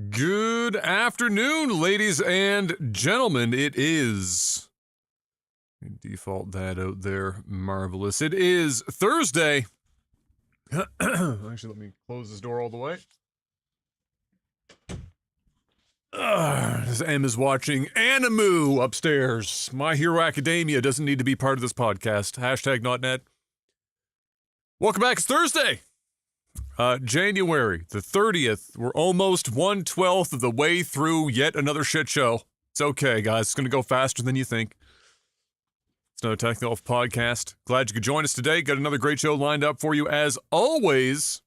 Good afternoon, ladies and gentlemen. It is, default that out there, marvelous. It is Thursday. Actually, let me close this door all the way. This M is watching Animu upstairs. My Hero Academia doesn't need to be part of this podcast. Hashtag not net. Welcome back. It's Thursday. January the 30th. We're almost 1/12 of the way through yet another shit show. It's okay, guys. It's going to go faster than you think. It's another technical podcast. Glad you could join us today. Got another great show lined up for you as always.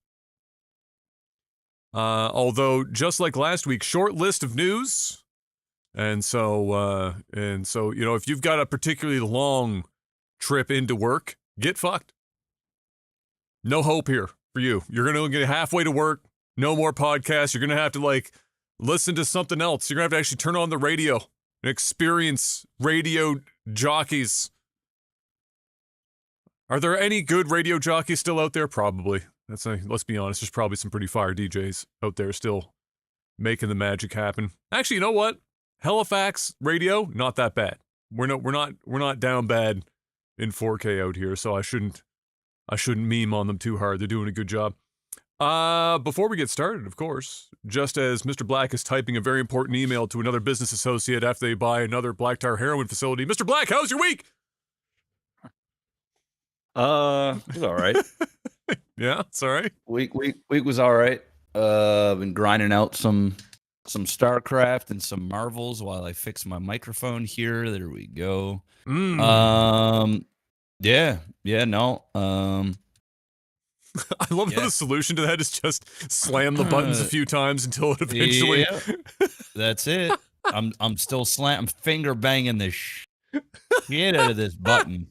Although, just like last week, short list of news. And so, you know, if you've got a particularly long trip into work, get fucked. No hope here. For you. You're going to get halfway to work, no more podcasts. You're going to have to, like, listen to something else. You're going to have to actually turn on the radio and experience radio jockeys. Are there any good radio jockeys still out there? Probably. Let's be honest, there's probably some pretty fire DJs out there still making the magic happen. Actually, you know what? Halifax radio, not that bad. We're not down bad in 4K out here, so I shouldn't meme on them too hard. They're doing a good job. Before we get started, of course, just as Mr. Black is typing a very important email to another business associate after they buy another black tar heroin facility. Mr. Black, how's your week? It was all right. Yeah, it's all right. Week was all right. Been grinding out some StarCraft and some Marvels while I fix my microphone here. There we go. Yeah, no. I love how the solution to that is just slam the buttons a few times until it eventually. Yeah, that's it. I'm still finger banging the shit out of this button.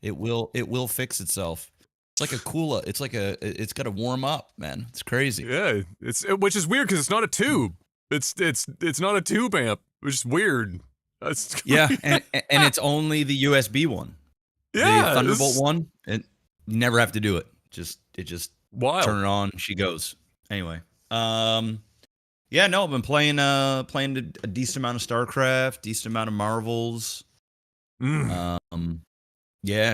It will fix itself. It's like a cooler. It's got to warm up, man. It's crazy. Yeah, which is weird because it's not a tube. It's not a tube amp, which is weird. Yeah, and it's only the USB one. Yeah, the Thunderbolt one, you never have to do it. It just wild. Turn it on, she goes. Anyway, yeah, no, I've been playing a decent amount of StarCraft, decent amount of Marvels. Yeah,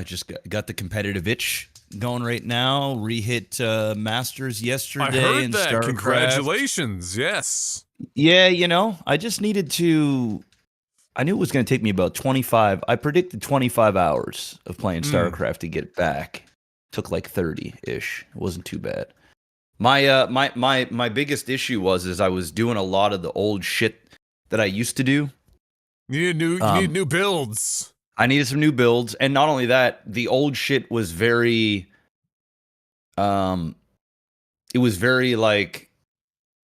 just got the competitive itch going right now. Re-hit Masters yesterday. I heard in that. StarCraft. Congratulations. Yes. Yeah, you know, I just needed to. I knew it was going to take me about 25. I predicted 25 hours of playing StarCraft to get back. Took like 30-ish. It wasn't too bad. My biggest issue was I was doing a lot of the old shit that I used to do. You need new builds. I needed some new builds, and not only that, the old shit was very. It was very like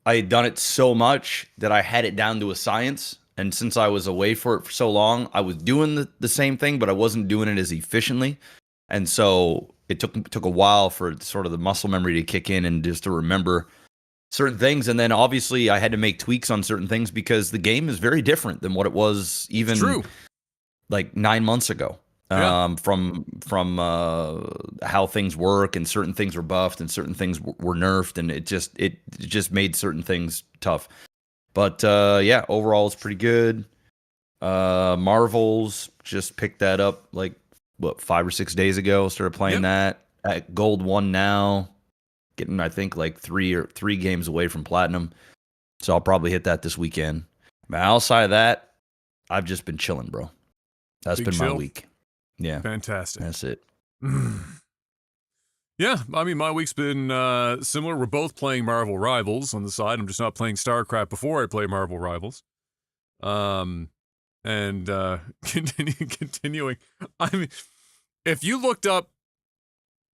I had done it so much that I had it down to a science. And since I was away for it for so long, I was doing the same thing, but I wasn't doing it as efficiently. And so it took a while for sort of the muscle memory to kick in and just to remember certain things. And then obviously I had to make tweaks on certain things because the game is very different than what it was even like 9 months ago. Yeah. From how things work, and certain things were buffed and certain things were nerfed, and it just made certain things tough. But yeah, overall it's pretty good. Marvels, just picked that up like 5 or 6 days ago. Started playing that at Gold 1 now. Getting I think like three games away from Platinum. So I'll probably hit that this weekend. But outside of that, I've just been chilling, bro. That's been my week. Yeah. Fantastic. That's it. Yeah, I mean, my week's been similar. We're both playing Marvel Rivals on the side. I'm just not playing StarCraft before I play Marvel Rivals. And continuing. I mean, if you looked up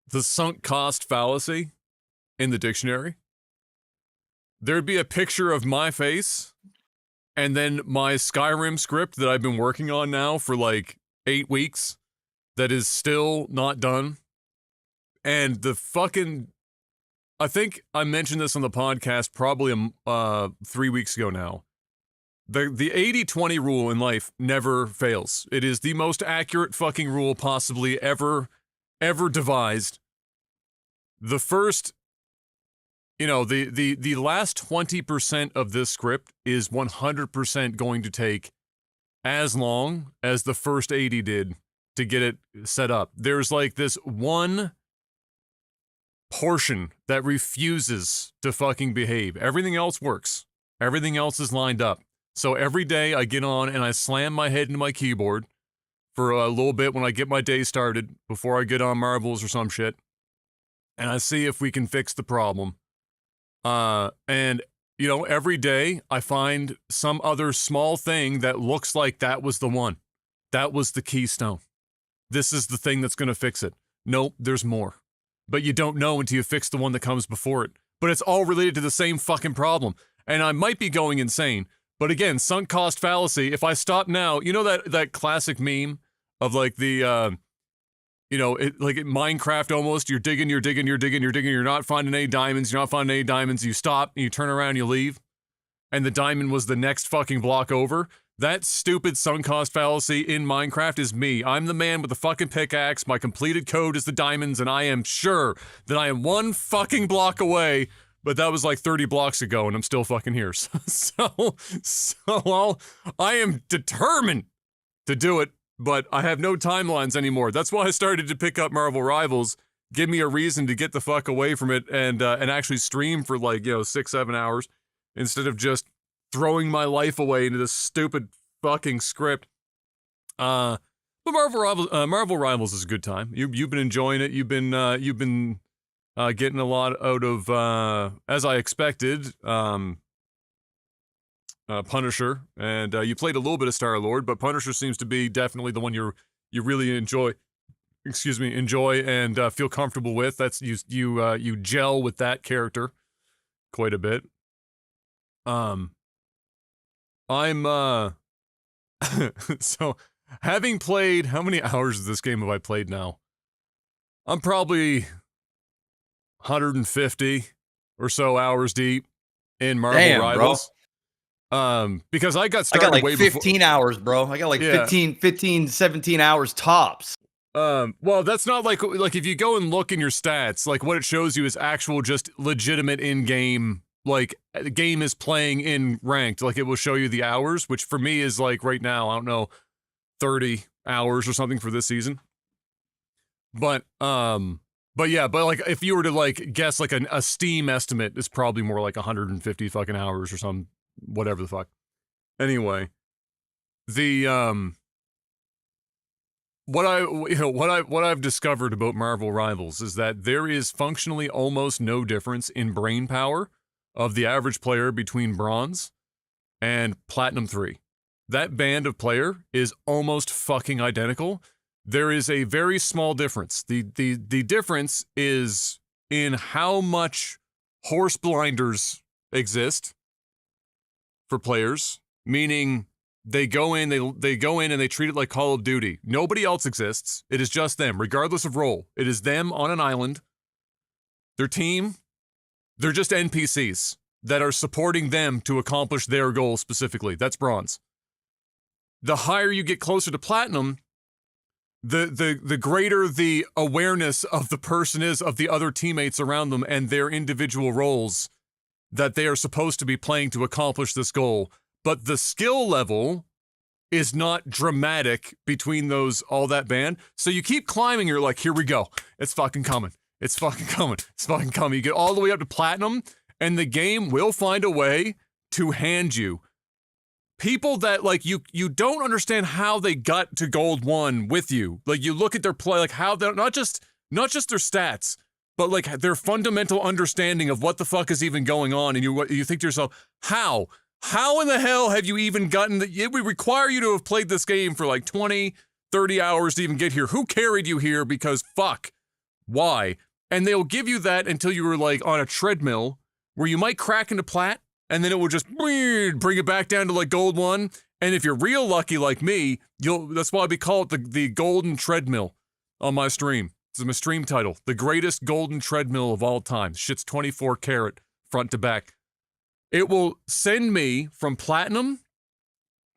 the sunk cost fallacy in the dictionary, there'd be a picture of my face and then my Skyrim script that I've been working on now for like 8 weeks that is still not done. And the fucking, I think I mentioned this on the podcast probably 3 weeks ago now. The 80-20 rule in life never fails. It is the most accurate fucking rule possibly ever devised. The first, the last 20% of this script is 100% going to take as long as the first 80 did to get it set up. There's like this one portion that refuses to fucking behave. Everything else works. Everything else is lined up. So every day I get on and I slam my head into my keyboard for a little bit when I get my day started before I get on Marvels or some shit. And I see if we can fix the problem. And every day I find some other small thing that looks like that was the one. That was the keystone. This is the thing that's going to fix it. Nope, there's more. But you don't know until you fix the one that comes before it. But it's all related to the same fucking problem. And I might be going insane. But again, sunk cost fallacy. If I stop now, that classic meme of like the, like in Minecraft almost, you're digging, you're not finding any diamonds, you stop, and you turn around, and you leave, and the diamond was the next fucking block over. That stupid sunk cost fallacy in Minecraft is me. I'm the man with the fucking pickaxe, my completed code is the diamonds, and I am sure that I am one fucking block away. But that was like 30 blocks ago, and I'm still fucking here. So I am determined to do it, but I have no timelines anymore. That's why I started to pick up Marvel Rivals. Give me a reason to get the fuck away from it and actually stream for like 6-7 hours instead of just throwing my life away into this stupid fucking script. But Marvel Rivals is a good time. You've been enjoying it. You've been getting a lot out of, as I expected, Punisher, and you played a little bit of Star-Lord, but Punisher seems to be definitely the one you really enjoy and feel comfortable with. That's you gel with that character quite a bit. So having played, how many hours of this game have I played now? I'm probably 150 or so hours deep in Marvel Rivals. Bro. Because I got started way before. 15 hours, bro. I got like 15, 17 hours tops. Well, that's not like if you go and look in your stats, like what it shows you is actual just legitimate in-game, like the game is playing in ranked, like it will show you the hours, which for me is like right now, I don't know, 30 hours or something for this season. But like if you were to like guess like a Steam estimate, it's probably more like 150 fucking hours or some whatever the fuck. Anyway, the what I've discovered about Marvel Rivals is that there is functionally almost no difference in brain power of the average player between Bronze and Platinum 3. That band of player is almost fucking identical. There is a very small difference. The difference is in how much horse blinders exist for players, meaning they go in and they treat it like Call of Duty. Nobody else exists. It is just them, regardless of role. It is them on an island. Their team, they're just NPCs that are supporting them to accomplish their goal specifically. That's Bronze. The higher you get closer to Platinum, the greater the awareness of the person is of the other teammates around them and their individual roles that they are supposed to be playing to accomplish this goal. But the skill level is not dramatic between all that band. So you keep climbing, you're like, here we go. It's fucking coming. It's fucking coming. It's fucking coming. You get all the way up to Platinum, and the game will find a way to hand you people that like you don't understand how they got to Gold 1 with you. Like you look at their play, like how they're not just their stats, but like their fundamental understanding of what the fuck is even going on, and you think to yourself, how in the hell have you even gotten it would require you to have played this game for like 20, 30 hours to even get here. Who carried you here? Because fuck, Why? And they'll give you that until you were like on a treadmill where you might crack into plat, and then it will just bring it back down to like gold 1. And if you're real lucky like me, that's why we call it the golden treadmill on my stream. It's my stream title, the greatest golden treadmill of all time. Shit's 24 karat front to back. It will send me from platinum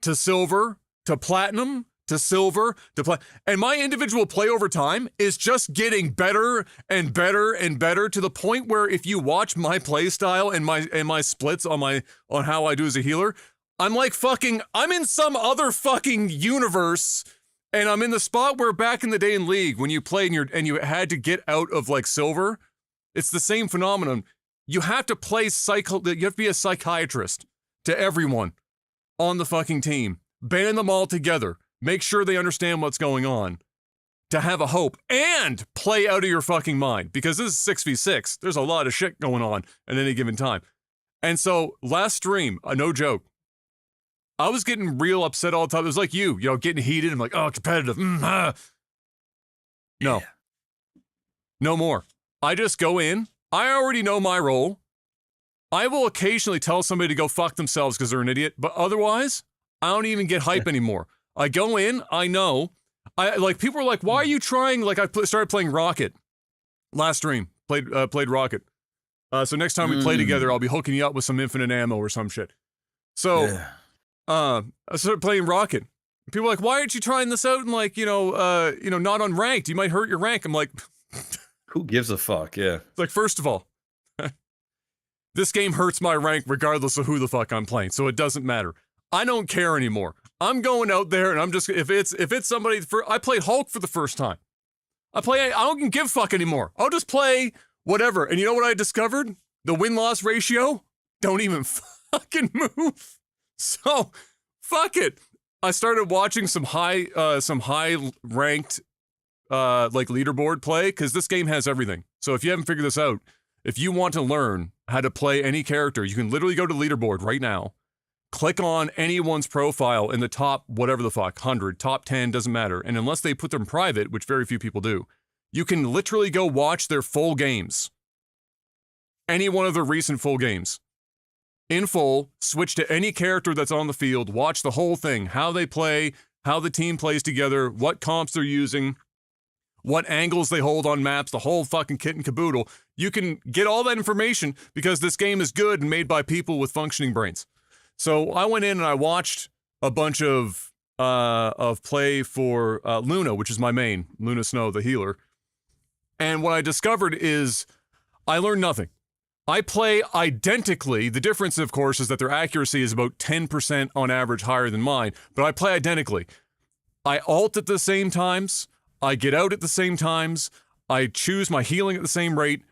to silver to platinum to silver to platinum. And my individual play over time is just getting better and better and better to the point where if you watch my play style and my splits on how I do as a healer, I'm like I'm in some other fucking universe, and I'm in the spot where back in the day in League, when you played and you had to get out of like silver, it's the same phenomenon. You have to play you have to be a psychiatrist to everyone on the fucking team. Band them all together. Make sure they understand what's going on to have a hope and play out of your fucking mind, because this is 6v6. There's a lot of shit going on at any given time. And so last stream, no joke, I was getting real upset all the time. It was like you know, getting heated. I'm like, oh, competitive. No. No more. I just go in. I already know my role. I will occasionally tell somebody to go fuck themselves because they're an idiot, but otherwise, I don't even get hype anymore. I go in, I know. People are like, why are you trying? Like, I started playing Rocket last stream. Played Rocket. So next time we play together, I'll be hooking you up with some infinite ammo or some shit. So, I started playing Rocket. People are like, why aren't you trying this out and like, not unranked? You might hurt your rank. I'm like, who gives a fuck? Yeah. It's like, first of all, this game hurts my rank regardless of who the fuck I'm playing, so it doesn't matter. I don't care anymore. I'm going out there and I'm just, if it's somebody, I played Hulk for the first time. I don't give a fuck anymore. I'll just play whatever. And you know what I discovered? The win-loss ratio don't even fucking move. So, fuck it. I started watching some high ranked like leaderboard play, because this game has everything. So if you haven't figured this out, if you want to learn how to play any character, you can literally go to leaderboard right now, click on anyone's profile in the top whatever the fuck, 100, top 10, doesn't matter. And unless they put them private, which very few people do, you can literally go watch their full games. Any one of their recent full games. In full, switch to any character that's on the field, watch the whole thing, how they play, how the team plays together, what comps they're using, what angles they hold on maps, the whole fucking kit and caboodle. You can get all that information because this game is good and made by people with functioning brains. So I went in and I watched a bunch of play for Luna, which is my main, Luna Snow, the healer. And what I discovered is I learned nothing. I play identically. The difference, of course, is that their accuracy is about 10% on average higher than mine, but I play identically. I ult at the same times. I get out at the same times. I choose my healing at the same rate.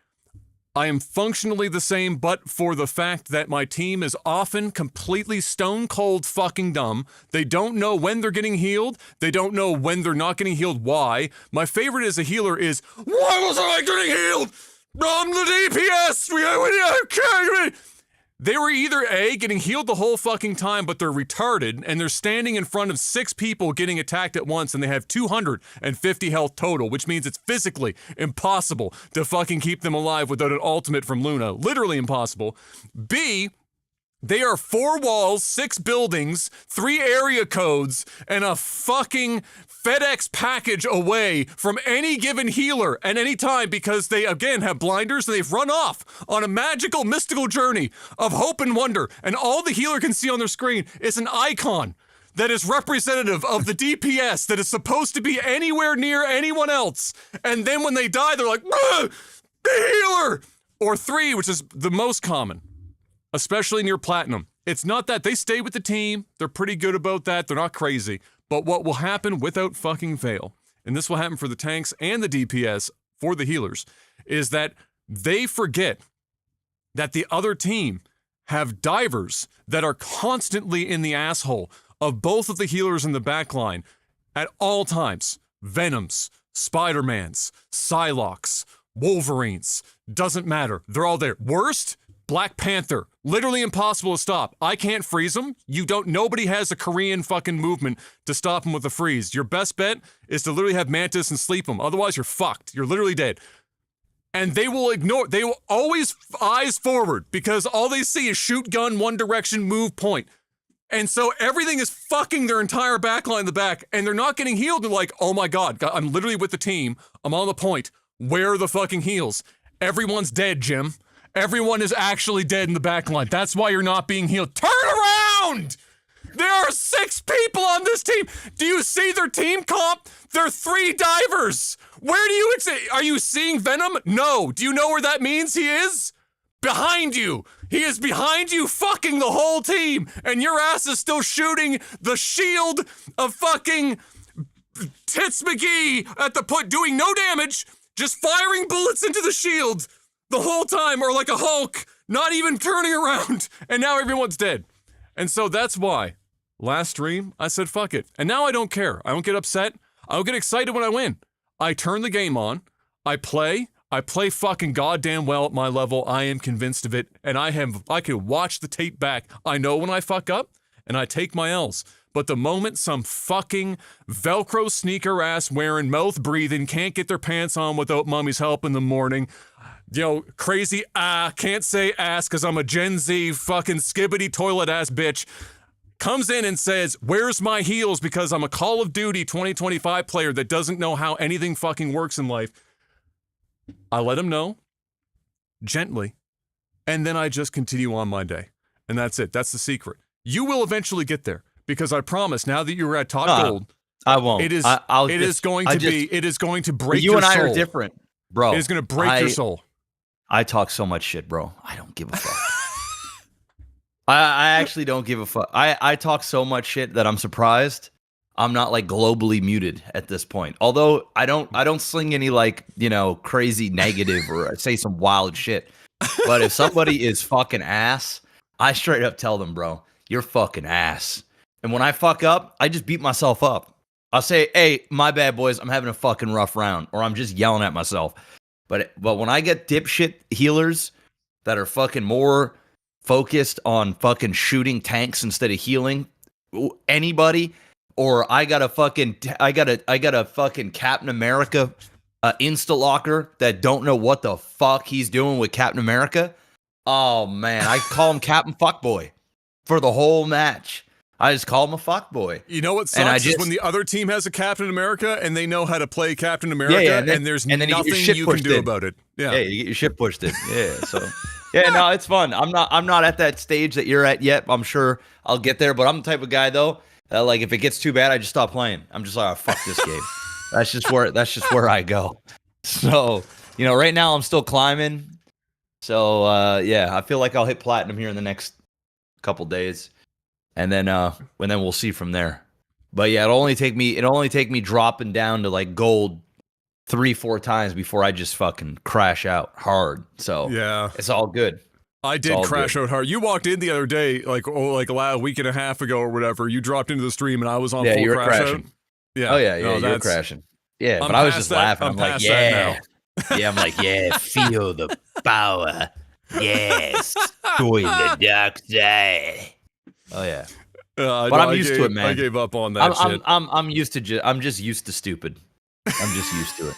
I am functionally the same, but for the fact that my team is often completely stone cold fucking dumb. They don't know when they're getting healed. They don't know when they're not getting healed. Why? My favorite as a healer is, why wasn't I getting healed? I'm the DPS! They were either A, getting healed the whole fucking time, but they're retarded, and they're standing in front of 6 people getting attacked at once, and they have 250 health total, which means it's physically impossible to fucking keep them alive without an ultimate from Luna. Literally impossible. B, they are 4 walls, 6 buildings, 3 area codes, and a fucking FedEx package away from any given healer at any time, because they, again, have blinders and they've run off on a magical, mystical journey of hope and wonder. And all the healer can see on their screen is an icon that is representative of the DPS that is supposed to be anywhere near anyone else. And then when they die, they're like, the healer! Or 3, which is the most common, especially near Platinum. It's not that. They stay with the team. They're pretty good about that. They're not crazy. But what will happen without fucking fail, and this will happen for the tanks and the DPS for the healers, is that they forget that the other team have divers that are constantly in the asshole of both of the healers in the backline at all times. Venoms, Spider-Mans, Psylocks, Wolverines, doesn't matter. They're all there. Worst, Black Panther. Literally impossible to stop. I can't freeze him. Nobody has a Korean fucking movement to stop him with a freeze. Your best bet is to literally have Mantis and sleep him. Otherwise, you're fucked. You're literally dead. and they will always eyes forward because all they see is shoot gun, one direction, move point. And so everything is fucking their entire backline in the back, and they're not getting healed. They're like, oh my God, I'm literally with the team. I'm on the point. Where are the fucking heals? Everyone's dead, Jim. Everyone is actually dead in the backline. That's why you're not being healed. Turn around! There are 6 people on this team. Do you see their team comp? They're 3 divers. Where do you are you seeing Venom? No. Do you know where that means he is? Behind you. He is behind you fucking the whole team, and your ass is still shooting the shield of fucking Tits McGee at the put, doing no damage, just firing bullets into the shield the whole time, or like a Hulk, not even turning around, and now everyone's dead. And so that's why last stream I said fuck it, and now I don't care. I don't get upset. I don't get excited when I win. I turn the game on, I play fucking goddamn well at my level. I am convinced of it, and I can watch the tape back. I know when I fuck up, and I take my L's. But the moment some fucking Velcro sneaker ass wearing, mouth breathing, can't get their pants on without mommy's help in the morning, crazy can't say ass because I'm a Gen Z fucking skibbity toilet ass bitch, comes in and says, where's my heals because I'm a Call of Duty 2025 player that doesn't know how anything fucking works in life, I let him know, gently, and then I just continue on my day. And that's it. That's the secret. You will eventually get there, because I promise, now that you're at top gold, I won't. It is going to break you your and I soul. are different, bro. It is going to break your soul. I talk so much shit, bro. I don't give a fuck. I actually don't give a fuck. I talk so much shit that I'm surprised I'm not like globally muted at this point. Although I don't sling any like, crazy negative or say some wild shit. But if somebody is fucking ass, I straight up tell them, bro, you're fucking ass. And when I fuck up, I just beat myself up. I'll say, hey, my bad, boys, I'm having a fucking rough round, or I'm just yelling at myself. But when I get dipshit healers that are fucking more focused on fucking shooting tanks instead of healing anybody, or I got a fucking Captain America insta locker that don't know what the fuck he's doing with Captain America. Oh man, I call him Captain Fuckboy for the whole match. I just call him a fuckboy. You know what sucks is when the other team has a Captain America and they know how to play Captain America, and there's nothing you can do about it. Yeah, you get your shit pushed in. Yeah, so no, it's fun. I'm not at that stage that you're at yet. I'm sure I'll get there, but I'm the type of guy though. Like if it gets too bad, I just stop playing. I'm just like, oh, fuck this game. That's just where I go. So right now I'm still climbing. So I feel like I'll hit platinum here in the next couple days, and then we'll see from there. But yeah, it'll only take me dropping down to like gold 3-4 times before I just fucking crash out hard. So yeah, it's all good. I did crash out hard. You walked in the other day, like a week and a half ago or whatever. You dropped into the stream and I was on full you were crash crashing. out. Yeah. Oh yeah, you were crashing. Yeah, but I was just laughing. I'm like, yeah. Yeah, I'm like, yeah, feel the power. Yes. Join the dark side. Oh yeah. But I'm used to it, man. I gave up on that shit. I'm just used to stupid. I'm just used to it.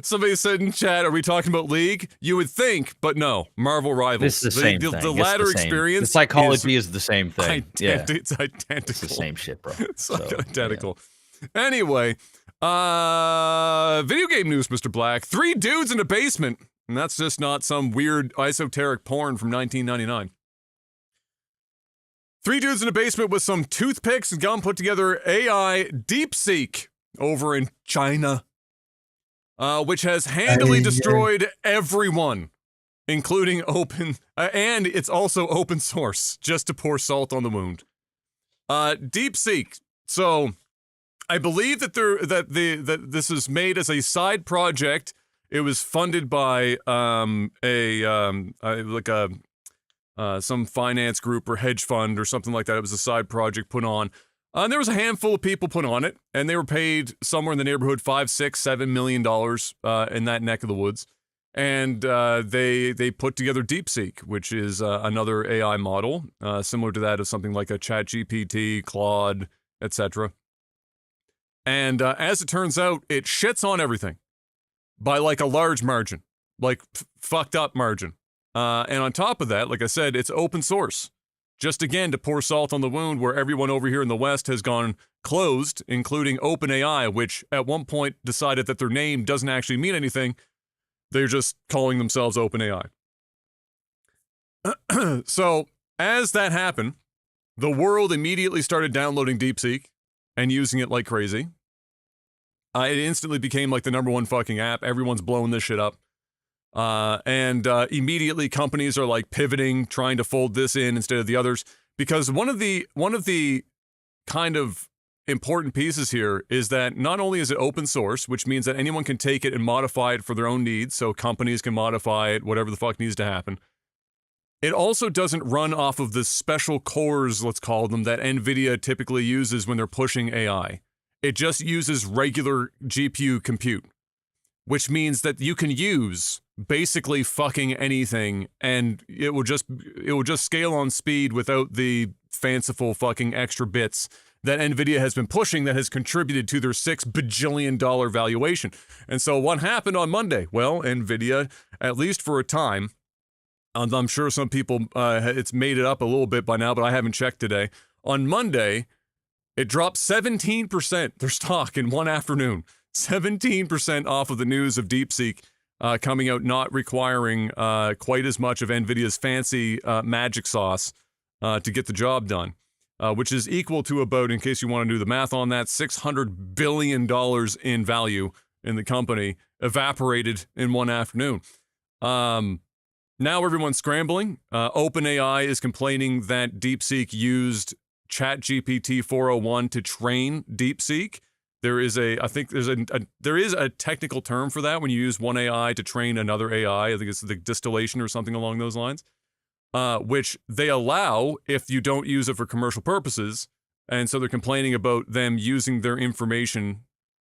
Somebody said in chat, are we talking about League? You would think, but no. Marvel Rivals. It's the same thing. The latter experience. The psychology is the same thing. It's identical. It's the same shit, bro. It's identical. Yeah. Anyway, video game news, Mr. Black. 3 dudes in a basement. And that's just not some weird esoteric porn from 1999. 3 dudes in a basement with some toothpicks and gum put together AI DeepSeek over in China. Which has handily destroyed everyone, including and it's also open source, just to pour salt on the wound. DeepSeek. So, I believe that this is made as a side project. It was funded by some finance group or hedge fund or something like that. It was a side project put on. And there was a handful of people put on it, and they were paid somewhere in the neighborhood $5, $6, $7 million in that neck of the woods. And they put together DeepSeek, which is another AI model, similar to that of something like a ChatGPT, Claude, etc. And as it turns out, it shits on everything by like a large margin. like fucked up margin. And on top of that, like I said, it's open source. Just again to pour salt on the wound where everyone over here in the West has gone closed, including OpenAI, which at one point decided that their name doesn't actually mean anything. They're just calling themselves OpenAI. So as that happened, the world immediately started downloading DeepSeek and using it like crazy. It instantly became like the #1 fucking app. Everyone's blowing this shit up. And immediately companies are like pivoting, trying to fold this in instead of the others. Because one of the kind of important pieces here is that not only is it open source, which means that anyone can take it and modify it for their own needs. So companies can modify it, whatever the fuck needs to happen. It also doesn't run off of the special cores, let's call them, that NVIDIA typically uses when they're pushing AI. It just uses regular GPU compute, which means that you can use basically fucking anything and it will just scale on speed without the fanciful fucking extra bits that NVIDIA has been pushing that has contributed to their $6 bajillion valuation. And so what happened on Monday? Well, NVIDIA, at least for a time, I'm sure some people, it's made it up a little bit by now, but I haven't checked today. On Monday, it dropped 17%, their stock in one afternoon. 17% off of the news of DeepSeek coming out, not requiring quite as much of NVIDIA's fancy magic sauce to get the job done, which is equal to about, in case you want to do the math on that, $600 billion in value in the company evaporated in one afternoon. Now everyone's scrambling. OpenAI is complaining that DeepSeek used ChatGPT 401 to train DeepSeek. There is a technical term for that when you use one AI to train another AI. I think it's the distillation or something along those lines, which they allow if you don't use it for commercial purposes. And so they're complaining about them using their information,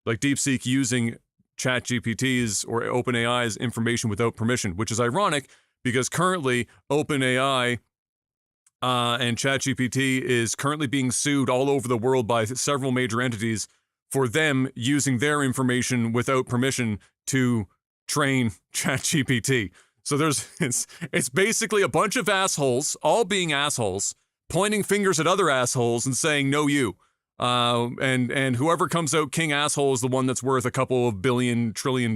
like DeepSeek using ChatGPT's or OpenAI's information without permission, which is ironic because currently OpenAI and ChatGPT is currently being sued all over the world by several major entities for them using their information without permission to train ChatGPT. So it's basically a bunch of assholes, all being assholes, pointing fingers at other assholes and saying, no, you. And whoever comes out king asshole is the one that's worth a couple of $1 trillion.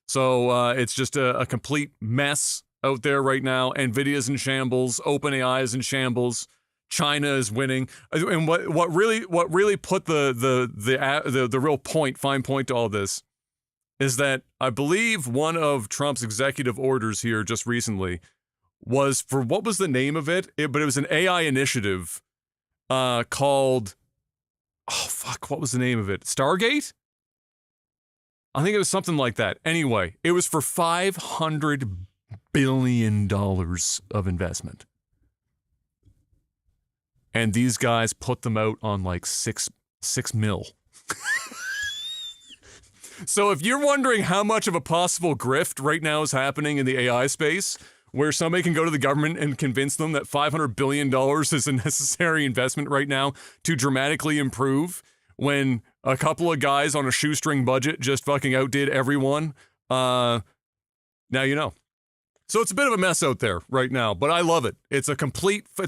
So it's just a complete mess out there right now. NVIDIA's in shambles. OpenAI is in shambles. China is winning, and what really put the real fine point to all this is that I believe one of Trump's executive orders here just recently was for what was the name of it? But it was an AI initiative called what was the name of it? Stargate? I think it was something like that. Anyway, it was for $500 billion of investment. And these guys put them out on like six mil. So if you're wondering how much of a possible grift right now is happening in the AI space, where somebody can go to the government and convince them that $500 billion is a necessary investment right now to dramatically improve, when a couple of guys on a shoestring budget just fucking outdid everyone, now you know. So it's a bit of a mess out there right now, but I love it. It's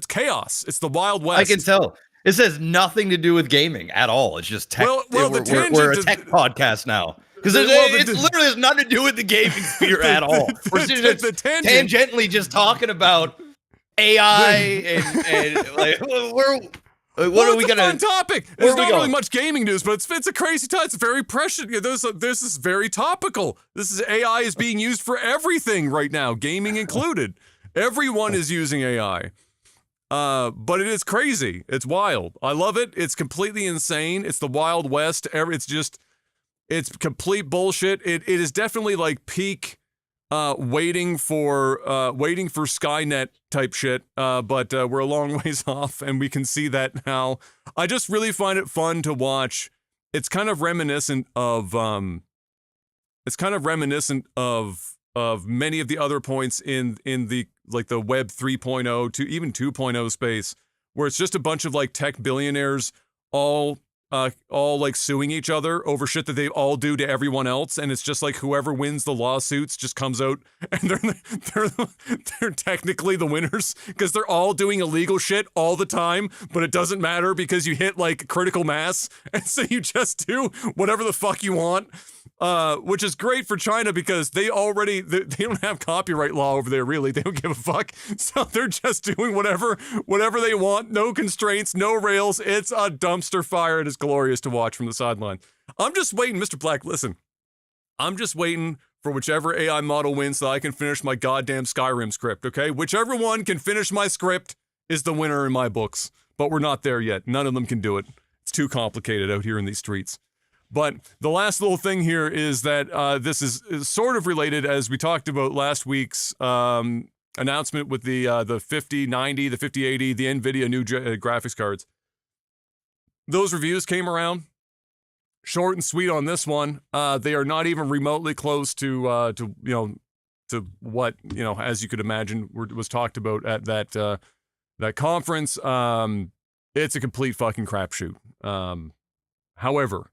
chaos. It's the Wild West. I can tell. This has nothing to do with gaming at all. It's just tech. We're a tech podcast now. Because it literally has nothing to do with the gaming sphere at all. We're just tangentially just talking about AI and like, what are we gonna? Fun topic. There's not really much gaming news, but it's a crazy time. It's very precious. This is very topical. AI is being used for everything right now, gaming included. Everyone is using AI, but it is crazy. It's wild. I love it. It's completely insane. It's the Wild West. It's complete bullshit. It is definitely like peak. Waiting for Skynet type shit, but we're a long ways off, and we can see that now. I just really find it fun to watch. It's kind of reminiscent of many of the other points in the like the Web 3.0 to even 2.0 space, where it's just a bunch of like tech billionaires all all like suing each other over shit that they all do to everyone else, and it's just like whoever wins the lawsuits just comes out and they're technically the winners because they're all doing illegal shit all the time, but it doesn't matter because you hit like critical mass, and so you just do whatever the fuck you want. Which is great for China because they don't have copyright law over there, really. They don't give a fuck. So they're just doing whatever they want. No constraints, no rails. It's a dumpster fire. It is glorious to watch from the sideline. I'm just waiting, Mr. Black, listen. I'm just waiting for whichever AI model wins so I can finish my goddamn Skyrim script, okay? Whichever one can finish my script is the winner in my books. But we're not there yet. None of them can do it. It's too complicated out here in these streets. But the last little thing here is that this is sort of related, as we talked about last week's announcement with the 5090, the 5080, the NVIDIA new graphics cards. Those reviews came around. Short and sweet on this one. They are not even remotely close to what, as you could imagine, was talked about at that conference. It's a complete fucking crapshoot. However,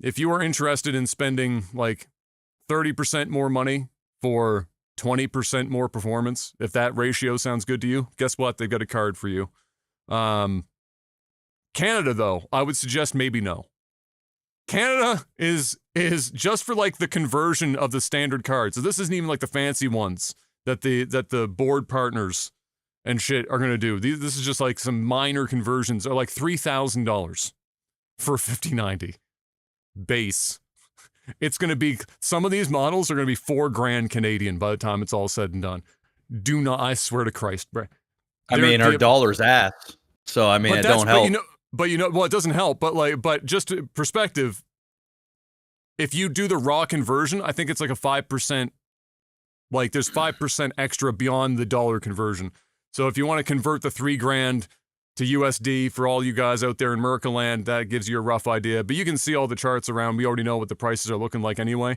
if you are interested in spending like 30% more money for 20% more performance, if that ratio sounds good to you, guess what? They've got a card for you. Canada, though, I would suggest maybe no. Canada is just for like the conversion of the standard cards. So this isn't even like the fancy ones that the board partners and shit are gonna do. This is just like some minor conversions, are like $3,000 for a 5090 base. It's gonna be, some of these models are gonna be $4,000 Canadian by the time it's all said and done. Do not, I swear to Christ, bro. I mean, our dollar's ass. So I mean, it don't help. But well, it doesn't help. But just perspective, if you do the raw conversion, I think it's like a 5%. Like there's 5% extra beyond the dollar conversion. So if you want to convert the $3,000 to USD for all you guys out there in Mercaland, that gives you a rough idea. But you can see all the charts around. We already know what the prices are looking like anyway.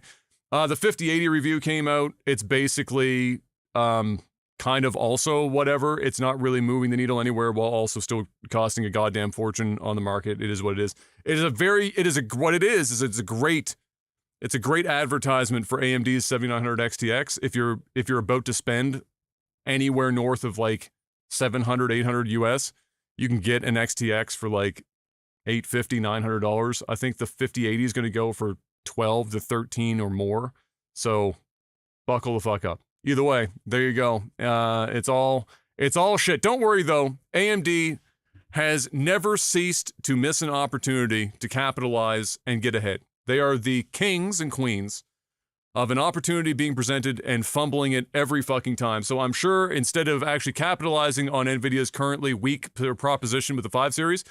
The 5080 review came out. It's basically kind of also whatever. It's not really moving the needle anywhere while also still costing a goddamn fortune on the market. It is what it is. It's a great advertisement for AMD's 7900 XTX. If you're about to spend anywhere north of like 700, 800 US, you can get an XTX for like $850, $900. I think the 5080 is going to go for 12 to 13 or more. So buckle the fuck up. Either way, there you go. It's all shit. Don't worry though. AMD has never ceased to miss an opportunity to capitalize and get ahead. They are the kings and queens of an opportunity being presented and fumbling it every fucking time. So I'm sure instead of actually capitalizing on NVIDIA's currently weak proposition with the 5 series,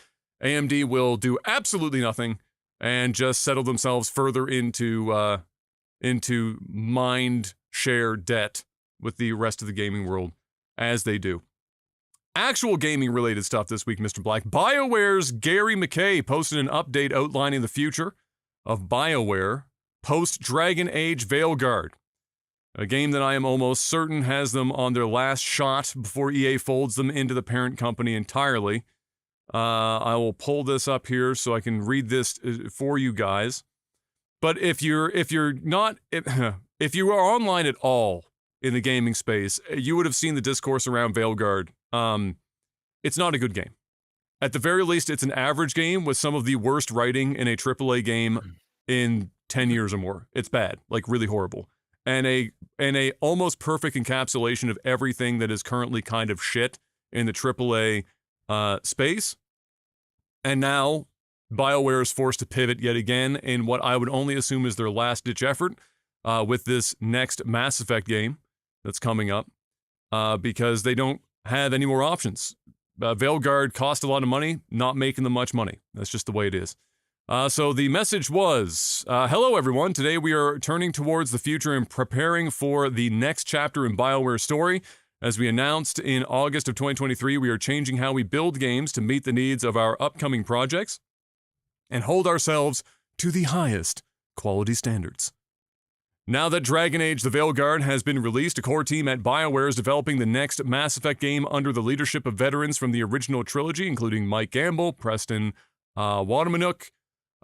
AMD will do absolutely nothing and just settle themselves further into mind share debt with the rest of the gaming world, as they do. Actual gaming related stuff this week, Mr. Black. BioWare's Gary McKay posted an update outlining the future of BioWare post Dragon Age Veilguard, a game that I am almost certain has them on their last shot before EA folds them into the parent company entirely. I will pull this up here so I can read this for you guys. But if you are online at all in the gaming space, you would have seen the discourse around Veilguard. It's not a good game. At the very least, it's an average game with some of the worst writing in a AAA game in 10 years or more. It's bad, like really horrible. And a almost perfect encapsulation of everything that is currently kind of shit in the AAA space. And now BioWare is forced to pivot yet again in what I would only assume is their last-ditch effort with this next Mass Effect game that's coming up because they don't have any more options. Veilguard cost a lot of money, not making them much money. That's just the way it is. So the message was, hello everyone, today we are turning towards the future and preparing for the next chapter in BioWare's story. As we announced in August of 2023, we are changing how we build games to meet the needs of our upcoming projects and hold ourselves to the highest quality standards. Now that Dragon Age The Veilguard has been released, a core team at BioWare is developing the next Mass Effect game under the leadership of veterans from the original trilogy, including Mike Gamble, Preston Wadamanuk,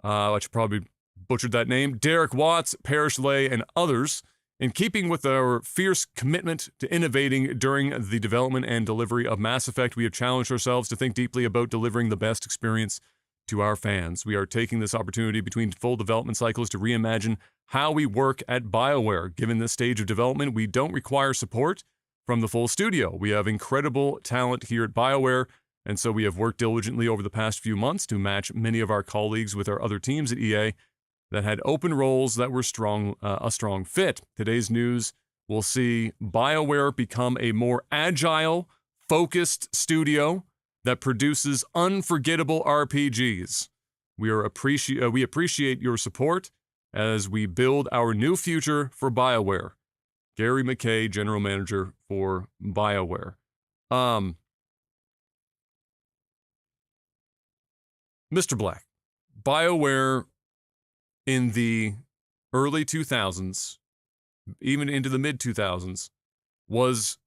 I should probably butchered that name, Derek Watts, Parrish Lay, and others. In keeping with our fierce commitment to innovating during the development and delivery of Mass Effect, we have challenged ourselves to think deeply about delivering the best experience to our fans. We are taking this opportunity between full development cycles to reimagine how we work at Bioware. Given this stage of development, we don't require support from the full studio. We have incredible talent here at Bioware, and so we have worked diligently over the past few months to match many of our colleagues with our other teams at EA that had open roles that were a strong fit. Today's news will see BioWare become a more agile, focused studio that produces unforgettable RPGs. We appreciate your support as we build our new future for BioWare. Gary McKay, General Manager for BioWare. Mr. Black, BioWare in the early 2000s, even into the mid 2000s, was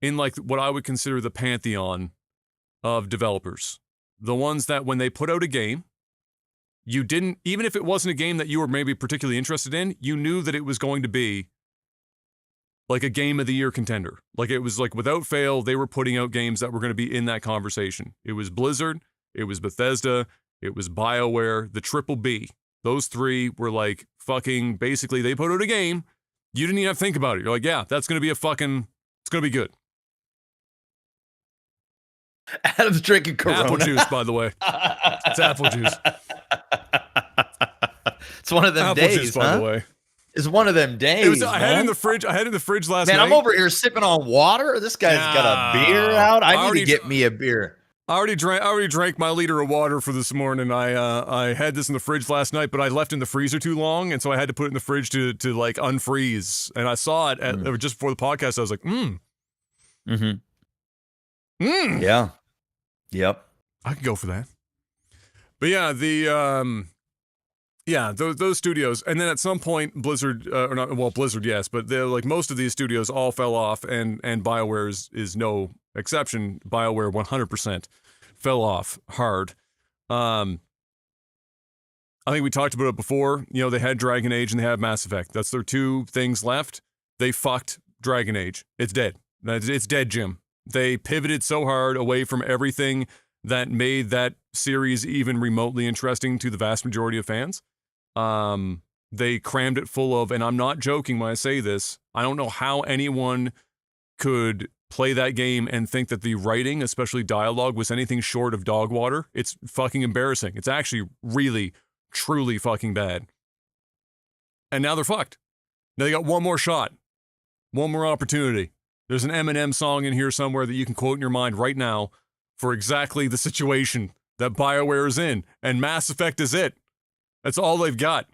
in like what I would consider the pantheon of developers. The ones that when they put out a game, you didn't, even if it wasn't a game that you were maybe particularly interested in, you knew that it was going to be like a game of the year contender. Like it was like without fail, they were putting out games that were going to be in that conversation. It was Blizzard, it was Bethesda, it was BioWare, the Triple B. Those three were like fucking, basically, they put out a game. You didn't even have to think about it. You're like, yeah, that's going to be it's going to be good. Adam's drinking Corona. Apple juice, by the way. It's apple juice. It's one of them apple days, juice, by the way. It's one of them days. I had it in the fridge. I had it in the fridge last night. Man, I'm over here sipping on water. This guy's got a beer out. I need to get me a beer. I already drank my liter of water for this morning. I had this in the fridge last night, but I left it in the freezer too long, and so I had to put it in the fridge to like unfreeze. And I saw it just before the podcast. I was like, Yeah. Yep. I could go for that. But yeah, those studios, and then at some point Blizzard, or not, well, Blizzard, yes, but they're like most of these studios all fell off, and BioWare is no exception. BioWare 100% fell off hard. I think we talked about it before. You know, they had Dragon Age and they had Mass Effect. That's their two things left. They fucked Dragon Age. It's dead. It's dead, Jim. They pivoted so hard away from everything that made that series even remotely interesting to the vast majority of fans. They crammed it full of, and I'm not joking when I say this, I don't know how anyone could play that game and think that the writing, especially dialogue, was anything short of dog water. It's fucking embarrassing. It's actually really, truly fucking bad. And now they're fucked. Now they got one more shot. One more opportunity. There's an Eminem song in here somewhere that you can quote in your mind right now for exactly the situation that BioWare is in. And Mass Effect is it. That's all they've got.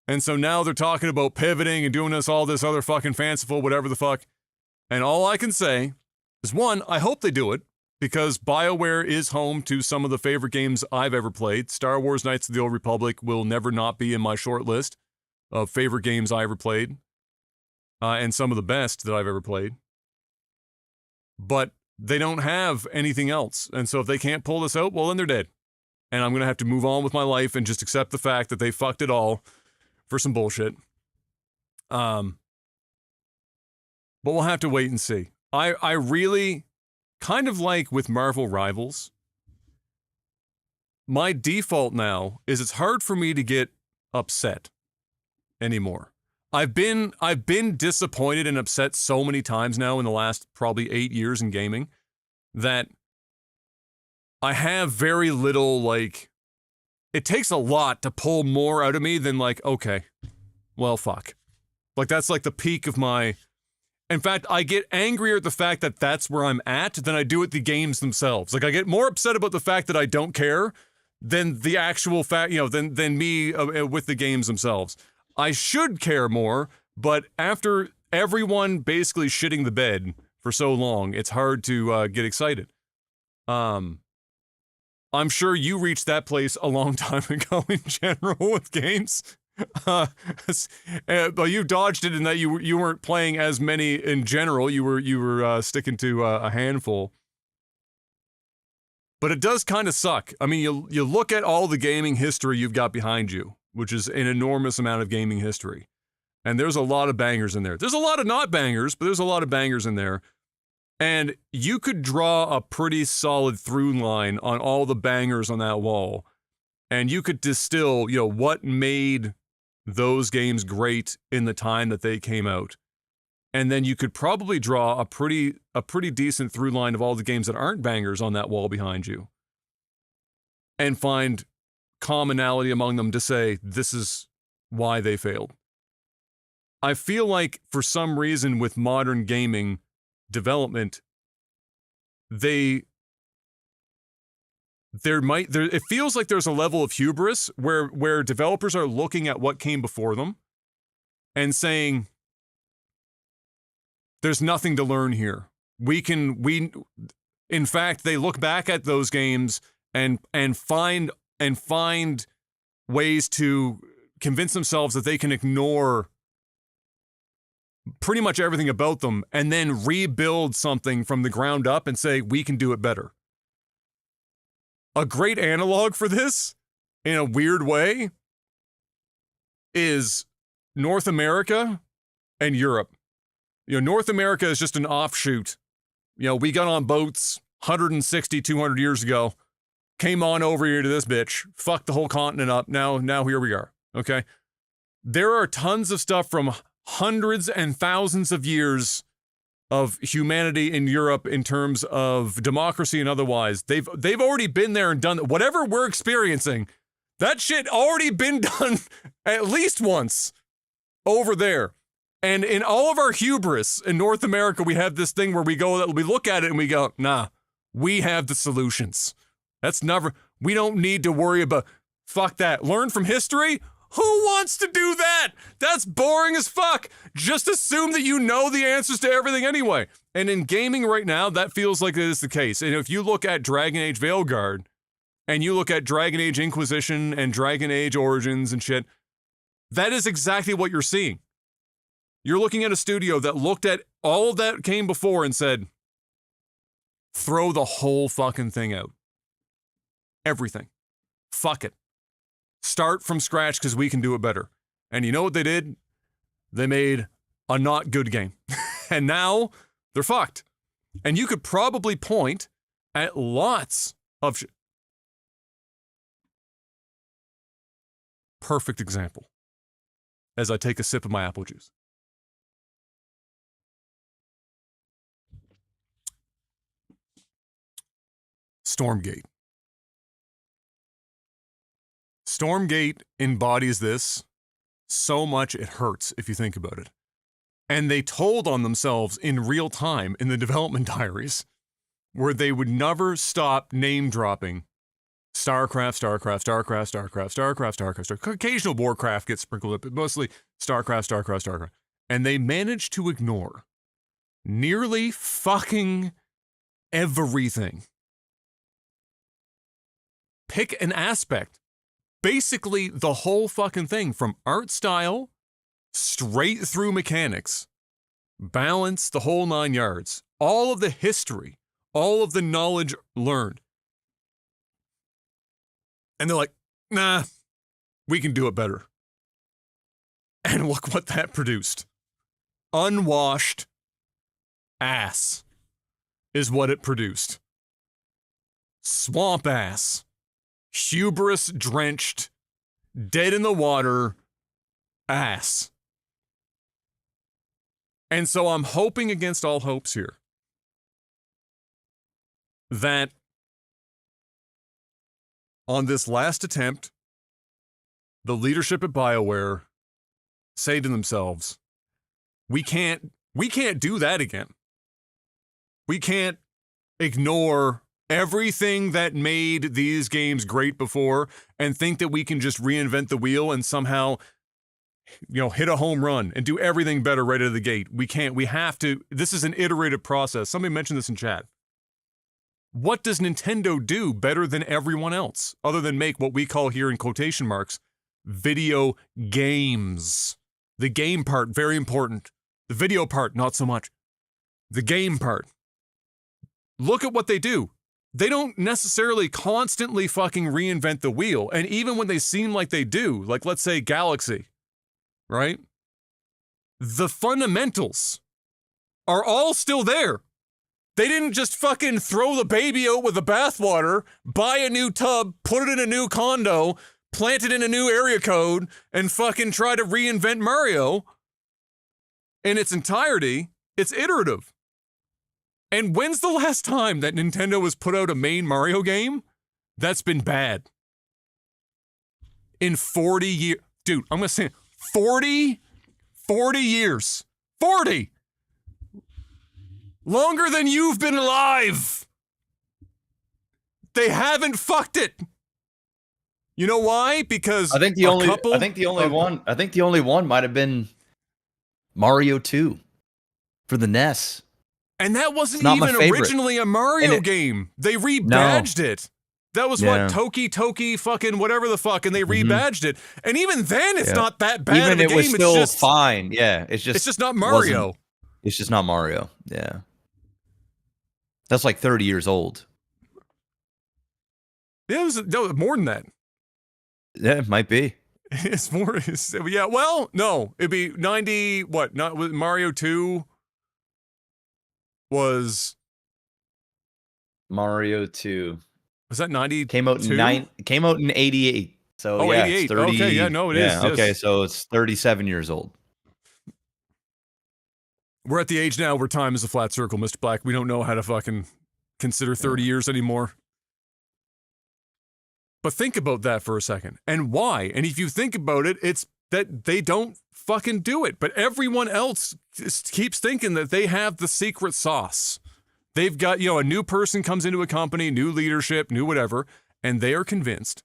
And so now they're talking about pivoting and doing all this other fucking fanciful whatever the fuck. And all I can say is, one, I hope they do it, because BioWare is home to some of the favorite games I've ever played. Star Wars Knights of the Old Republic will never not be in my short list of favorite games I ever played. And some of the best that I've ever played. But they don't have anything else. And so if they can't pull this out, well, then they're dead. And I'm going to have to move on with my life and just accept the fact that they fucked it all for some bullshit. But we'll have to wait and see. I really, kind of like with Marvel Rivals, my default now is it's hard for me to get upset anymore. I've been disappointed and upset so many times now in the last probably 8 years in gaming that I have very little, like, it takes a lot to pull more out of me than like, okay, well, fuck. Like, that's like the peak of my, in fact, I get angrier at the fact that that's where I'm at than I do at the games themselves. Like, I get more upset about the fact that I don't care than the actual fact, you know, than me with the games themselves. I should care more, but after everyone basically shitting the bed for so long, it's hard to get excited. I'm sure you reached that place a long time ago in general with games. But you dodged it in that you weren't playing as many in general. You were sticking to a handful. But it does kind of suck. I mean, you look at all the gaming history you've got behind you, which is an enormous amount of gaming history. And there's a lot of bangers in there. There's a lot of not bangers, but there's a lot of bangers in there. And you could draw a pretty solid through line on all the bangers on that wall. And you could distill, what made those games great in the time that they came out. And then you could probably draw a pretty decent through line of all the games that aren't bangers on that wall behind you. And find commonality among them to say, this is why they failed. I feel like for some reason with modern gaming development, it feels like there's a level of hubris where developers are looking at what came before them and saying, there's nothing to learn here. In fact, they look back at those games and find ways to convince themselves that they can ignore pretty much everything about them and then rebuild something from the ground up and say, we can do it better. A great analog for this, in a weird way, is North America and Europe. North America is just an offshoot. We got on boats 160, 200 years ago, came on over here to this bitch, fucked the whole continent up. Now here we are. Okay. There are tons of stuff from hundreds and thousands of years of humanity in Europe in terms of democracy and otherwise. They've already been there and done whatever we're experiencing. That shit already been done at least once over there. And in all of our hubris in North America, we have this thing where we look at it and we go, nah, we have the solutions. We don't need to worry about, fuck that. Learn from history? Who wants to do that? That's boring as fuck. Just assume that you know the answers to everything anyway. And in gaming right now, that feels like it is the case. And if you look at Dragon Age Veilguard, and you look at Dragon Age Inquisition and Dragon Age Origins and shit, that is exactly what you're seeing. You're looking at a studio that looked at all that came before and said, throw the whole fucking thing out. Everything. Fuck it. Start from scratch because we can do it better. And you know what they did? They made a not good game. And now they're fucked. And you could probably point at lots of perfect example as I take a sip of my apple juice. Stormgate. Stormgate embodies this so much it hurts if you think about it. And they told on themselves in real time in the development diaries where they would never stop name dropping StarCraft. Occasional Warcraft gets sprinkled up, but mostly StarCraft. And they managed to ignore nearly fucking everything. Pick an aspect. Basically, the whole fucking thing, from art style, straight through mechanics, balance, the whole 9 yards, all of the history, all of the knowledge learned. And they're like, nah, we can do it better. And look what that produced. Unwashed ass is what it produced. Swamp ass. Hubris drenched, dead in the water ass. And so I'm hoping against all hopes here that on this last attempt, the leadership at Bioware say to themselves, we can't do that again. We can't ignore everything that made these games great before and think that we can just reinvent the wheel and somehow, hit a home run and do everything better right out of the gate. We can't. We have to. This is an iterative process. Somebody mentioned this in chat. What does Nintendo do better than everyone else other than make what we call here in quotation marks video games? The game part, very important. The video part, not so much. The game part. Look at what they do. they don't necessarily constantly fucking reinvent the wheel. And even when they seem like they do, like let's say Galaxy, right? The fundamentals are all still there. They didn't just fucking throw the baby out with the bathwater, buy a new tub, put it in a new condo, plant it in a new area code, and fucking try to reinvent Mario in its entirety. It's iterative. And when's the last time that Nintendo has put out a main Mario game that's been bad? In 40 years. Dude, I'm going to say 40 years. 40! Longer than you've been alive! They haven't fucked it! You know why? Because I think the only one might have been Mario 2 for the NES. And that wasn't even originally a Mario game. They rebadged it. That was what, Toki fucking whatever the fuck, and they rebadged it. And even then, it's not that bad even of a game. It was still fine. Yeah, it's just not Mario. It's just not Mario. Yeah. That's like 30 years old. Yeah, it was more than that. Yeah, it might be. It's more. Yeah, well, no. It'd be 90, what? Not with Mario 2 was. Mario 2. Was that 90? Came out in 88. So yeah, 88. It's 30. Okay, yeah, no, it is. Yeah, okay, so it's 37 years old. We're at the age now where time is a flat circle, Mr. Black. We don't know how to fucking consider 30 years anymore. But think about that for a second. And why? And if you think about it, it's that they don't fucking do it. But everyone else just keeps thinking that they have the secret sauce. They've got, a new person comes into a company, new leadership, new whatever, and they are convinced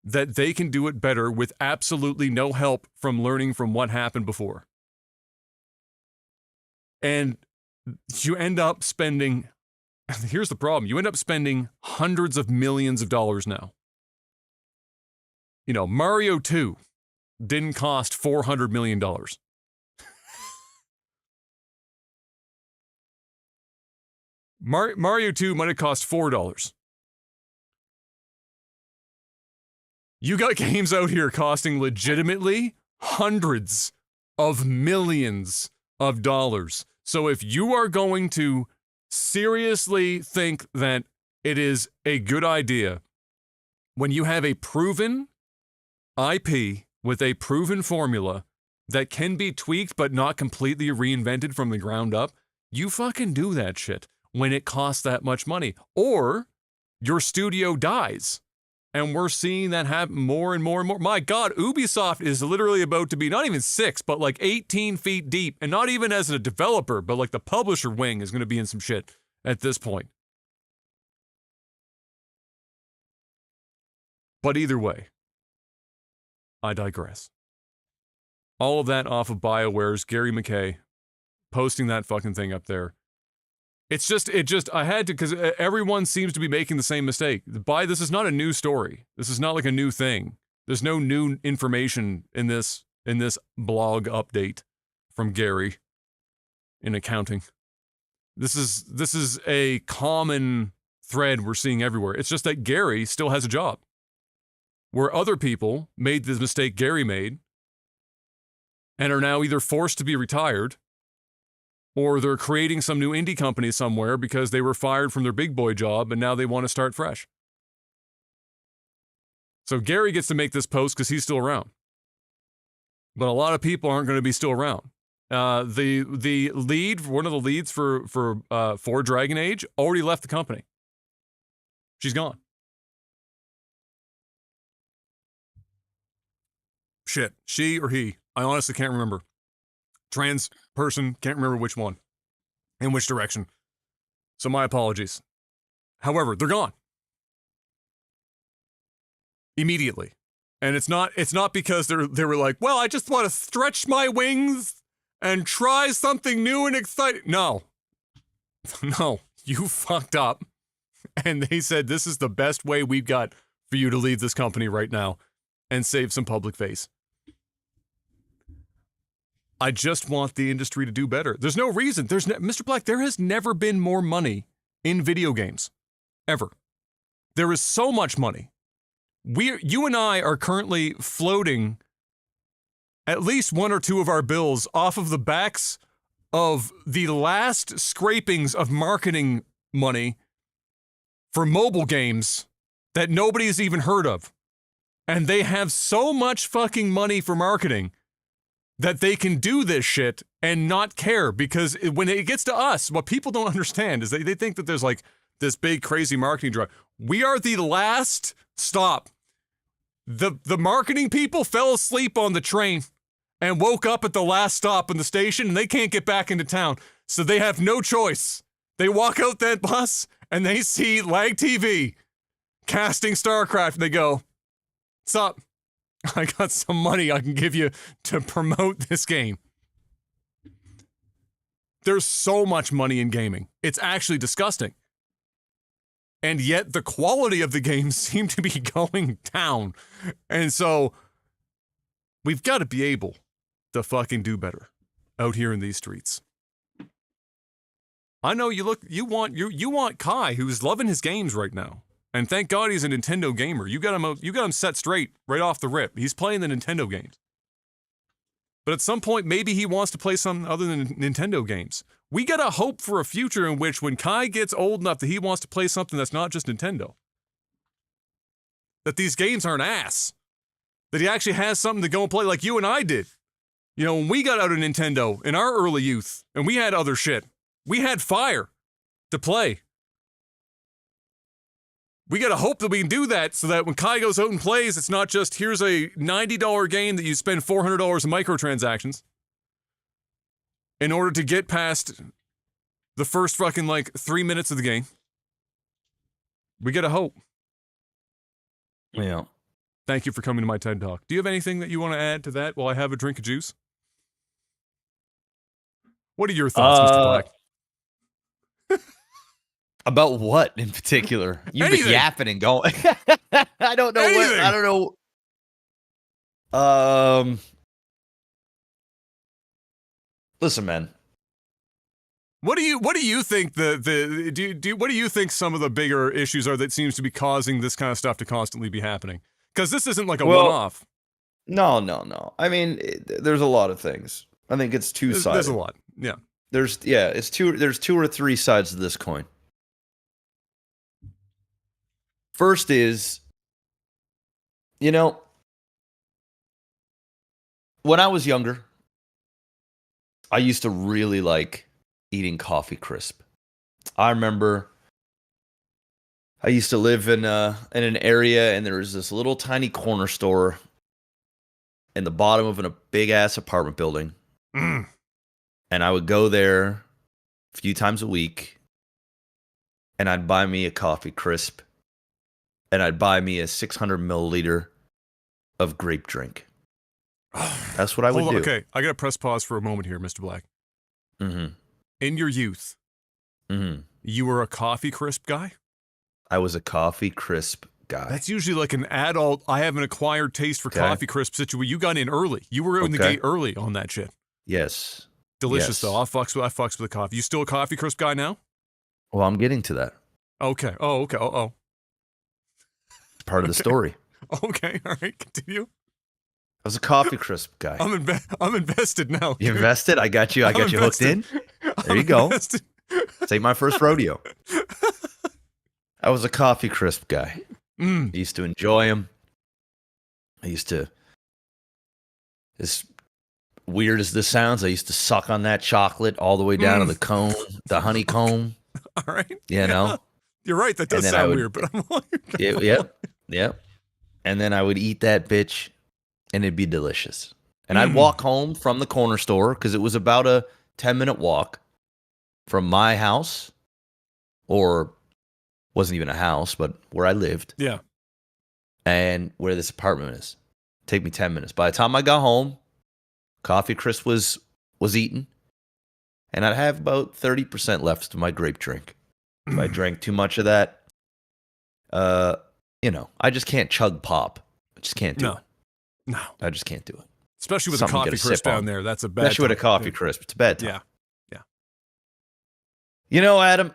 that they can do it better with absolutely no help from learning from what happened before. And you end up spending, here's the problem, you end up spending hundreds of millions of dollars now. Mario 2 didn't cost $400 million. Mario 2 might have cost $4. You got games out here costing legitimately hundreds of millions of dollars. So if you are going to seriously think that it is a good idea when you have a proven IP with a proven formula that can be tweaked but not completely reinvented from the ground up, you fucking do that shit when it costs that much money. Or your studio dies. And we're seeing that happen more and more and more. My God, Ubisoft is literally about to be not even 6, but like 18 feet deep. And not even as a developer, but like the publisher wing is going to be in some shit at this point. But either way, I digress. All of that off of BioWare's Gary McKay posting that fucking thing up there. I had to, because everyone seems to be making the same mistake. This is not a new story. This is not like a new thing. There's no new information in this blog update from Gary in accounting. This is a common thread we're seeing everywhere. It's just that Gary still has a job. Where other people made the mistake Gary made and are now either forced to be retired or they're creating some new indie company somewhere because they were fired from their big boy job and now they want to start fresh. So Gary gets to make this post because he's still around. But a lot of people aren't going to be still around. The lead, one of the leads for Dragon Age, already left the company. She's gone. Shit, she or he, I honestly can't remember. Trans person, can't remember which one, in which direction. So my apologies. However, they're gone. Immediately. And it's not because they were like, well, I just want to stretch my wings and try something new and exciting. No, you fucked up. And they said, this is the best way we've got for you to leave this company right now and save some public face. I just want the industry to do better. There's no reason. Mr. Black, there has never been more money in video games. ever. There is so much money. You and I are currently floating at least one or two of our bills off of the backs of the last scrapings of marketing money for mobile games that nobody has even heard of. And they have so much fucking money for marketing that they can do this shit and not care, because when it gets to us, what people don't understand is they think that there's like this big crazy marketing drive. We are the last stop. The marketing people fell asleep on the train and woke up at the last stop in the station, and they can't get back into town. So they have no choice. They walk out that bus and they see Lag TV casting StarCraft, and they go, "What's up? I got some money I can give you to promote this game." There's so much money in gaming. It's actually disgusting. And yet the quality of the games seem to be going down. And so we've got to be able to fucking do better out here in these streets. I know you want Kai, who's loving his games right now. And thank God he's a Nintendo gamer. You got him set straight right off the rip. He's playing the Nintendo games. But at some point, maybe he wants to play something other than Nintendo games. We gotta hope for a future in which, when Kai gets old enough that he wants to play something that's not just Nintendo, that these games aren't ass. That he actually has something to go and play like you and I did. You know, when we got out of Nintendo in our early youth, and we had other shit. We had Fire to play. We gotta hope that we can do that so that when Kai goes out and plays, it's not just, here's a $90 game that you spend $400 in microtransactions in order to get past the first fucking 3 minutes of the game. We gotta hope. Yeah. Thank you for coming to my TED Talk. Do you have anything that you want to add to that while I have a drink of juice? What are your thoughts, Mr. Black? About what in particular? You've been yapping and going. I don't know Anything. I don't know. Listen, man. What do you think what do you think some of the bigger issues are that seems to be causing this kind of stuff to constantly be happening? Because this isn't like a one-off. No. I mean, there's a lot of things. I think it's two-sided. There's a lot. Yeah. There's two or three sides to this coin. First is, when I was younger, I used to really like eating coffee crisp. I remember I used to live in an area, and there was this little tiny corner store in the bottom of a big ass apartment building. Mm. And I would go there a few times a week, and I'd buy me a coffee crisp, and I'd buy me a 600 milliliter of grape drink. That's what I would do. Okay, I gotta press pause for a moment here, Mr. Black. Mm-hmm. In your youth, you were a coffee crisp guy? I was a coffee crisp guy. That's usually like an adult, I have an acquired taste for coffee crisp situation. You got in early. You were in the gate early on that shit. Yes. Delicious though. I fucks with the coffee. You still a coffee crisp guy now? Well, I'm getting to that. Okay. Oh, okay. Oh. It's part of the story. Okay. All right. Continue. I was a coffee crisp guy. I'm invested now. You invested? I got you. I got you hooked in. There you go. This ain't my first rodeo. I was a coffee crisp guy. I used to enjoy them. As weird as this sounds, I used to suck on that chocolate all the way down to the cone, the honeycomb. All right. You're right. That does sound weird, but I'm like, yep. And then I would eat that bitch, and it'd be delicious. And I'd walk home from the corner store, because it was about a 10-minute walk from my house, or wasn't even a house, but where I lived. Yeah. And where this apartment is. Take me 10 minutes. By the time I got home, coffee crisp was eaten, and I'd have about 30% left of my grape drink. If I drank too much of that, I just can't chug pop. I just can't do it. No. I just can't do it. Especially with a coffee crisp down there. That's a bad Especially with a coffee crisp. It's a bad time. Yeah. Adam,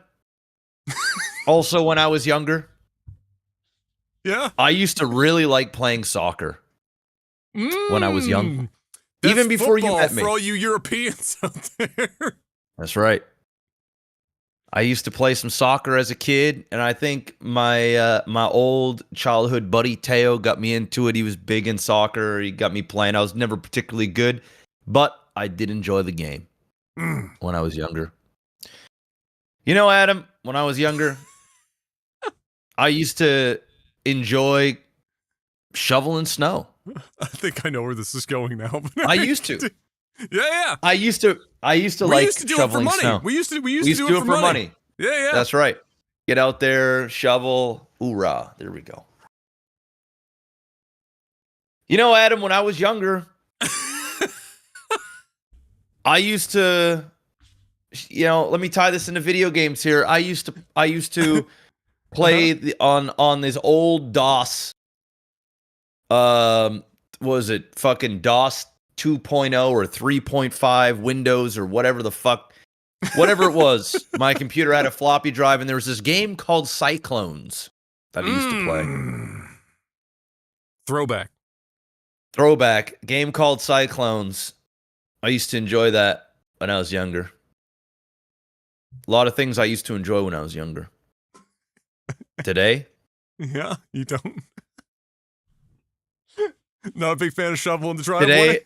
Also, when I was younger, Yeah. I used to really like playing soccer when I was young. That's Even before you football met me. for all you Europeans out there. That's right. I used to play some soccer as a kid, and I think my my old childhood buddy Teo got me into it. He was big in soccer. He got me playing. I was never particularly good, but I did enjoy the game when I was younger. You know, Adam, when I was younger, I used to enjoy shoveling snow. I think I know where this is going now. But I used to. Yeah. I used to We like used to do it for shoveling money. snow. We used to We used to do it for money. Yeah. That's right. Get out there, shovel, hoorah. There we go. You know, Adam, when I was younger, I used to, let me tie this into video games here. I used to play on this old DOS. Was it fucking DOS 2.0 or 3.5 Windows or whatever the fuck, whatever it was. My computer had a floppy drive, and there was this game called Cyclones that I used to play. Throwback game called Cyclones. I used to enjoy that when I was younger. A lot of things I used to enjoy when I was younger. Today? Yeah, you don't. Not a big fan of shoveling the driveway.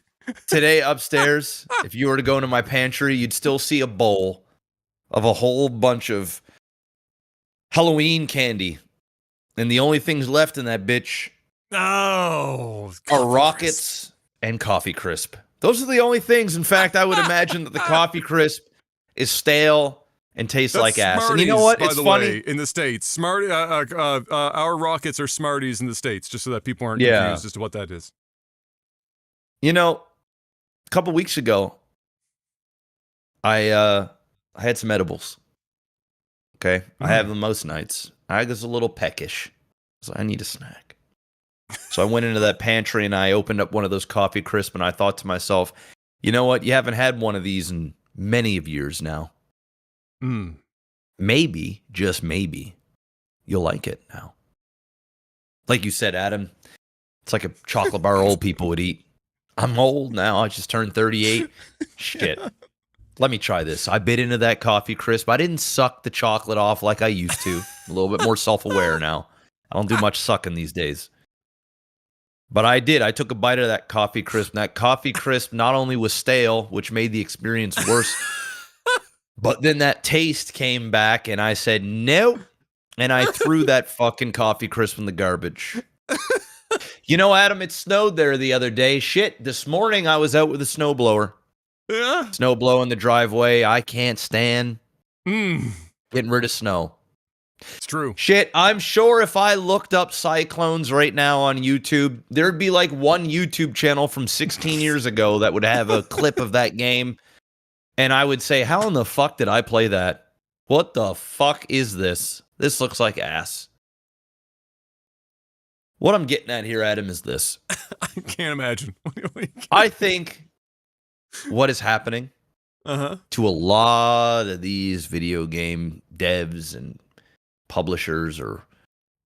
Today upstairs, if you were to go into my pantry, you'd still see a bowl of a whole bunch of Halloween candy. And the only things left in that bitch are Rockets and Coffee Crisp. Those are the only things. In fact, I would imagine that the Coffee Crisp is stale and tastes like ass. And you know what? It's funny. Way, in the States, our Rockets are Smarties in the States, just so that people aren't confused as to what that is. You know, a couple weeks ago, I had some edibles. Okay? I have them most nights. I was a little peckish. So I need a snack. So I went into that pantry and I opened up one of those Coffee Crisp, and I thought to myself, you know what? You haven't had one of these in many of years now. Maybe, just maybe, you'll like it now. Like you said, Adam, it's like a chocolate bar old people would eat. I'm old now. I just turned 38. Shit. Let me try this. I bit into that Coffee Crisp. I didn't suck the chocolate off like I used to. A little bit more self-aware now. I don't do much sucking these days. But I did. I took a bite of that Coffee Crisp. And that Coffee Crisp not only was stale, which made the experience worse, but then that taste came back, and I said, nope. And I threw that fucking Coffee Crisp in the garbage. You know, Adam, it snowed there the other day. Shit, this morning I was out with a snowblower. Yeah. Snow blowing the driveway. I can't stand getting rid of snow. It's true. Shit, I'm sure if I looked up Cyclones right now on YouTube, there'd be like one YouTube channel from 16 years ago that would have a clip of that game. And I would say, how in the fuck did I play that? What the fuck is this? This looks like ass. What I'm getting at here, Adam, is this. I can't imagine. I think what is happening to a lot of these video game devs and publishers, or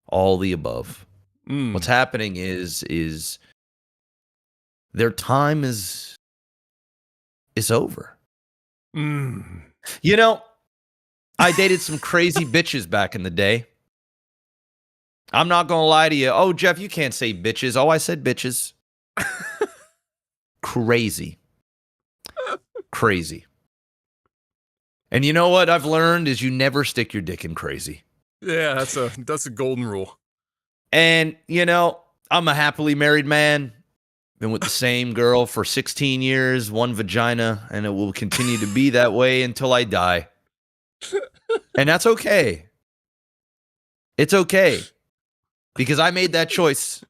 all the above, what's happening is their time is over. You know, I dated some crazy bitches back in the day. I'm not going to lie to you. Oh, Jeff, you can't say bitches. Oh, I said bitches. Crazy. And you know what I've learned is you never stick your dick in crazy. Yeah, that's a golden rule. And, you know, I'm a happily married man. Been with the same girl for 16 years, one vagina, and it will continue to be that way until I die. And that's okay. It's okay. Because I made that choice.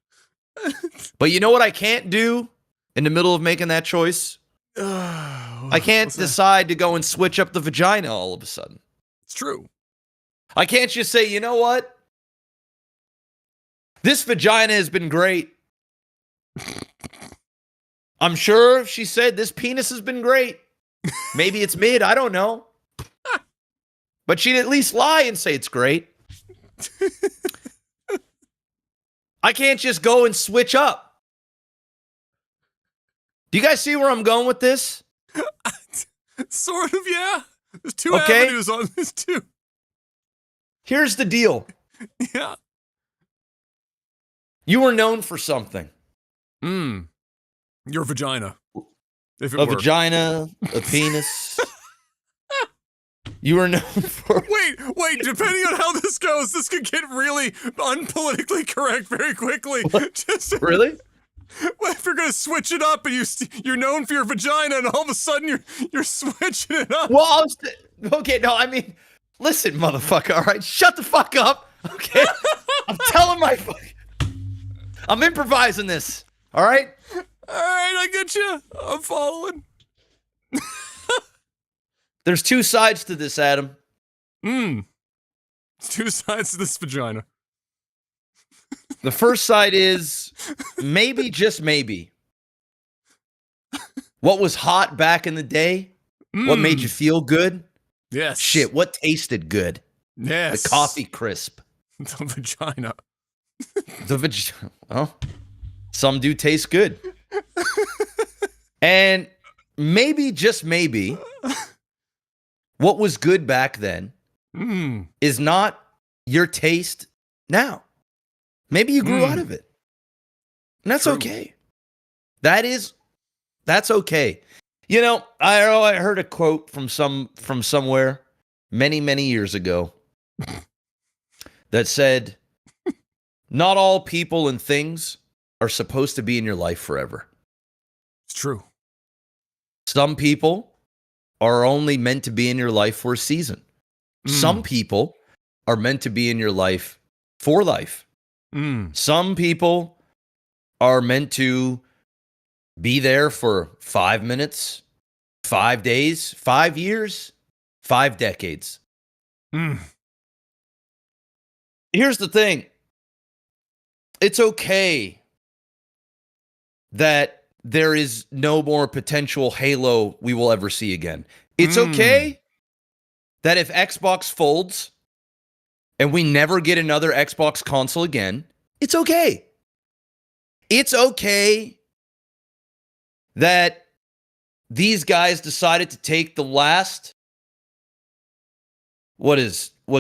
But you know what I can't do in the middle of making that choice? I can't decide to go and switch up the vagina all of a sudden. It's true. I can't just say, you know what? This vagina has been great. I'm sure she said this penis has been great. Maybe it's mid, I don't know. But she'd at least lie and say it's great. I can't just go and switch up. Do you guys see where I'm going with this? Sort of, yeah. There's two Okay. avenues on this, too. Here's the deal. Yeah. You were known for something. Your vagina. If it A were. vagina, a penis. You were known for... Wait, depending on how this goes, this could get really unpolitically correct very quickly. Just, Really? well, if you're going to switch it up and you're known for your vagina and all of a sudden you're switching it up. Well, okay, no, I mean, listen, motherfucker, all right? Shut the fuck up, okay? I'm telling I'm improvising this, all right? All right, I get you. I'm following. There's two sides to this, Adam. It's two sides to this vagina. The first side is maybe, just maybe. What was hot back in the day? What made you feel good? Yes. Shit, what tasted good? Yes. The coffee crisp. The vagina. Well, some do taste good. And maybe, just maybe, what was good back then is not your taste now. Maybe you grew out of it. And that's okay. That's okay. You know, I heard a quote from somewhere many, many years ago that said, not all people and things are supposed to be in your life forever. It's true. Some people are only meant to be in your life for a season. Some people are meant to be in your life for life. Some people are meant to be there for 5 minutes, 5 days, 5 years, 5 decades. Here's the thing. It's okay that there is no more potential Halo we will ever see again. It's okay that if Xbox folds and we never get another Xbox console again, it's okay. It's okay that these guys decided to take the last, what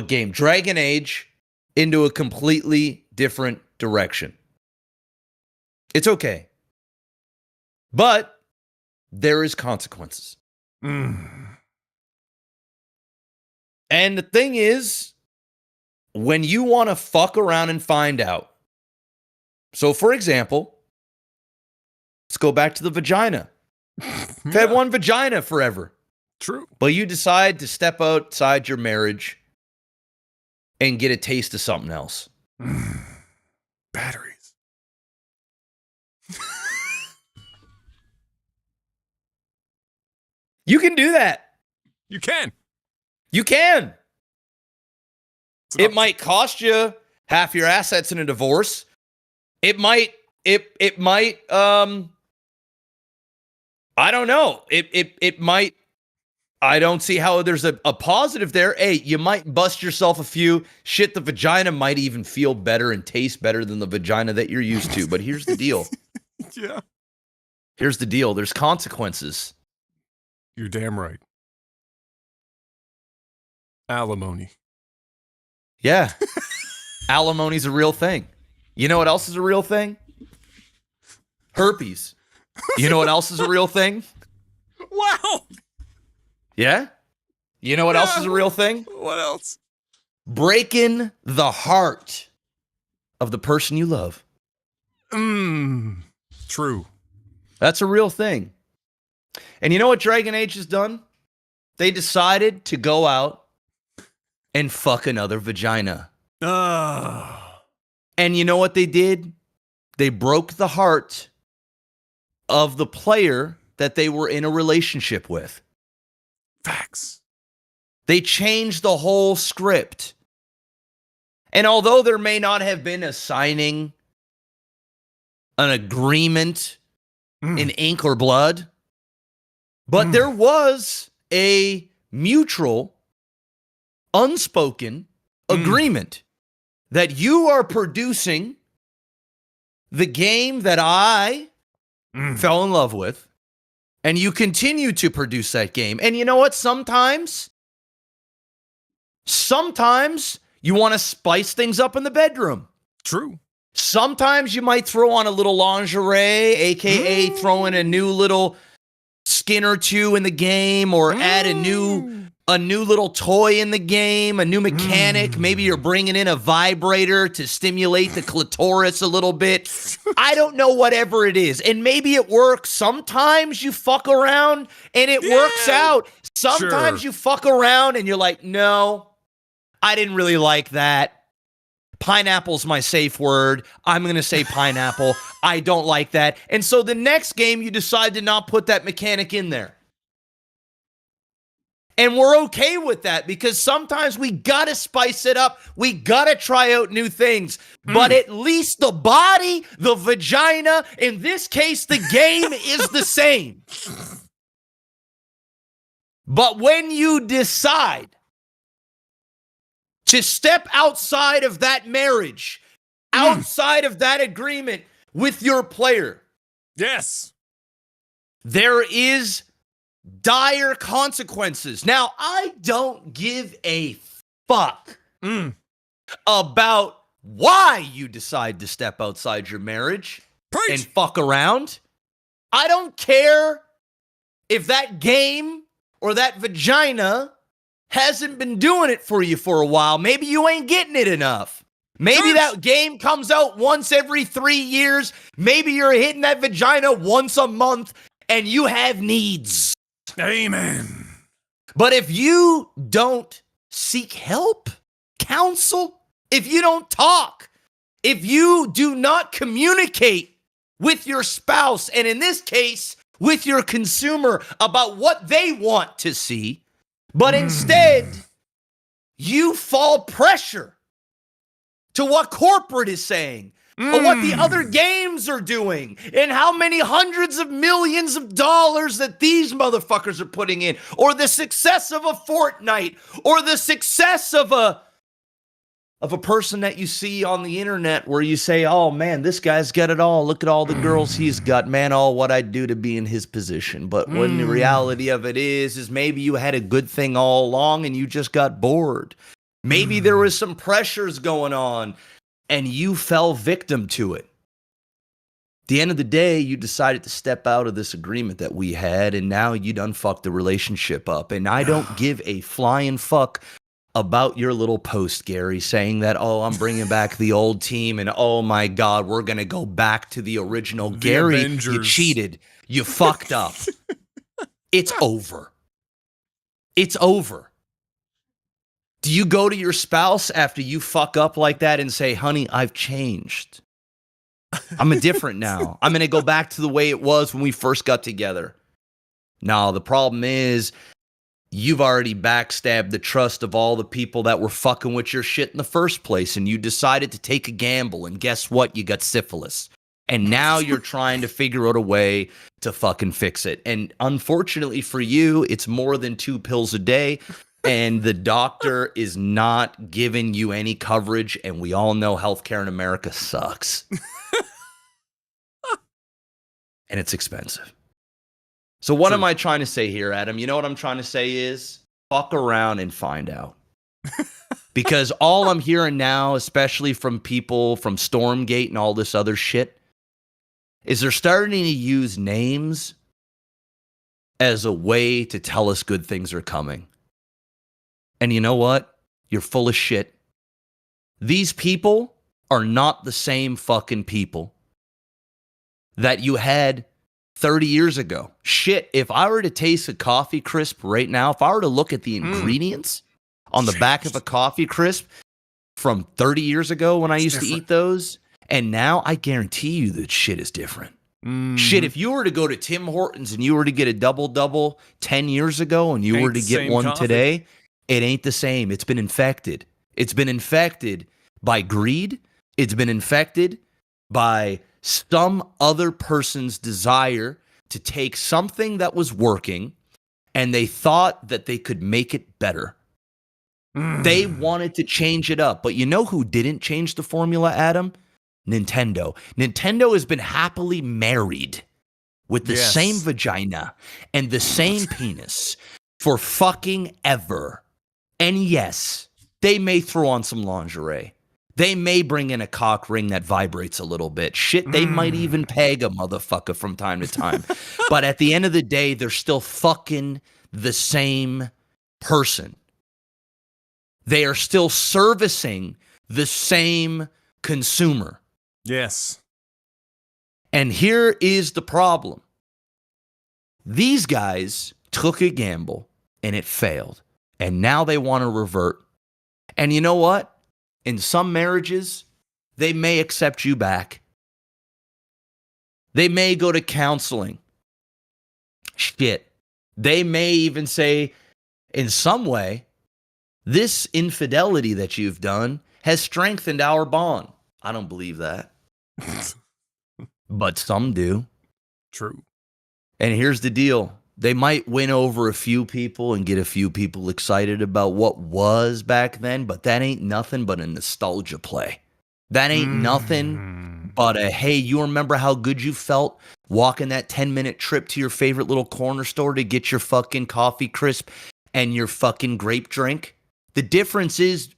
game? Dragon Age into a completely different direction. It's okay. But there is consequences. And the thing is, when you want to fuck around and find out. So, for example, let's go back to the vagina. You've had one vagina forever. True. But you decide to step outside your marriage and get a taste of something else. Batteries. You can do that. You can. You can. It might cost you half your assets in a divorce. It might, I don't know. It might, I don't see how there's a positive there. Hey, you might bust yourself a few. Shit, the vagina might even feel better and taste better than the vagina that you're used to. But here's the deal. Yeah. Here's the deal. There's consequences. You're damn right. Alimony. Yeah. Alimony's a real thing. You know what else is a real thing? Herpes. You know what else is a real thing? Wow. Yeah? You know what else is a real thing? What else? Breaking the heart of the person you love. True. That's a real thing. And you know what Dragon Age has done? They decided to go out and fuck another vagina. And you know what they did? They broke the heart of the player that they were in a relationship with. Facts. They changed the whole script. And although there may not have been a signing, an agreement in ink or blood, but there was a mutual, unspoken agreement that you are producing the game that I fell in love with, and you continue to produce that game. And you know what? Sometimes you want to spice things up in the bedroom. True. Sometimes you might throw on a little lingerie, aka throw in a new little skin or two in the game, or add a new little toy in the game, a new mechanic. Maybe you're bringing in a vibrator to stimulate the clitoris a little bit. I don't know, whatever it is. And maybe it works. Sometimes you fuck around and it works out. Sometimes you fuck around and you're like, no, I didn't really like that. Pineapple's my safe word. I'm going to say pineapple. I don't like that. And so the next game, you decide to not put that mechanic in there. And we're okay with that because sometimes we got to spice it up. We got to try out new things. But at least the body, the vagina, in this case, the game is the same. But when you decide to step outside of that marriage, outside of that agreement with your player, yes, there is dire consequences. Now, I don't give a fuck about why you decide to step outside your marriage and fuck around. I don't care if that game or that vagina hasn't been doing it for you for a while. Maybe you ain't getting it enough. Maybe that game comes out once every 3 years. Maybe you're hitting that vagina once a month and you have needs. Amen. But if you don't seek help, counsel, if you don't talk, if you do not communicate with your spouse, and in this case, with your consumer about what they want to see, but instead, you fall pressure to what corporate is saying, or what the other games are doing, and how many hundreds of millions of dollars that these motherfuckers are putting in, or the success of a Fortnite, or the success of a person that you see on the internet where you say, oh man, this guy's got it all. Look at all the girls he's got. Man, oh, what I'd do to be in his position. But when the reality of it is maybe you had a good thing all along and you just got bored. Maybe there was some pressures going on and you fell victim to it. At the end of the day, you decided to step out of this agreement that we had, and now you done fucked the relationship up. And I don't give a flying fuck about your little post, Gary, saying that, oh, I'm bringing back the old team, and oh my God, we're going to go back to the original. Gary, Avengers. You cheated. You fucked up. It's over. It's over. Do you go to your spouse after you fuck up like that and say, honey, I've changed. I'm different now. I'm going to go back to the way it was when we first got together. No, the problem is, you've already backstabbed the trust of all the people that were fucking with your shit in the first place, and you decided to take a gamble, and guess what? You got syphilis. And now you're trying to figure out a way to fucking fix it. And unfortunately for you, it's more than 2 pills a day, and the doctor is not giving you any coverage, and we all know healthcare in America sucks. And it's expensive. So what am I trying to say here, Adam? You know what I'm trying to say is fuck around and find out. Because all I'm hearing now, especially from people from Stormgate and all this other shit, is they're starting to use names as a way to tell us good things are coming. And you know what? You're full of shit. These people are not the same fucking people that you had 30 years ago. Shit, if I were to taste a coffee crisp right now, if I were to look at the ingredients on the back of a coffee crisp from 30 years ago when I used to eat those, and now I guarantee you that shit is different. Shit, if you were to go to Tim Hortons and you were to get a double-double 10 years ago and you were to get one today, it ain't the same. It's been infected. It's been infected by greed. It's been infected by some other person's desire to take something that was working and they thought that they could make it better. They wanted to change it up. But you know who didn't change the formula, Adam? Nintendo. Nintendo has been happily married with the same vagina and the same penis for fucking ever. And yes, they may throw on some lingerie. They may bring in a cock ring that vibrates a little bit. Shit, they might even peg a motherfucker from time to time. But at the end of the day, they're still fucking the same person. They are still servicing the same consumer. Yes. And here is the problem. These guys took a gamble and it failed. And now they want to revert. And you know what? In some marriages, they may accept you back. They may go to counseling. Shit. They may even say, in some way, this infidelity that you've done has strengthened our bond. I don't believe that. But some do. True. And here's the deal. They might win over a few people and get a few people excited about what was back then, but that ain't nothing but a nostalgia play. That ain't nothing but a, hey, you remember how good you felt walking that 10-minute trip to your favorite little corner store to get your fucking coffee crisp and your fucking grape drink? The difference is,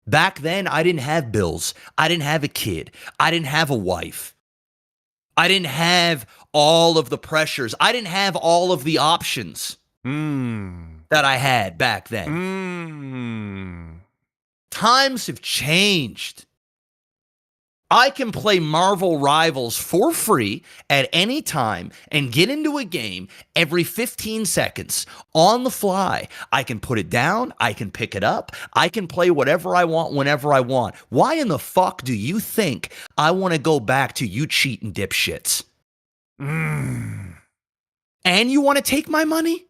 back then, I didn't have bills. I didn't have a kid. I didn't have a wife. I didn't have all of the pressures. I didn't have all of the options that I had back then. Times have changed. I can play Marvel Rivals for free at any time and get into a game every 15 seconds on the fly. I can put it down. I can pick it up. I can play whatever I want whenever I want. Why in the fuck do you think I want to go back to you cheating dipshits? And you want to take my money?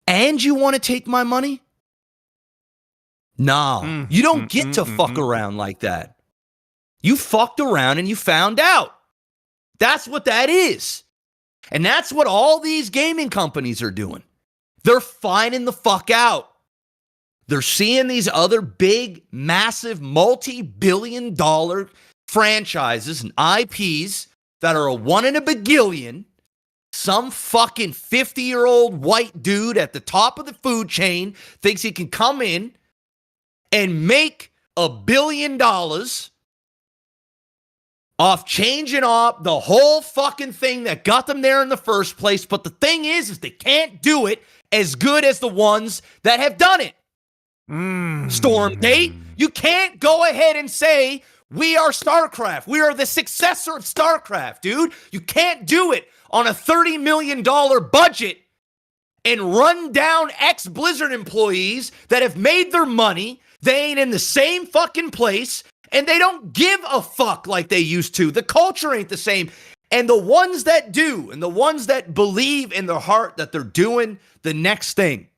And you want to take my money? No, you don't get to fuck around like that. You fucked around and you found out. That's what that is. And that's what all these gaming companies are doing. They're finding the fuck out. They're seeing these other big, massive, multi-billion-dollar franchises and IPs that are a one in a bagillion. Some fucking 50-year-old white dude at the top of the food chain thinks he can come in and make $1 billion off changing up the whole fucking thing that got them there in the first place. But the thing is they can't do it as good as the ones that have done it. Stormgate, you can't go ahead and say, we are StarCraft. We are the successor of StarCraft, dude. You can't do it on a $30 million budget and run down ex-Blizzard employees that have made their money. They ain't in the same fucking place, and they don't give a fuck like they used to. The culture ain't the same. And the ones that do, and the ones that believe in their heart that they're doing the next thing,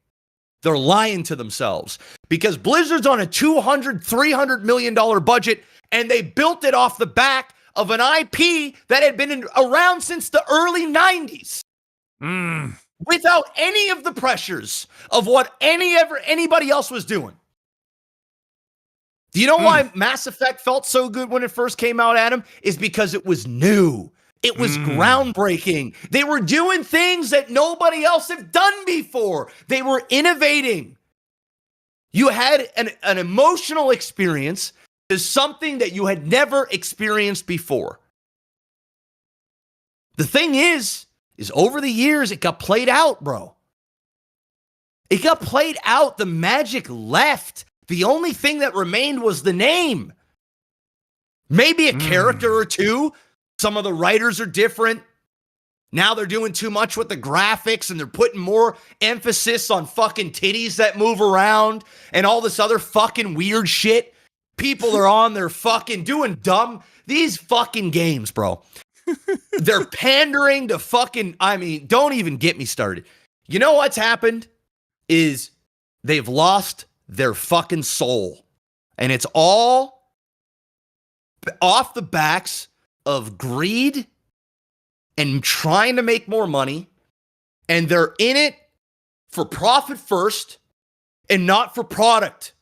they're lying to themselves. Because Blizzard's on a $200, $300 million budget, and they built it off the back of an IP that had been around since the early 90s. Without any of the pressures of what anybody else was doing. Do you know why Mass Effect felt so good when it first came out, Adam? Is because it was new. It was groundbreaking. They were doing things that nobody else had done before. They were innovating. You had an emotional experience to something that you had never experienced before. The thing is over the years, it got played out, bro. It got played out. The magic left. The only thing that remained was the name. Maybe a character or two. Some of the writers are different. Now they're doing too much with the graphics and they're putting more emphasis on fucking titties that move around and all this other fucking weird shit. People are on their fucking doing dumb. These fucking games, bro. They're pandering to fucking, don't even get me started. You know what's happened is they've lost their fucking soul. And it's all off the backs of greed and trying to make more money. And they're in it for profit first. and not for product.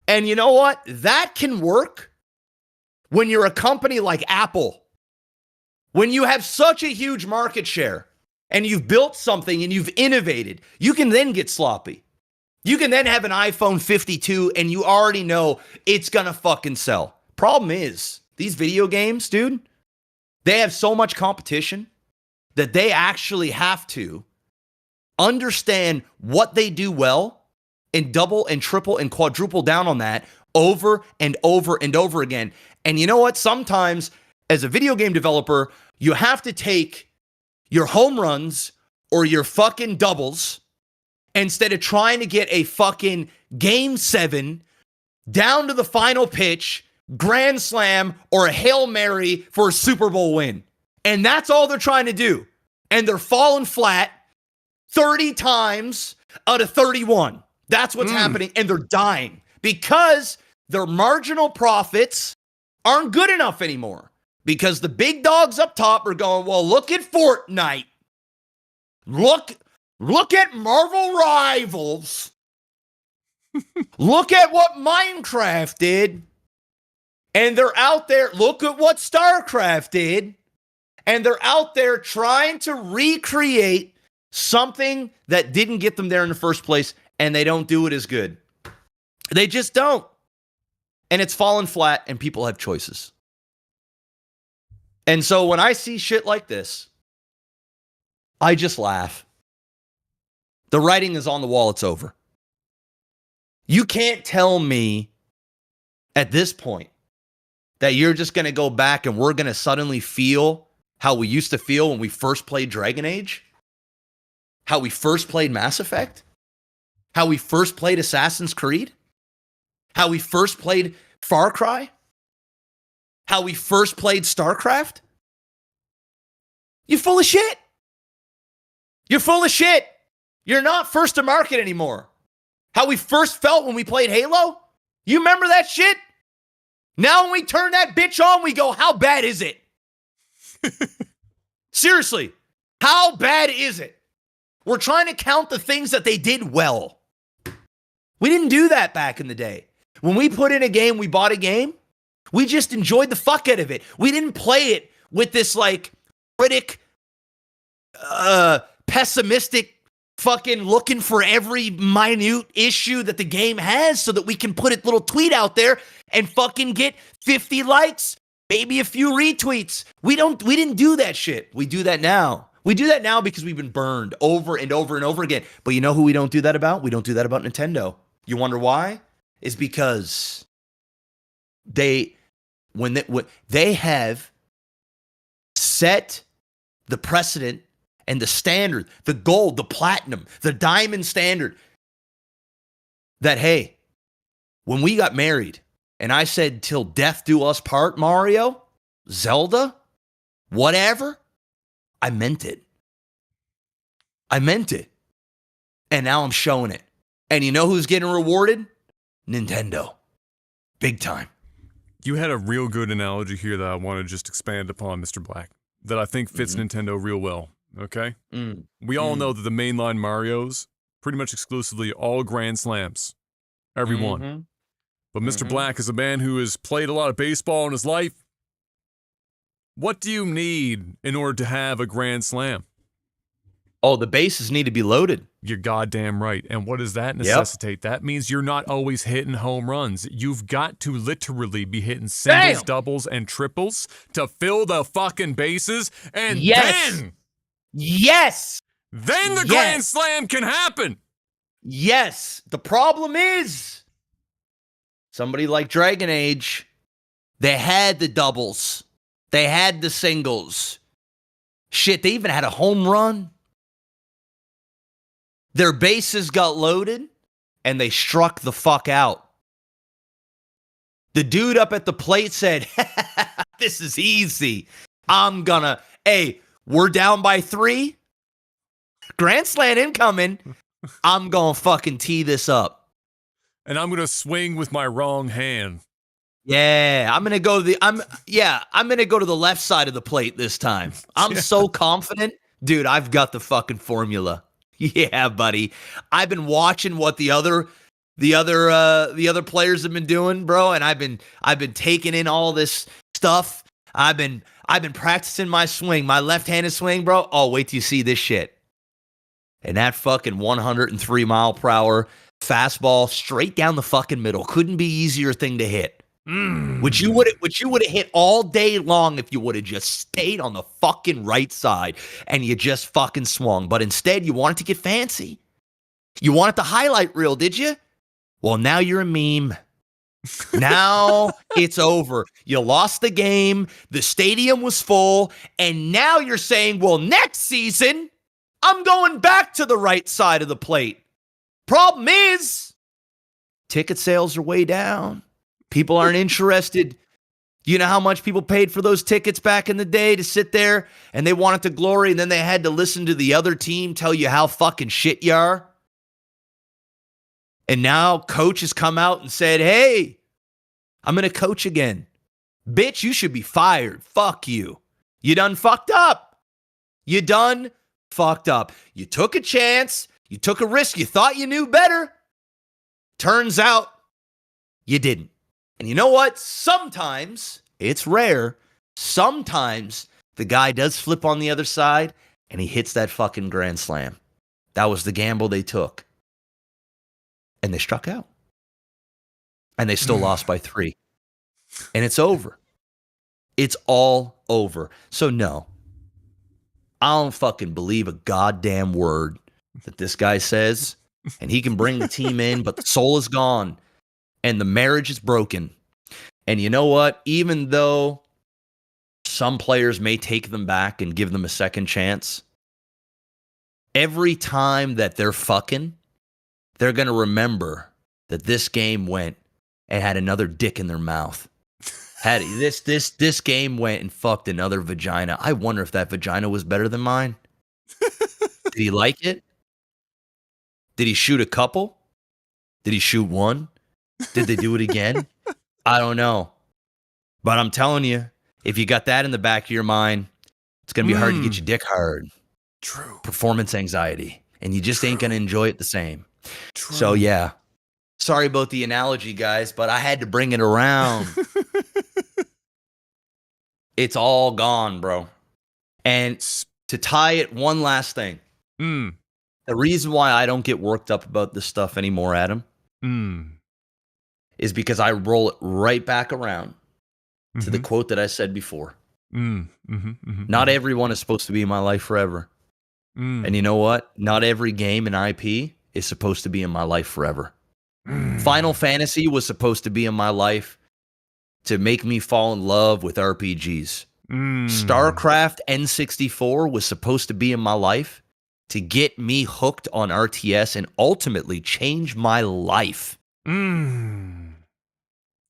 And you know what? That can work when you're a company like Apple. When you have such a huge market share and you've built something and you've innovated, you can then get sloppy. You can then have an iPhone 52 and you already know it's going to fucking sell. Problem is, these video games, dude, they have so much competition that they actually have to understand what they do well and double and triple and quadruple down on that over and over and over again. And you know what? Sometimes as a video game developer, you have to take your home runs or your fucking doubles instead of trying to get a fucking game 7 down to the final pitch, grand slam, or a Hail Mary for a Super Bowl win. And that's all they're trying to do. And they're falling flat 30 times out of 31. That's what's happening. And they're dying because their marginal profits aren't good enough anymore. Because the big dogs up top are going, well, look at Fortnite. Look at Marvel Rivals. Look at what Minecraft did. And they're out there, look at what StarCraft did. And they're out there trying to recreate something that didn't get them there in the first place, and they don't do it as good. They just don't. And it's fallen flat, and people have choices. And so when I see shit like this, I just laugh. The writing is on the wall. It's over. You can't tell me at this point that you're just going to go back and we're going to suddenly feel how we used to feel when we first played Dragon Age, how we first played Mass Effect, how we first played Assassin's Creed, how we first played Far Cry, how we first played StarCraft. You're full of shit. You're full of shit. You're not first to market anymore. How we first felt when we played Halo? You remember that shit? Now when we turn that bitch on, we go, how bad is it? Seriously, how bad is it? We're trying to count the things that they did well. We didn't do that back in the day. When we put in a game, we bought a game, we just enjoyed the fuck out of it. We didn't play it with this like critic, pessimistic, fucking looking for every minute issue that the game has so that we can put a little tweet out there and fucking get 50 likes, maybe a few retweets. We didn't do that shit. We do that now. We do that now because we've been burned over and over and over again. But you know who we don't do that about? We don't do that about Nintendo. You wonder why? It's because they have set the precedent and the standard, the gold, the platinum, the diamond standard that, hey, when we got married and I said, till death do us part, Mario, Zelda, whatever, I meant it. I meant it. And now I'm showing it. And you know who's getting rewarded? Nintendo. Big time. You had a real good analogy here that I want to just expand upon, Mr. Black, that I think fits Nintendo real well. Okay? We all know that the mainline Marios, pretty much exclusively all Grand Slams. Every one. But Mr. Black is a man who has played a lot of baseball in his life. What do you need in order to have a Grand Slam? Oh, the bases need to be loaded. You're goddamn right. And what does that necessitate? That means you're not always hitting home runs. You've got to literally be hitting singles, doubles, and triples to fill the fucking bases. And then the Grand Slam can happen. Yes. The problem is, somebody like Dragon Age, they had the doubles. They had the singles. Shit, they even had a home run. Their bases got loaded, and they struck the fuck out. The dude up at the plate said, this is easy. Hey, we're down by 3. Grand Slam incoming. I'm gonna fucking tee this up. And I'm gonna swing with my wrong hand. Yeah, I'm gonna go to the left side of the plate this time. I'm so confident. Dude, I've got the fucking formula. Yeah, buddy. I've been watching what the other players have been doing, bro, and I've been taking in all this stuff. I've been practicing my swing, my left-handed swing, bro. Oh, wait till you see this shit. And that fucking 103 mile per hour fastball straight down the fucking middle couldn't be easier thing to hit. Which you would have hit all day long if you would have just stayed on the fucking right side and you just fucking swung. But instead, you wanted to get fancy. You wanted the highlight reel, did you? Well, now you're a meme. Now it's over. You lost the game. The stadium was full. And now you're saying, well, next season, I'm going back to the right side of the plate. Problem is, ticket sales are way down. People aren't interested. You know how much people paid for those tickets back in the day to sit there and they wanted the glory and then they had to listen to the other team tell you how fucking shit you are? And now coach has come out and said, hey, I'm going to coach again. Bitch, you should be fired. Fuck you. You done fucked up. You done fucked up. You took a chance. You took a risk. You thought you knew better. Turns out you didn't. And you know what? Sometimes, it's rare, sometimes the guy does flip on the other side and he hits that fucking grand slam. That was the gamble they took. And they struck out. And they still lost by 3. And it's over. It's all over. So no, I don't fucking believe a goddamn word that this guy says. And he can bring the team in, but the soul is gone. And the marriage is broken. And you know what? Even though some players may take them back and give them a second chance, every time that they're fucking, they're going to remember that this game went and had another dick in their mouth. This game went and fucked another vagina. I wonder if that vagina was better than mine. Did he like it? Did he shoot a couple? Did he shoot one? Did they do it again? I don't know. But I'm telling you, if you got that in the back of your mind, it's going to be hard to get your dick hard. True. Performance anxiety. And you just ain't going to enjoy it the same. True. So, yeah. Sorry about the analogy, guys, but I had to bring it around. It's all gone, bro. And to tie it, one last thing. The reason why I don't get worked up about this stuff anymore, Adam, is because I roll it right back around to the quote that I said before. Not everyone is supposed to be in my life forever. And you know what? Not every game in IP is supposed to be in my life forever. Final Fantasy was supposed to be in my life to make me fall in love with RPGs. StarCraft N64 was supposed to be in my life to get me hooked on RTS and ultimately change my life.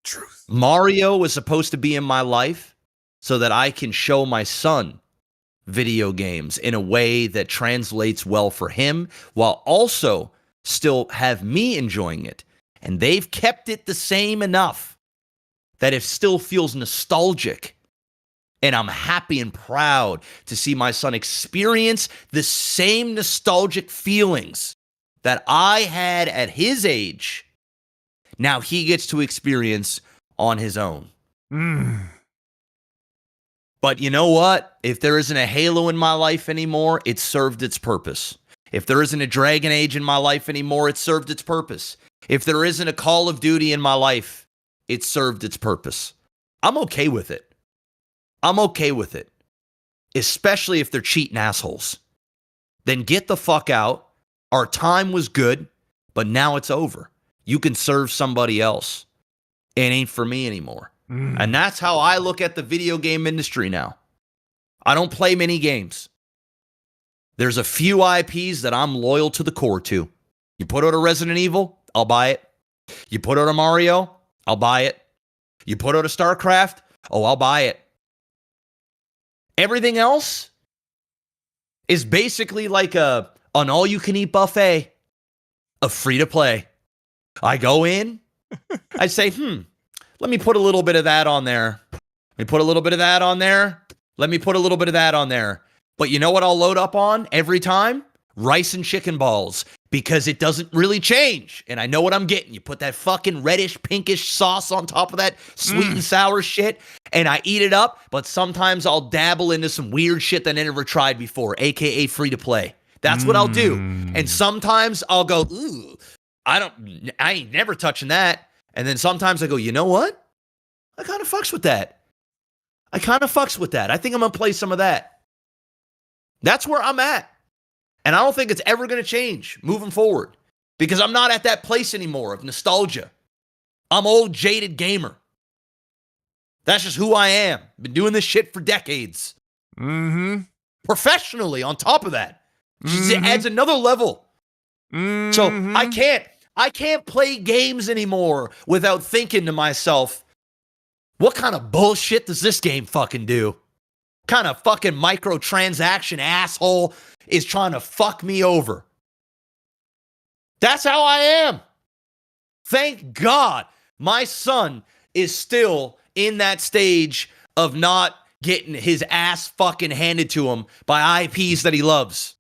Truth. Mario was supposed to be in my life so that I can show my son video games in a way that translates well for him while also still have me enjoying it. And they've kept it the same enough that it still feels nostalgic. And I'm happy and proud to see my son experience the same nostalgic feelings that I had at his age. Now he gets to experience on his own. But you know what? If there isn't a Halo in my life anymore, it served its purpose. If there isn't a Dragon Age in my life anymore, it served its purpose. If there isn't a Call of Duty in my life, it served its purpose. I'm okay with it. I'm okay with it. Especially if they're cheating assholes. Then get the fuck out. Our time was good, but now it's over. You can serve somebody else. It ain't for me anymore. And that's how I look at the video game industry now. I don't play many games. There's a few IPs that I'm loyal to the core to. You put out a Resident Evil, I'll buy it. You put out a Mario, I'll buy it. You put out a StarCraft, oh, I'll buy it. Everything else is basically like an all-you-can-eat buffet of free-to-play. I go in, I say, let me put a little bit of that on there. Let me put a little bit of that on there. Let me put a little bit of that on there. But you know what I'll load up on every time? rice and chicken balls because it doesn't really change. And I know what I'm getting. You put that fucking reddish, pinkish sauce on top of that sweet and sour shit, and I eat it up. But sometimes I'll dabble into some weird shit that I never tried before, aka free to play. That's what I'll do. And sometimes I'll go, ooh, I ain't never touching that. And then sometimes I go, you know what? I kind of fucks with that. I think I'm going to play some of that. That's where I'm at. And I don't think it's ever going to change moving forward because I'm not at that place anymore of nostalgia. I'm old, jaded gamer. That's just who I am. Been doing this shit for decades. Professionally, on top of that. It adds another level. So I can't play games anymore without thinking to myself, what kind of bullshit does this game fucking do? Kind of fucking microtransaction asshole is trying to fuck me over. That's how I am. Thank God my son is still in that stage of not getting his ass fucking handed to him by IPs that he loves.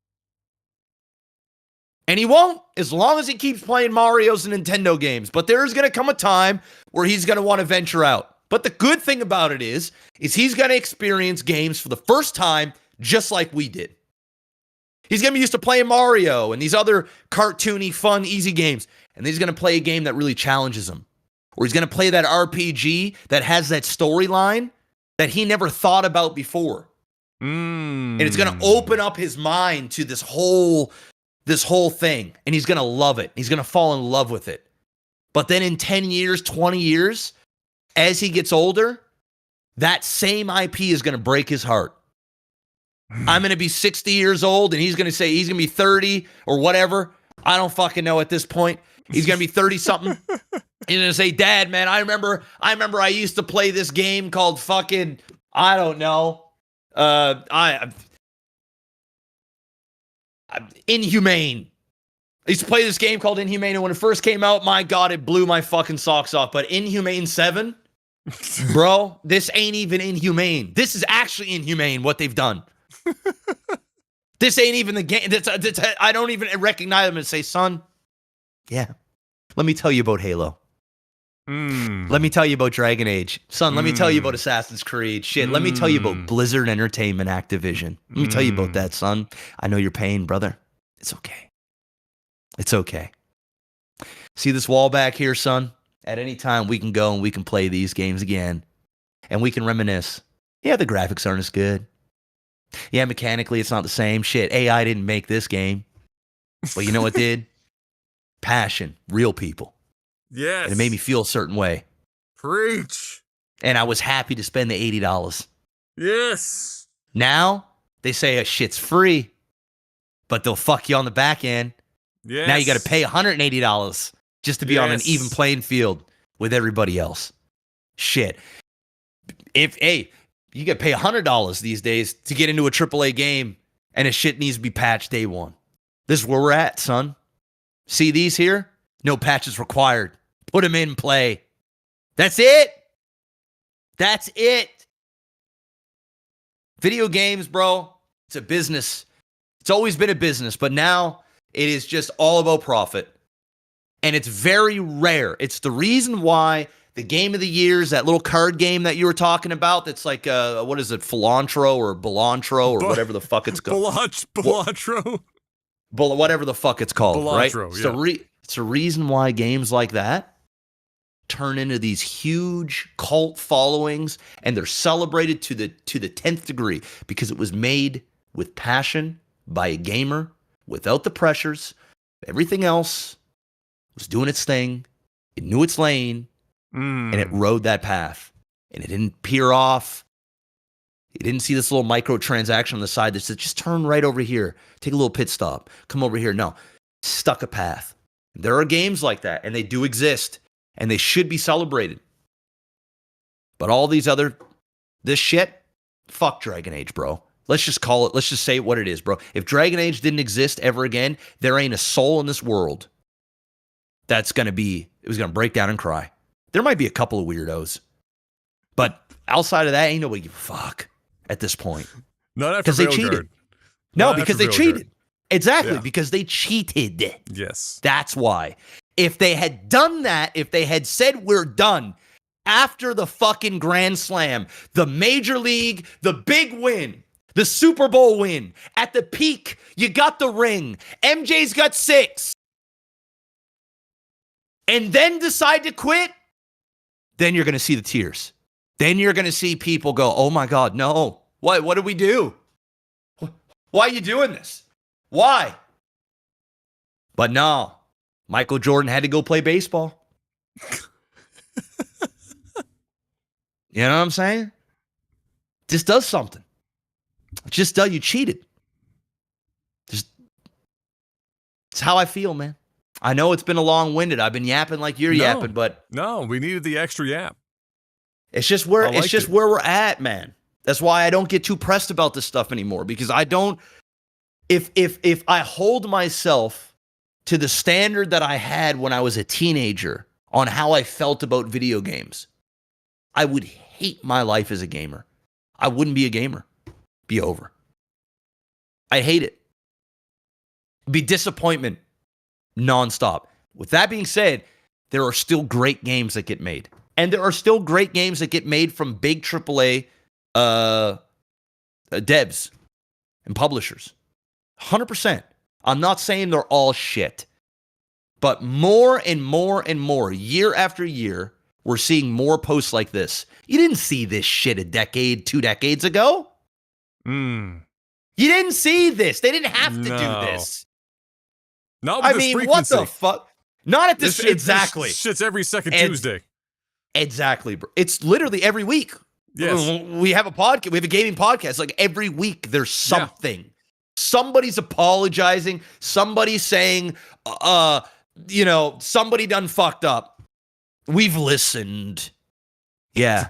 And he won't as long as he keeps playing Mario's and Nintendo games. But there is going to come a time where he's going to want to venture out. But the good thing about it is he's going to experience games for the first time just like we did. He's going to be used to playing Mario and these other cartoony, fun, easy games. And then he's going to play a game that really challenges him. Or he's going to play that RPG that has that storyline that he never thought about before. And it's going to open up his mind to this whole thing. And he's going to love it. He's going to fall in love with it. But then in 10 years, 20 years, as he gets older, that same IP is going to break his heart. I'm going to be 60 years old, and he's going to say he's going to be 30 or whatever. I don't fucking know at this point. He's going to be 30-something. He's going to say, Dad, man, I remember I used to play this game called fucking, I don't know, Inhumane. I used to play this game called Inhumane, and when it first came out, my God, it blew my fucking socks off. But Inhumane 7, bro, this ain't even inhumane. This is actually inhumane, what they've done. This ain't even the game. I don't even recognize them and say, son, yeah, let me tell you about Halo. Let me tell you about Dragon Age. Son, let me tell you about Assassin's Creed. Shit, let me tell you about Blizzard Entertainment Activision. Let me tell you about that, son. I know your pain, brother. It's okay. It's okay. See this wall back here, son? At any time, we can go and we can play these games again. And we can reminisce. Yeah, the graphics aren't as good. Yeah, mechanically, it's not the same. Shit, AI didn't make this game. But you know what did? Passion. Real people. Yes. And it made me feel a certain way. Preach. And I was happy to spend the $80. Yes. Now, they say shit's free. But they'll fuck you on the back end. Yes. Now you got to pay $180 just to be on an even playing field with everybody else. Shit. You got to pay $100 these days to get into a AAA game, and a shit needs to be patched day one. This is where we're at, son. See these here? No patches required. Put them in play. That's it. That's it. Video games, bro, it's a business. It's always been a business, but now it is just all about profit. And it's very rare. It's the reason why the game of the year is that little card game that you were talking about. That's like, what is it, Philantro or Belantro or whatever the fuck it's called. Belantro. Whatever the fuck it's called, Belantro, right? yeah. It's the reason why games like that turn into these huge cult followings, and they're celebrated to the 10th degree because it was made with passion by a gamer without the pressures. Everything else was doing its thing. It knew its lane, and it rode that path. And it didn't peer off. It didn't see this little microtransaction on the side that said, just turn right over here. Take a little pit stop. Come over here. No. Stuck a path. There are games like that, and they do exist, and they should be celebrated. But all these this shit, fuck Dragon Age, bro. Let's just call it, let's just say what it is, bro. If Dragon Age didn't exist ever again, there ain't a soul in this world it was going to break down and cry. There might be a couple of weirdos, but outside of that, ain't nobody give a fuck at this point. Not after they cheated. No, because they cheated. Exactly, Yeah. because they cheated. Yes. That's why. If they had done that, if they had said we're done after the fucking Grand Slam, the Major League, the big win, the Super Bowl win, at the peak, you got the ring, MJ's got 6, and then decide to quit, then you're going to see the tears. Then you're going to see people go, oh my God, no. What did we do? Why are you doing this? Why? But no, Michael Jordan had to go play baseball. You know what I'm saying? Just does something. Just does. You cheated. Just, it's how I feel, man. I know it's been a long-winded. I've been yapping like you're yapping, but no, we needed the extra yap. it's just where where we're at, man. That's why I don't get too pressed about this stuff anymore, because I don't. If I hold myself to the standard that I had when I was a teenager on how I felt about video games, I would hate my life as a gamer. I wouldn't be a gamer. Be over. I hate it. Be disappointment nonstop. With that being said, there are still great games that get made. And there are still great games that get made from big AAA devs and publishers. 100%. I'm not saying they're all shit. But more and more and more, year after year, we're seeing more posts like this. You didn't see this shit a decade, 2 decades ago. You didn't see this. They didn't have to do this. Not with this frequency. What the fuck? Not at this. Exactly. This shit's every second Tuesday. Exactly, bro. It's literally every week. Yes. We have a podcast. We have a gaming podcast. Like every week, there's something. Yeah. Somebody's apologizing. Somebody's saying, somebody done fucked up. We've listened. Yeah.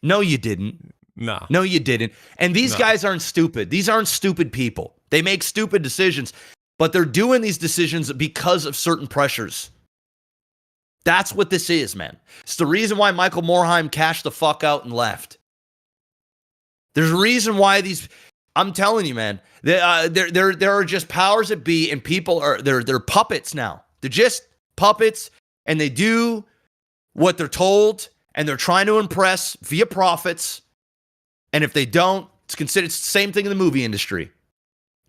No, you didn't. No, you didn't. And these guys aren't stupid. These aren't stupid people. They make stupid decisions, but they're doing these decisions because of certain pressures. That's what this is, man. It's the reason why Michael Morhaime cashed the fuck out and left. There's a reason why these. I'm telling you, man. There are just powers that be, and people are they're puppets now. They're just puppets, and they do what they're told, and they're trying to impress via profits. And if they don't, it's considered the same thing in the movie industry.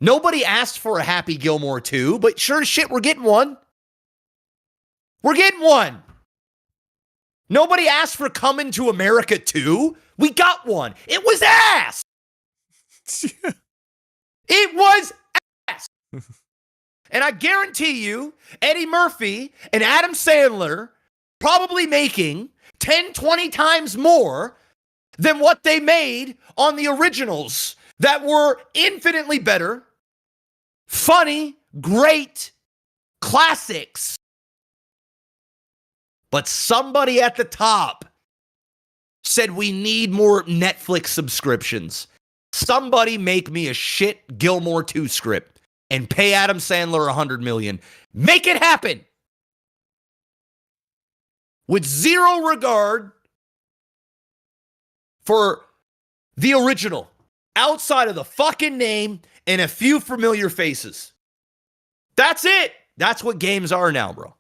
Nobody asked for a Happy Gilmore 2, but sure as shit, we're getting one. We're getting one. Nobody asked for Coming to America 2. We got one. It was ass. It was ass. And I guarantee you, Eddie Murphy and Adam Sandler probably making 10, 20 times more than what they made on the originals that were infinitely better, funny, great, classics. But somebody at the top said we need more Netflix subscriptions. Somebody make me a shit Gilmore 2 script and pay Adam Sandler $100 million. Make it happen. With zero regard for the original, outside of the fucking name and a few familiar faces. That's it. That's what games are now, bro.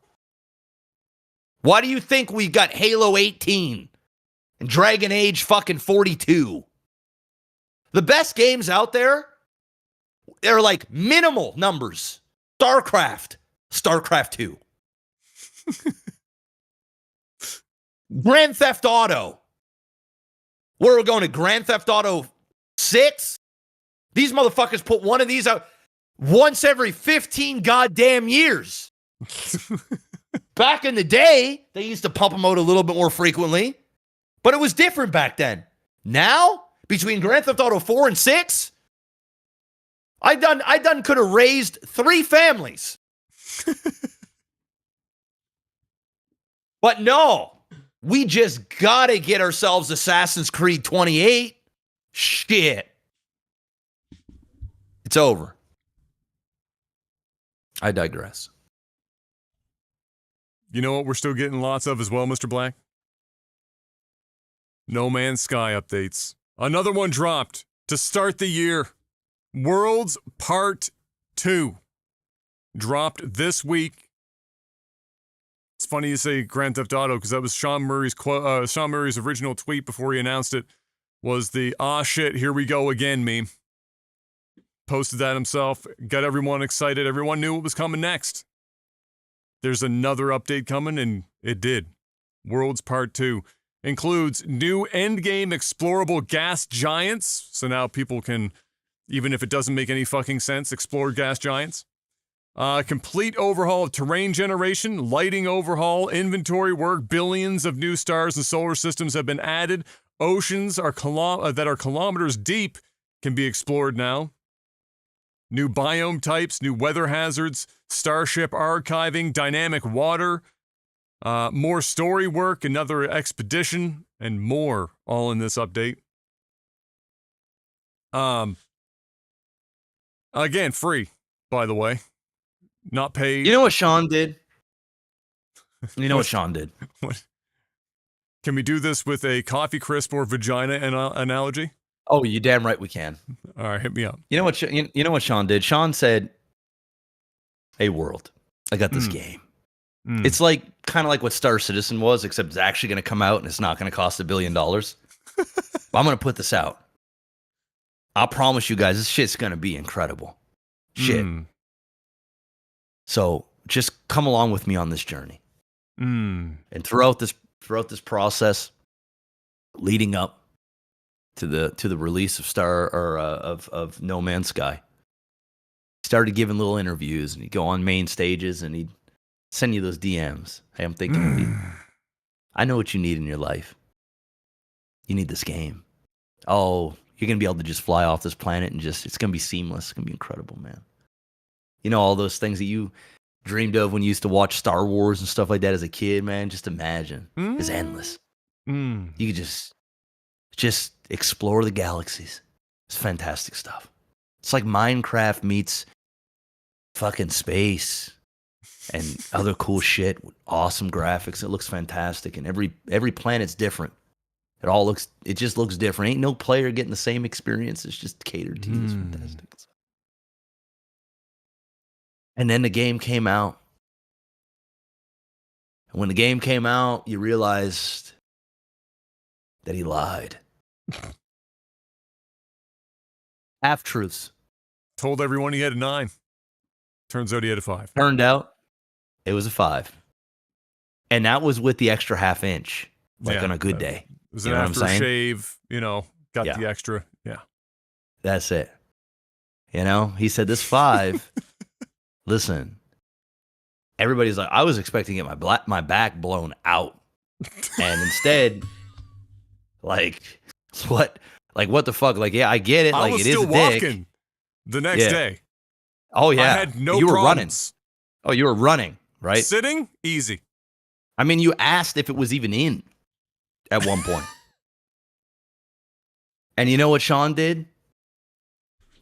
Why do you think we got Halo 18 and Dragon Age fucking 42? The best games out there, they're like minimal numbers. StarCraft 2. Grand Theft Auto. Where are we going to Grand Theft Auto 6? These motherfuckers put one of these out once every 15 goddamn years. Back in the day, they used to pump them out a little bit more frequently, but it was different back then. Now, between Grand Theft Auto 4 and 6, I done could have raised 3 families. But no, we just gotta get ourselves Assassin's Creed 28. Shit. It's over. I digress. You know what we're still getting lots of as well, Mr. Black? No Man's Sky updates. Another one dropped to start the year. Worlds Part 2 dropped this week. It's funny you say Grand Theft Auto because that was Sean Murray's original tweet before he announced it. Was the "ah shit, here we go again" meme. Posted that himself, got everyone excited. Everyone knew what was coming next. There's another update coming, and it did. Worlds Part 2 includes new endgame explorable gas giants. So now people can, even if it doesn't make any fucking sense, explore gas giants. Complete overhaul of terrain generation, lighting overhaul, inventory work, billions of new stars and solar systems have been added. Oceans that are kilometers deep can be explored now. New biome types, new weather hazards, starship archiving, dynamic water, more story work, another expedition, and more, all in this update. Again, free, by the way. Not paid. You know what Sean did? You know what Sean did? What? Can we do this with a coffee crisp or vagina analogy? Oh, you damn right we can. All right, hit me up. You know what? You know what Sean did? Sean said, "Hey, world, I got this game." It's like kind of like what Star Citizen was, except it's actually going to come out and it's not going to cost $1 billion. But I'm going to put this out. I promise you guys, this shit's going to be incredible. Shit. So just come along with me on this journey. And throughout this process, leading up to the release of No Man's Sky, he started giving little interviews, and he'd go on main stages, and he'd send you those DMs. Hey, I'm thinking of you. I know what you need in your life. You need this game. Oh, you're going to be able to just fly off this planet and it's going to be seamless. It's going to be incredible, man. You know, all those things that you dreamed of when you used to watch Star Wars and stuff like that as a kid, man. Just imagine. It's endless. You could just explore the galaxies. It's fantastic stuff. It's like Minecraft meets fucking space and other cool shit with awesome graphics. It looks fantastic, and every planet's different. It just looks different. Ain't no player getting the same experience. It's just catered to you. It's fantastic. And then the game came out. And when the game came out, you realized that he lied. Half truths. Told everyone he had a 9. Turns out he had a 5. Turned out it was a 5. And that was with the extra half inch, on a good day. It was an aftershave, got the extra. Yeah. That's it. He said this 5, listen, everybody's like, I was expecting to get my back blown out. And instead, what the fuck? Yeah, I get it. I was it is still a dick. walking the next day. Oh, yeah. I had no you were problems. running. Oh, you were running, right? Sitting, easy. I mean, you asked if it was even in at one point. And you know what Sean did?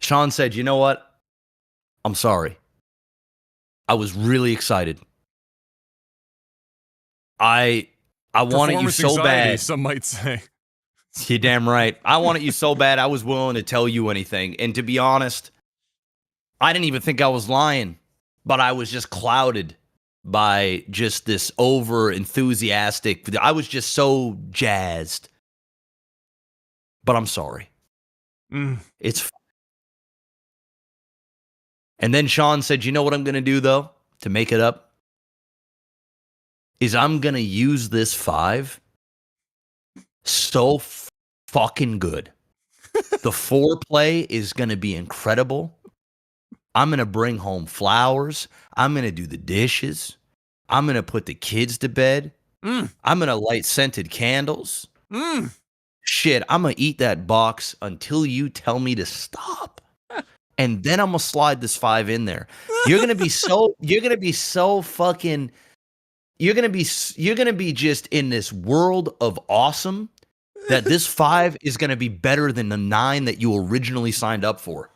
Sean said, you know what? I'm sorry. I was really excited. I wanted you so bad. Some might say. You're damn right. I wanted you so bad, I was willing to tell you anything. And to be honest, I didn't even think I was lying, but I was just clouded by just this over enthusiastic. I was just so jazzed. But I'm sorry. It's. And then Sean said, you know what I'm going to do, though, to make it up? Is I'm going to use this 5 so fucking good. The foreplay is going to be incredible. I'm going to bring home flowers. I'm going to do the dishes. I'm going to put the kids to bed. I'm going to light scented candles. Shit, I'm going to eat that box until you tell me to stop. And then I'm going to slide this 5 in there. You're going to be so fucking, you're going to be just in this world of awesome that this 5 is going to be better than the 9 that you originally signed up for.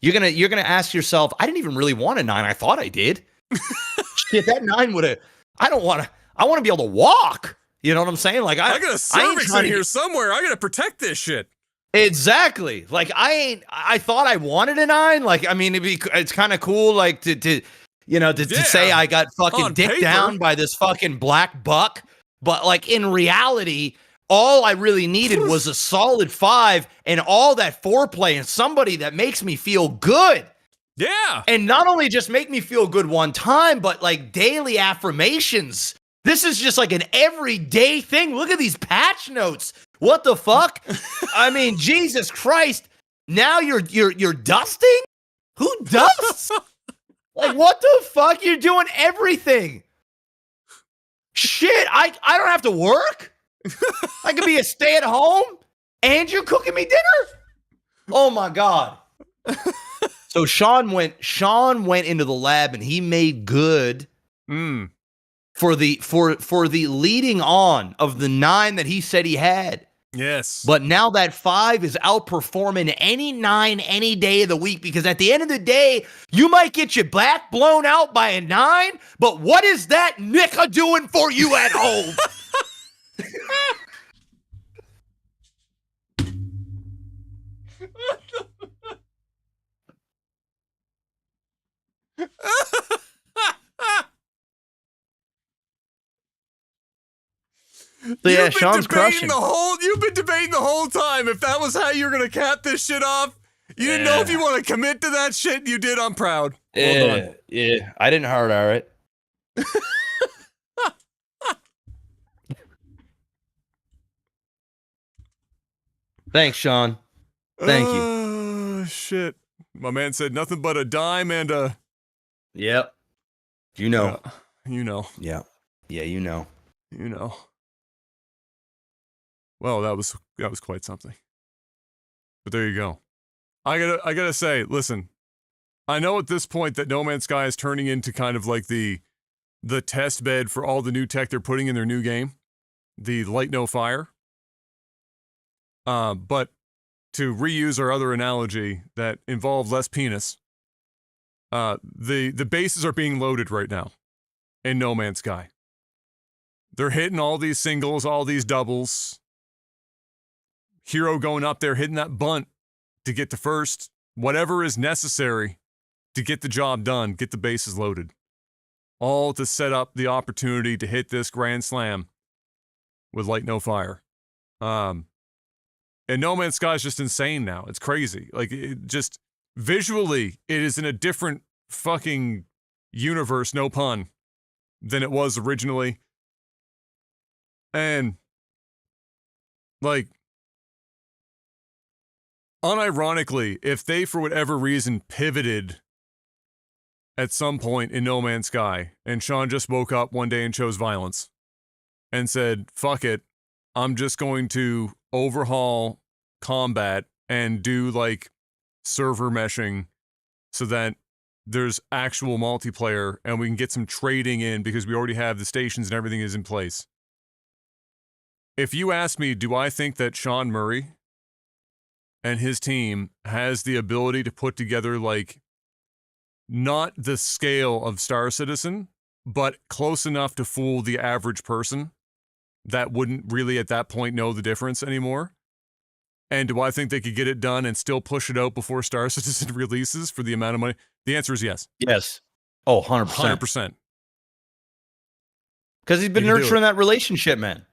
You're going to ask yourself, I didn't even really want a 9. I thought I did. Shit, that 9 would have, I want to be able to walk. You know what I'm saying? I got a cervix in here somewhere. I got to protect this shit. Exactly. Like I thought I wanted a 9. Like, I mean, it's kind of cool, like to say I got fucking dicked down by this fucking black buck. But like in reality, all I really needed was a solid 5 and all that foreplay and somebody that makes me feel good. Yeah. And not only just make me feel good one time, but like daily affirmations. This is just like an everyday thing. Look at these patch notes. What the fuck? I mean, Jesus Christ. Now you're dusting? Who dusts? Like, what the fuck? You're doing everything. Shit, I don't have to work. I could be a stay-at-home and you're cooking me dinner? Oh my God. So Sean went into the lab and he made good for the leading on of the 9 that he said he had. Yes. But now that 5 is outperforming any 9 any day of the week, because at the end of the day, you might get your back blown out by a 9, but what is that nicka doing for you at home? So yeah, Sean's crushing. You've been debating the whole time if that was how you were going to cap this shit off. You didn't know if you want to commit to that shit. You did. I'm proud. Well done. Yeah. I didn't hard all right. Thanks, Sean. Thank you. Oh, shit. My man said nothing but a dime and a... Yep. You know. You know. Yeah. Yeah, you know. You know. Well, that was quite something. But there you go. I gotta say, listen, I know at this point that No Man's Sky is turning into kind of like the test bed for all the new tech they're putting in their new game, the Light No Fire. But to reuse our other analogy that involved less penis, the bases are being loaded right now in No Man's Sky. They're hitting all these singles, all these doubles. Hero going up there, hitting that bunt to get to first. Whatever is necessary to get the job done, get the bases loaded. All to set up the opportunity to hit this grand slam with Light No Fire. And No Man's Sky is just insane now. It's crazy. Like, it just visually, it is in a different fucking universe, no pun, than it was originally. And, like, unironically, if they, for whatever reason, pivoted at some point in No Man's Sky, and Sean just woke up one day and chose violence, and said, fuck it, I'm just going to overhaul combat and do, like, server meshing so that there's actual multiplayer and we can get some trading in because we already have the stations and everything is in place. If you ask me, do I think that Sean Murray and his team has the ability to put together, like, not the scale of Star Citizen, but close enough to fool the average person that wouldn't really at that point know the difference anymore? And do I think they could get it done and still push it out before Star Citizen releases for the amount of money? The answer is yes. Yes. Oh, 100%. 100%. Because he's been nurturing that relationship, man.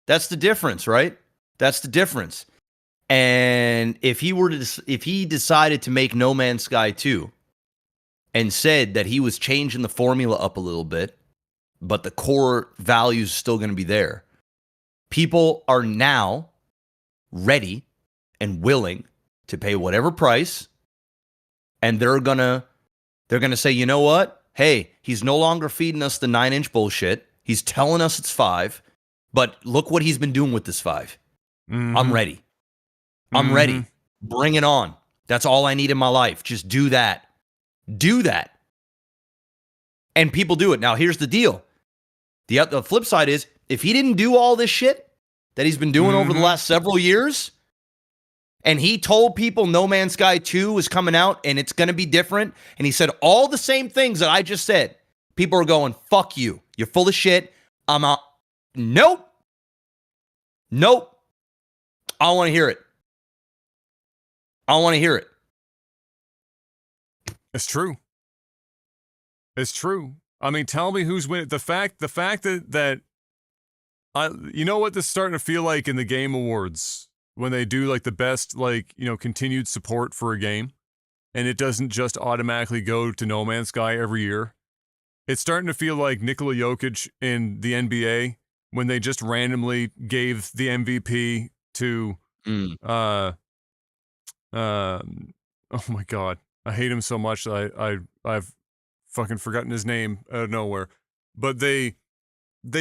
That's the difference, right? That's the difference. And if he decided to make No Man's Sky 2 and said that he was changing the formula up a little bit, but the core value is still going to be there, people are now ready and willing to pay whatever price, and they're gonna say, you know what? Hey, he's no longer feeding us the 9-inch bullshit. He's telling us it's 5, but look what he's been doing with this 5. Mm-hmm. I'm ready. I'm ready. Bring it on. That's all I need in my life. Just do that. Do that. And people do it. Now, here's the deal. The flip side is, if he didn't do all this shit that he's been doing over the last several years, and he told people No Man's Sky 2 was coming out and it's going to be different, and he said all the same things that I just said, people are going, fuck you. You're full of shit. I'm out. Nope. I don't want to hear it. I don't want to hear it. It's true. It's true. I mean, tell me who's winning. The fact that you know what this is starting to feel like in the Game Awards when they do like the best, like, you know, continued support for a game, and it doesn't just automatically go to No Man's Sky every year. It's starting to feel like Nikola Jokic in the NBA when they just randomly gave the MVP to oh my God, I hate him so much that I've fucking forgotten his name out of nowhere. But they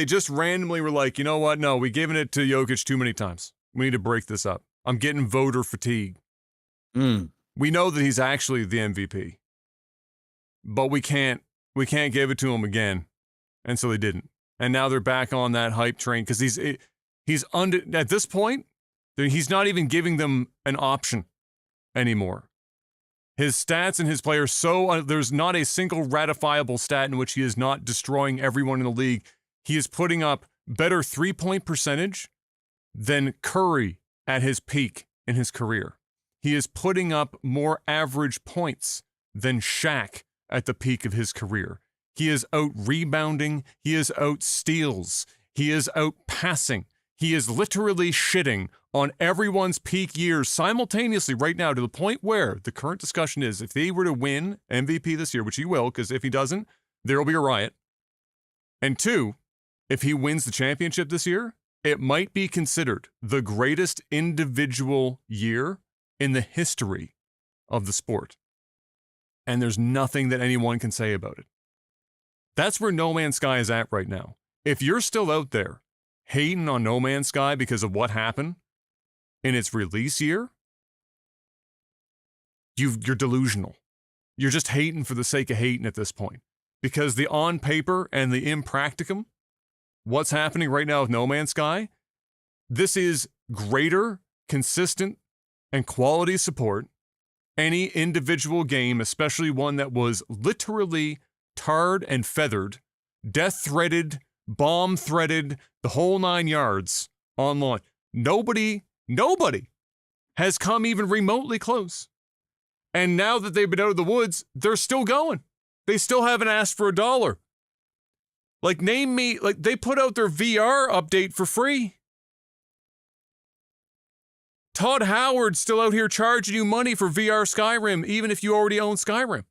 just randomly were like, you know what? No, we've given it to Jokic too many times. We need to break this up. I'm getting voter fatigue. We know that he's actually the MVP, but we can't give it to him again, and so they didn't. And now they're back on that hype train because he's under at this point. He's not even giving them an option anymore. His stats and his players, there's not a single ratifiable stat in which he is not destroying everyone in the league. He is putting up better 3-point percentage than Curry at his peak in his career. He is putting up more average points than Shaq at the peak of his career. He is out rebounding. He is out steals. He is out passing. He is literally shitting on everyone's peak years simultaneously right now, to the point where the current discussion is if he were to win MVP this year, which he will, because if he doesn't, there will be a riot. And 2, if he wins the championship this year, it might be considered the greatest individual year in the history of the sport. And there's nothing that anyone can say about it. That's where No Man's Sky is at right now. If you're still out there hating on No Man's Sky because of what happened in its release year, you're delusional. You're just hating for the sake of hating at this point. Because the on paper and the impracticum, what's happening right now with No Man's Sky, this is greater, consistent, and quality support any individual game, especially one that was literally tarred and feathered, death-threaded, bomb-threaded, the whole 9 yards on launch. Nobody has come even remotely close. And now that they've been out of the woods, they're still going. They still haven't asked for $1. Like, name me, like, they put out their VR update for free. Todd Howard's still out here charging you money for VR Skyrim, even if you already own Skyrim.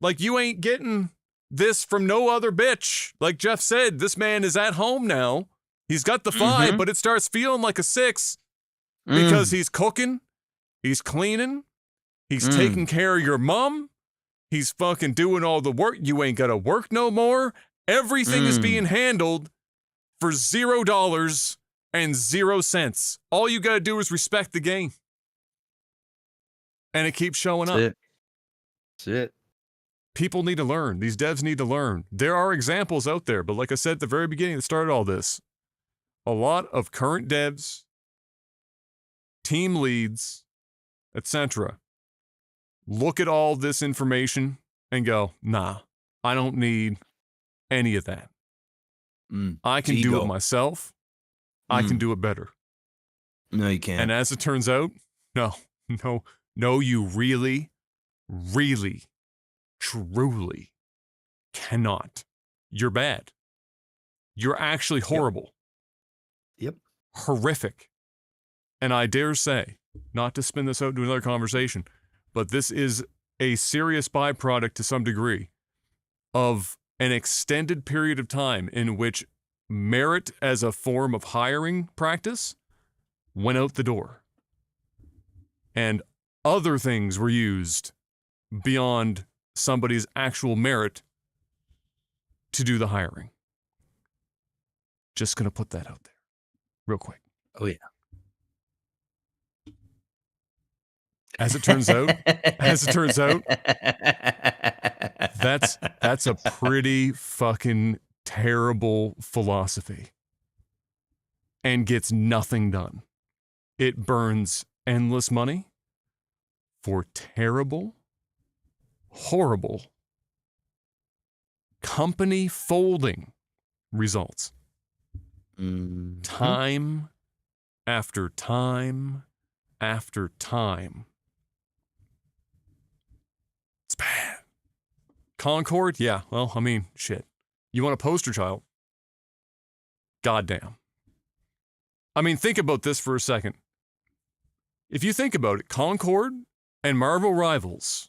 Like, you ain't getting this from no other bitch. Like Jeff said, this man is at home now. He's got the 5, but it starts feeling like a 6 because he's cooking, he's cleaning, he's taking care of your mom, he's fucking doing all the work. You ain't got to work no more. Everything is being handled for $0 and 0 cents. All you got to do is respect the game. And it keeps showing up. That's it. People need to learn. These devs need to learn. There are examples out there, but like I said at the very beginning that started all this, a lot of current devs, team leads, etc., look at all this information and go, nah, I don't need any of that. I can do it myself. I can do it better. No, you can't. And as it turns out, no, you really, really, truly cannot. You're bad. You're actually horrible. Yep. Horrific. And I dare say, not to spin this out to another conversation, but this is a serious byproduct to some degree of an extended period of time in which merit as a form of hiring practice went out the door. And other things were used beyond somebody's actual merit to do the hiring. Just going to put that out there real quick. Oh, yeah. As it turns out, that's a pretty fucking terrible philosophy and gets nothing done. It burns endless money for terrible, horrible, company folding results. Time after time after time. Concord? Yeah, well, I mean, shit. You want a poster child? Goddamn. I mean, think about this for a second. If you think about it, Concord and Marvel Rivals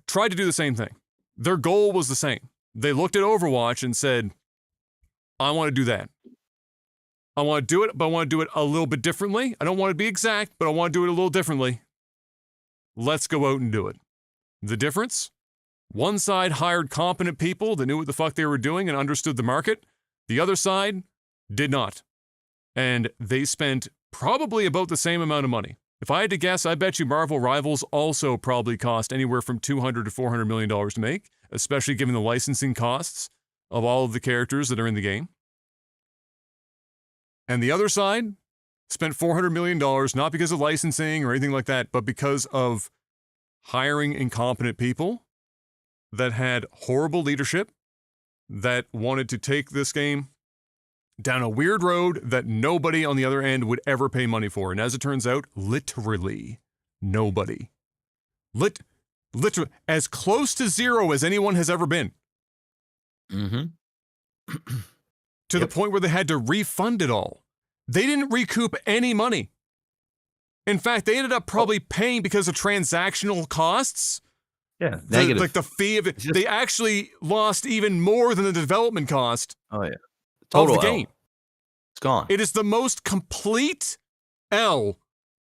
tried to do the same thing. Their goal was the same. They looked at Overwatch and said, I want to do that. I want to do it, but I want to do it a little bit differently. I don't want to be exact, but I want to do it a little differently. Let's go out and do it. The difference? One side hired competent people that knew what the fuck they were doing and understood the market. The other side did not. And they spent probably about the same amount of money. If I had to guess, I bet you Marvel Rivals also probably cost anywhere from $200 to $400 million to make, especially given the licensing costs of all of the characters that are in the game. And the other side spent $400 million, not because of licensing or anything like that, but because of hiring incompetent people that had horrible leadership, that wanted to take this game down a weird road that nobody on the other end would ever pay money for. And as it turns out, literally nobody. Literally, as close to zero as anyone has ever been. Mm-hmm. To the point where they had to refund it all. They didn't recoup any money. In fact, they ended up probably paying because of transactional costs. Yeah, negative. Like the fee of it. They actually lost even more than the development cost. Oh, yeah. Total of the game. It's gone. It is the most complete L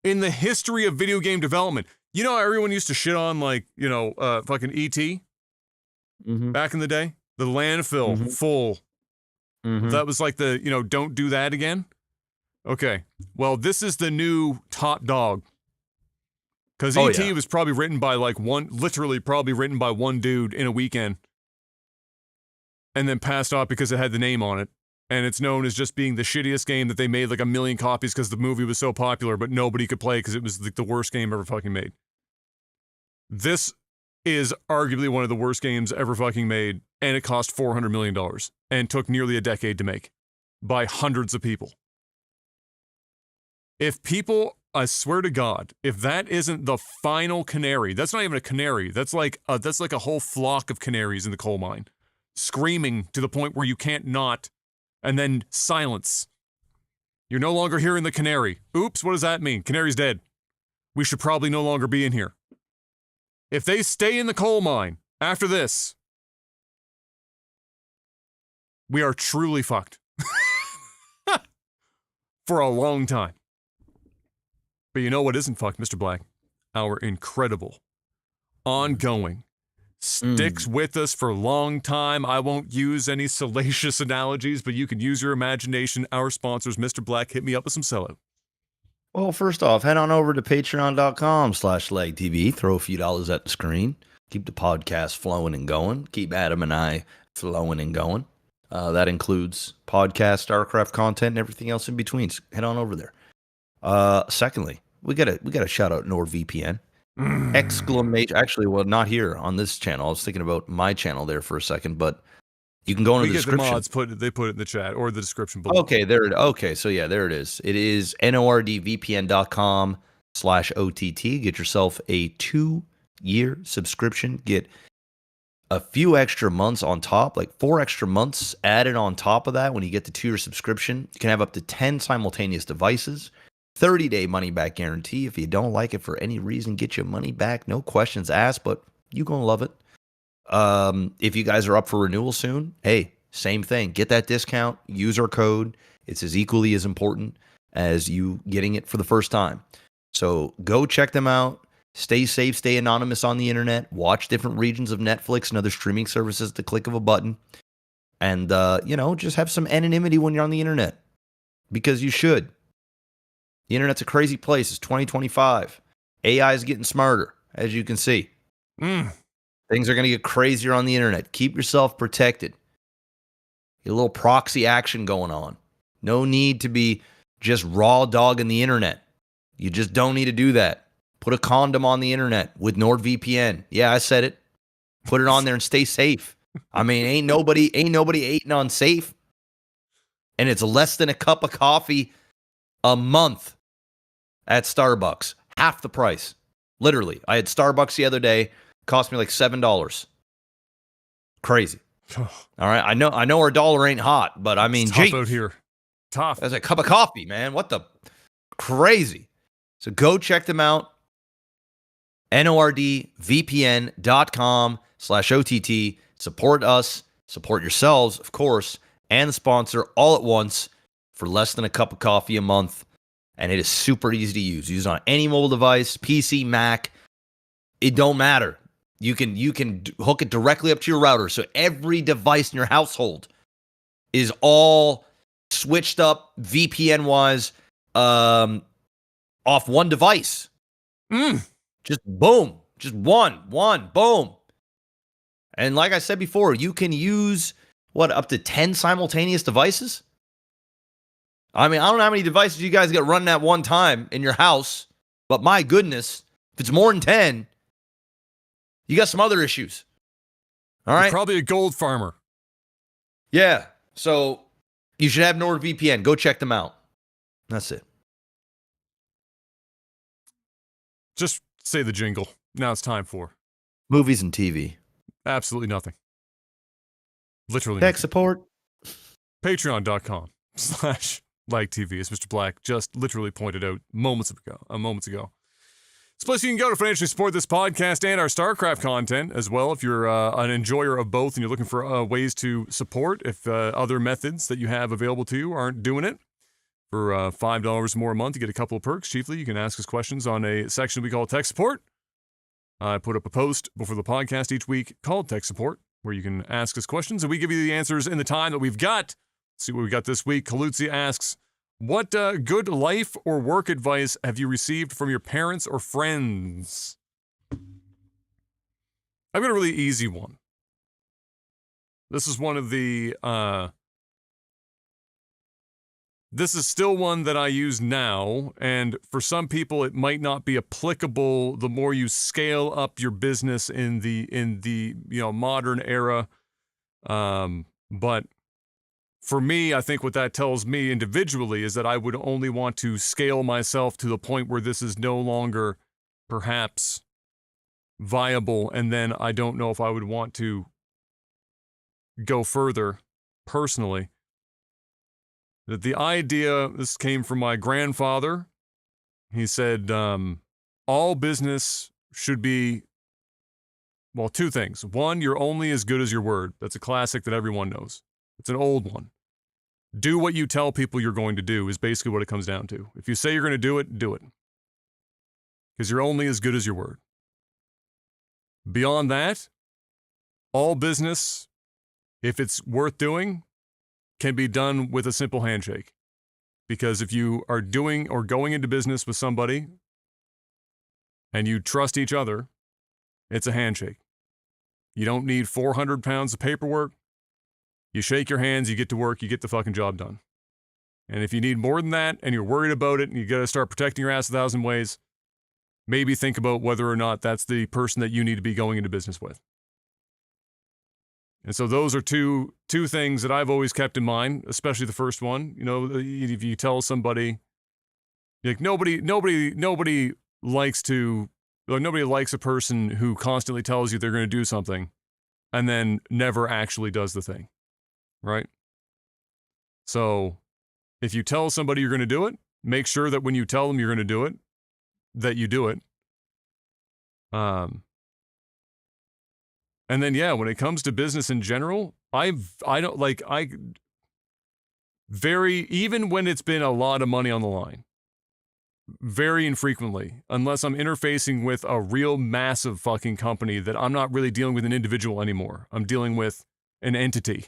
in the history of video game development. You know how everyone used to shit on, like, fucking E.T. Back in the day? The landfill full. That was like the, don't do that again. Okay. Well, this is the new top dog. Because E.T. was probably written by probably written by one dude in a weekend. And then passed off because it had the name on it. And it's known as just being the shittiest game that they made like 1 million copies because the movie was so popular, but nobody could play because it was like the worst game ever fucking made. This is arguably one of the worst games ever fucking made, and it cost $400 million and took nearly a decade to make by hundreds of people. If people, I swear to God, if that isn't the final canary, that's not even a canary. That's like a whole flock of canaries in the coal mine, screaming to the point where you can't not. And then silence. You're no longer hearing the canary. Oops, what does that mean? Canary's dead. We should probably no longer be in here. If they stay in the coal mine after this, we are truly fucked. For a long time. But you know what isn't fucked, Mr. Black? Our incredible, ongoing, sticks with us for a long time. I won't use any salacious analogies, but you can use your imagination. Our sponsors, Mr. Black, hit me up with some sellout. Well, first off, head on over to patreon.com/legtv. Throw a few dollars at the screen. Keep the podcast flowing and going. Keep Adam and I flowing and going. That includes podcast, StarCraft content, and everything else in between. So head on over there. Secondly, we gotta shout out NordVPN. Exclamation! Actually, well, not here on this channel. I was thinking about my channel there for a second, but you can go into the description. The mods they put it in the chat or the description below. Okay, so yeah, there it is. It is nordvpn.com/OTT. Get yourself a 2-year subscription. Get a few extra months on top, like 4 extra months added on top of that. When you get the 2-year subscription, you can have up to 10 simultaneous devices. 30-day money-back guarantee. If you don't like it for any reason, get your money back. No questions asked, but you're going to love it. If you guys are up for renewal soon, hey, same thing. Get that discount. Use our code. It's as equally as important as you getting it for the first time. So go check them out. Stay safe. Stay anonymous on the internet. Watch different regions of Netflix and other streaming services at the click of a button. And, just have some anonymity when you're on the internet. Because you should. The internet's a crazy place. It's 2025. AI is getting smarter, as you can see. Things are going to get crazier on the internet. Keep yourself protected. Get a little proxy action going on. No need to be just raw dogging the internet. You just don't need to do that. Put a condom on the internet with NordVPN. Yeah, I said it. Put it on there and stay safe. I mean, ain't nobody eating on safe. And it's less than a cup of coffee a month at Starbucks. Half the price. Literally. I had Starbucks the other day. Cost me like $7. Crazy. All right. I know our dollar ain't hot, but I mean, it's tough geez, out here. Tough. that's a cup of coffee, man. What the crazy. So go check them out. NORDVPN.com/OTT. Support us, support yourselves, of course, and the sponsor all at once for less than a cup of coffee a month. And it is super easy to use. Use it on any mobile device, PC, Mac. It don't matter. You can hook it directly up to your router. So every device in your household is all switched up VPN-wise off one device. Just boom. Just one, boom. And like I said before, you can use, up to 10 simultaneous devices? I mean, I don't know how many devices you guys get running at one time in your house, but my goodness, if it's more than 10, you got some other issues. All right? You're probably a gold farmer. Yeah. So you should have NordVPN. Go check them out. That's it. Just say the jingle. Now it's time for Movies and TV. absolutely nothing. Literally Tech nothing. support. Patreon.com/LikeTV, as Mr. Black just literally pointed out moments ago. It's a place you can go to financially support this podcast and our StarCraft content as well. If you're an enjoyer of both and you're looking for ways to support, if other methods that you have available to you aren't doing it, for $5 more a month, you get a couple of perks. Chiefly, you can ask us questions on a section we call Tech Support. I put up a post before the podcast each week called Tech Support, where you can ask us questions, and we give you the answers in the time that we've got. Let's see what we got this week. Kalutzi asks, what good life or work advice have you received from your parents or friends? I've got a really easy one. This is one of the... This is still one that I use now, and for some people it might not be applicable the more you scale up your business in the modern era. But for me, I think what that tells me individually is that I would only want to scale myself to the point where this is no longer perhaps viable, and then I don't know if I would want to go further personally. That the idea, this came from my grandfather. He said, all business should be, well, two things. One, you're only as good as your word. That's a classic that everyone knows. It's an old one. Do what you tell people you're going to do is basically what it comes down to. If you say you're going to do it, do it. Because you're only as good as your word. Beyond that, all business, if it's worth doing, can be done with a simple handshake. Because if you are doing or going into business with somebody and you trust each other, it's a handshake. You don't need 400 pounds of paperwork. You shake your hands, you get to work, you get the fucking job done. And if you need more than that and you're worried about it and you got to start protecting your ass 1,000 ways, maybe think about whether or not that's the person that you need to be going into business with. And so those are two things that I've always kept in mind, especially the first one. You know, if you tell somebody, like nobody likes a person who constantly tells you they're going to do something and then never actually does the thing, right? So if you tell somebody you're going to do it, make sure that when you tell them you're going to do it, that you do it. And then, yeah, when it comes to business in general, even when it's been a lot of money on the line, very infrequently, unless I'm interfacing with a real massive fucking company that I'm not really dealing with an individual anymore. I'm dealing with an entity.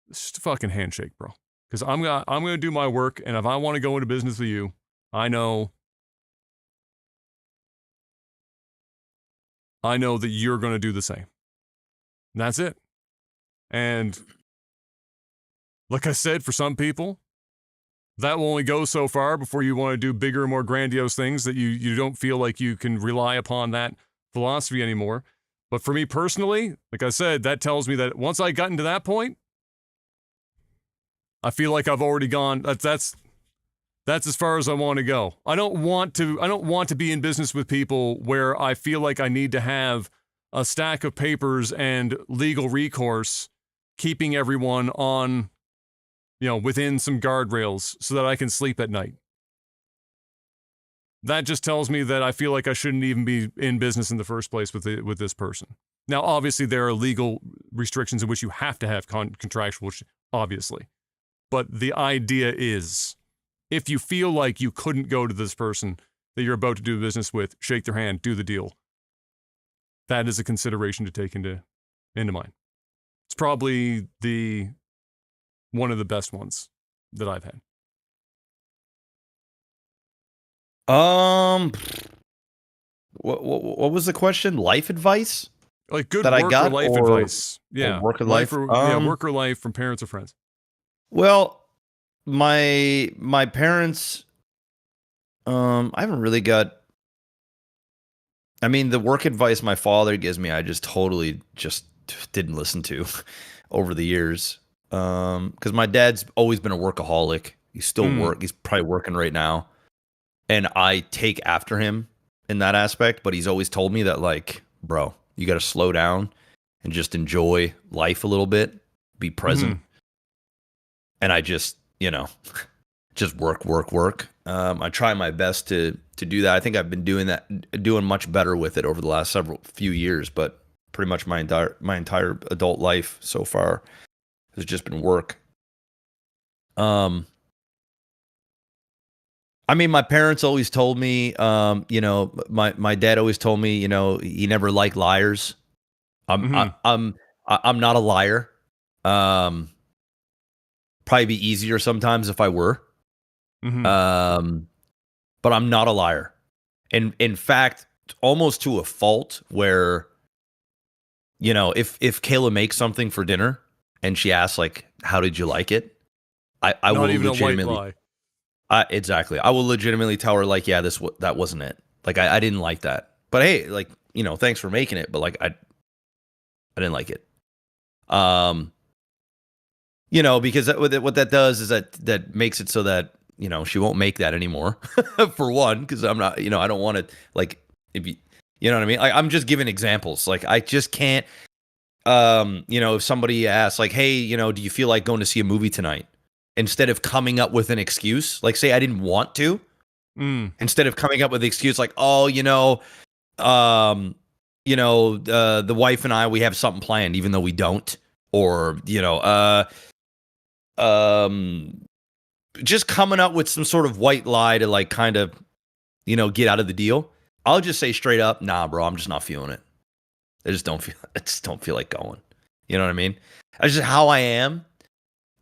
It's just a fucking handshake, bro. Because I'm gonna do my work, and if I want to go into business with you, I know that you're going to do the same. And that's it. And like I said, for some people, that will only go so far before you want to do bigger, more grandiose things that you don't feel like you can rely upon that philosophy anymore. But for me personally, like I said, that tells me that once I got into that point, I feel like I've already gone, that's That's as far as I want to go. I don't want to be in business with people where I feel like I need to have a stack of papers and legal recourse keeping everyone on, within some guardrails so that I can sleep at night. That just tells me that I feel like I shouldn't even be in business in the first place with this person. Now, obviously, there are legal restrictions in which you have to have contractual, obviously. But the idea is, if you feel like you couldn't go to this person that you're about to do business with, shake their hand, do the deal. That is a consideration to take into mind. It's probably one of the best ones that I've had. What was the question? Life advice? Like good that work I got, or life advice? Yeah, work or life? Work or life from parents or friends. Well, my parents, I haven't really got. I mean, the work advice my father gives me, I just totally just didn't listen to over the years. Because my dad's always been a workaholic. He's still He's probably working right now, and I take after him in that aspect. But he's always told me that, like, bro, you got to slow down and just enjoy life a little bit, be present. And I just, just work. I try my best to do that. I think I've been doing much better with it over the last few years, but pretty much my entire adult life so far has just been work. I mean, my parents always told me, my dad always told me, he never liked liars. I'm not a liar. Probably be easier sometimes if I were. But I'm not a liar. And in fact, almost to a fault where, if Kayla makes something for dinner and she asks, like, how did you like it? I not will even legitimately, a white lie. Exactly. I will legitimately tell her, like, yeah, that wasn't it. Like, I didn't like that. But hey, like, thanks for making it. But like, I didn't like it. Because what that does is that makes it so that, she won't make that anymore. For one, because I'm not, I don't want to, like, if you know what I mean? I'm just giving examples. Like, I just can't, if somebody asks, like, hey, do you feel like going to see a movie tonight? Instead of coming up with an excuse, like, say I didn't want to, instead of coming up with the excuse, like, oh, the wife and I, we have something planned, even though we don't, or, just coming up with some sort of white lie to, like, kind of, get out of the deal. I'll just say straight up, nah, bro, I'm just not feeling it. I just don't feel like going. You know what I mean? That's just how I am.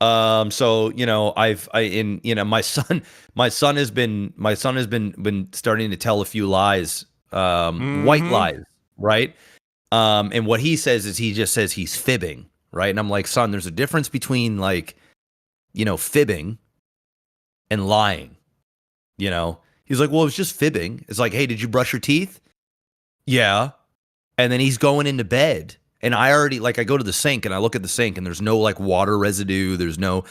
So, my son has been starting to tell a few lies, white lies, right? And what he says is he just says he's fibbing, right? And I'm like, son, there's a difference between, like, fibbing and lying. He's like, well, it's just fibbing. It's like, hey, did you brush your teeth? Yeah. And then he's going into bed. And I already, like, I go to the sink and I look at the sink and there's no, like, water residue. There's no,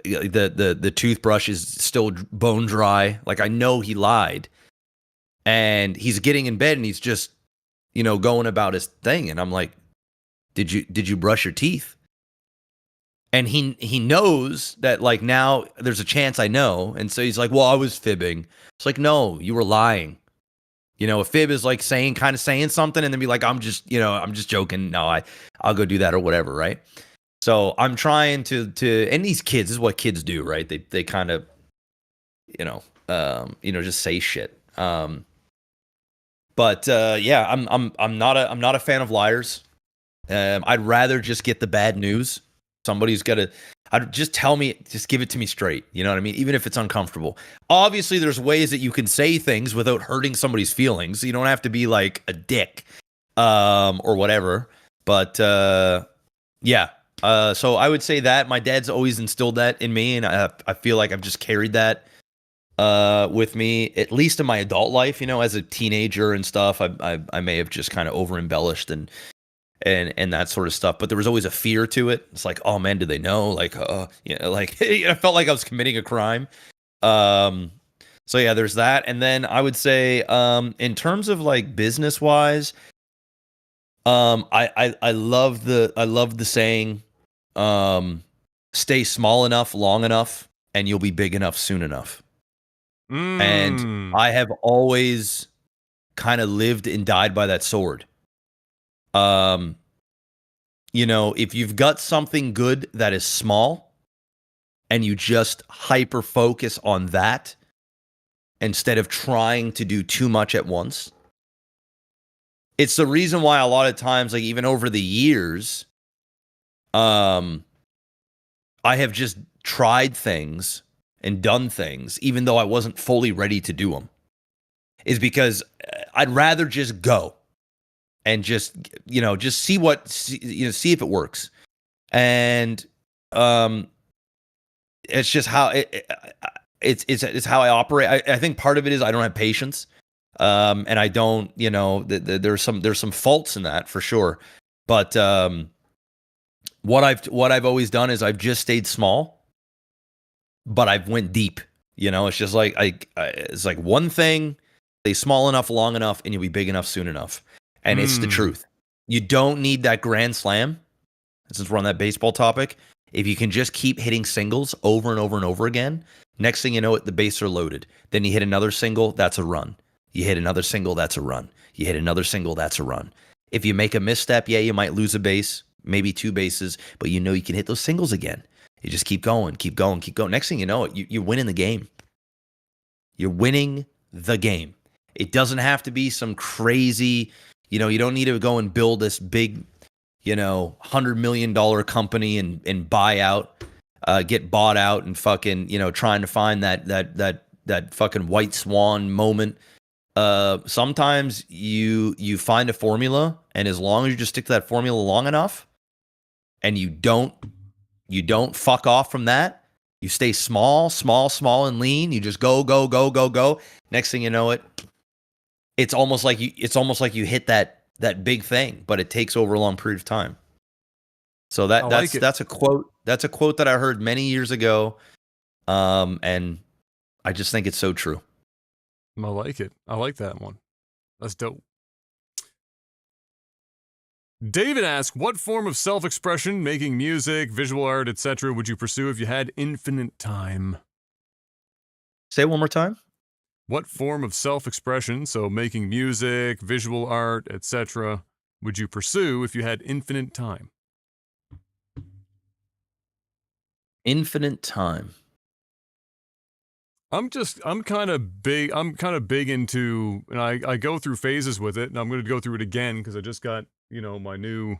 the toothbrush is still bone dry. Like, I know he lied. And he's getting in bed and he's just, going about his thing. And I'm like, did you brush your teeth? And he knows that, like, now there's a chance I know. And so he's like, well, I was fibbing. It's like, no, you were lying. A fib is like saying something and then be like, I'm just joking. No, I'll go do that or whatever, right? So I'm trying to and these kids, this is what kids do, right? They kind of, just say shit. Yeah, I'm not a fan of liars. I'd rather just get the bad news. Somebody's got to, just tell me, just give it to me straight. You know what I mean? Even if it's uncomfortable. Obviously, there's ways that you can say things without hurting somebody's feelings. You don't have to be like a dick, or whatever. But yeah. So I would say that my dad's always instilled that in me, and I feel like I've just carried that with me, at least in my adult life. As a teenager and stuff, I may have just kind of over embellished and that sort of stuff, but there was always a fear to it. It's like, oh man, do they know? Like, like I felt like I was committing a crime. So yeah, there's that. And then I would say, in terms of like business wise, I love the saying, stay small enough, long enough, and you'll be big enough soon enough. And I have always kind of lived and died by that sword. You know, if you've got something good that is small and you just hyper focus on that instead of trying to do too much at once, it's the reason why a lot of times, like even over the years, I have just tried things and done things, even though I wasn't fully ready to do them, is because I'd rather just go and just, you know, just see see if it works. And it's just how it's how I operate. I think part of it is I don't have patience. And I don't, you know, there's some faults in that for sure. But what I've always done is I've just stayed small, but I've went deep. You know, it's just like it's like one thing, stay small enough, long enough, and you'll be big enough soon enough. And it's the truth. You don't need that grand slam. Since we're on that baseball topic, if you can just keep hitting singles over and over and over again, next thing you know, the bases are loaded. Then you hit another single, that's a run. You hit another single, that's a run. You hit another single, that's a run. If you make a misstep, yeah, you might lose a base, maybe 2 bases, but you know you can hit those singles again. You just keep going, keep going, keep going. Next thing you know, you're winning the game. You're winning the game. It doesn't have to be some crazy, you know, you don't need to go and build this big, you know, $100 million company and buy out, get bought out and fucking, you know, trying to find that fucking white swan moment. Sometimes you find a formula, and as long as you just stick to that formula long enough and you don't fuck off from that, you stay small and lean, you just go. Next thing you know it's almost like you hit that big thing, but it takes over a long period of time. So that's a quote that I heard many years ago. And I just think it's so true. I like it. I like that one. That's dope. David asks, what form of self-expression, making music, visual art, etc., would you pursue if you had infinite time? Say it one more time. What form of self-expression, so making music, visual art, etc., would you pursue if you had infinite time? Infinite time. I'm kind of big into, and I go through phases with it, and I'm going to go through it again because I just got, you know, my new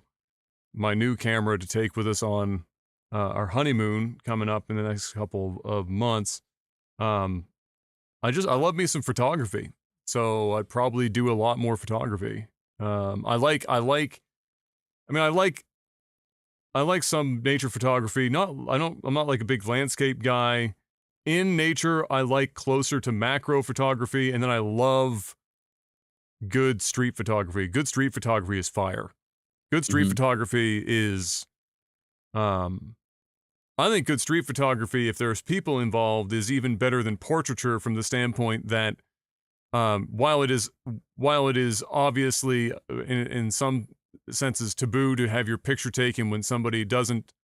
camera to take with us on our honeymoon coming up in the next couple of months. I love me some photography, so I'd probably do a lot more photography. I like some nature photography. I'm not like a big landscape guy. In nature, I like closer to macro photography, and then I love good street photography. Good street photography is fire. Good street photography is, I think good street photography, if there's people involved, is even better than portraiture from the standpoint that, while it is obviously in some senses taboo to have your picture taken when somebody doesn't,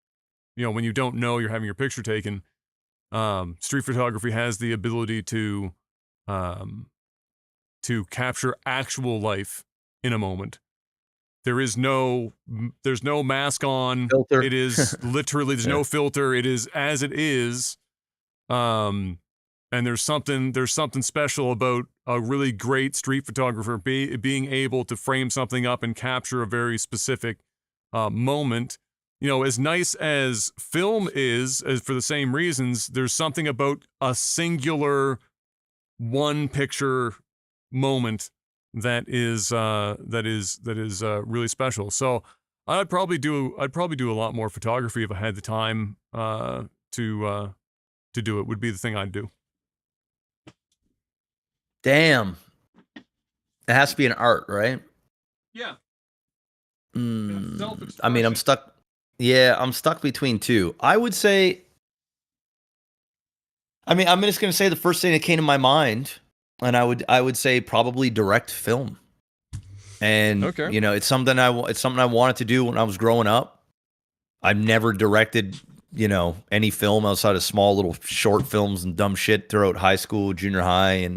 you know, when you don't know you're having your picture taken, street photography has the ability to capture actual life in a moment. There's no mask on. Filter. It is literally, there's no filter. It is as it is. And there's something special about a really great street photographer being able to frame something up and capture a very specific moment. You know, as nice as film is, as for the same reasons, there's something about a singular one picture moment that is really special. So I'd probably do a lot more photography if I had the time to do it. Would be the thing I'd do. Damn. It has to be an art, right? Yeah. I mean, I'm stuck. Yeah, I'm stuck between two. I would say I mean, I'm just gonna say the first thing that came to my mind, and I would say probably direct film. And Okay. you know, it's something I wanted to do when I was growing up. I've never directed, you know, any film outside of small little short films and dumb shit throughout high school, junior high,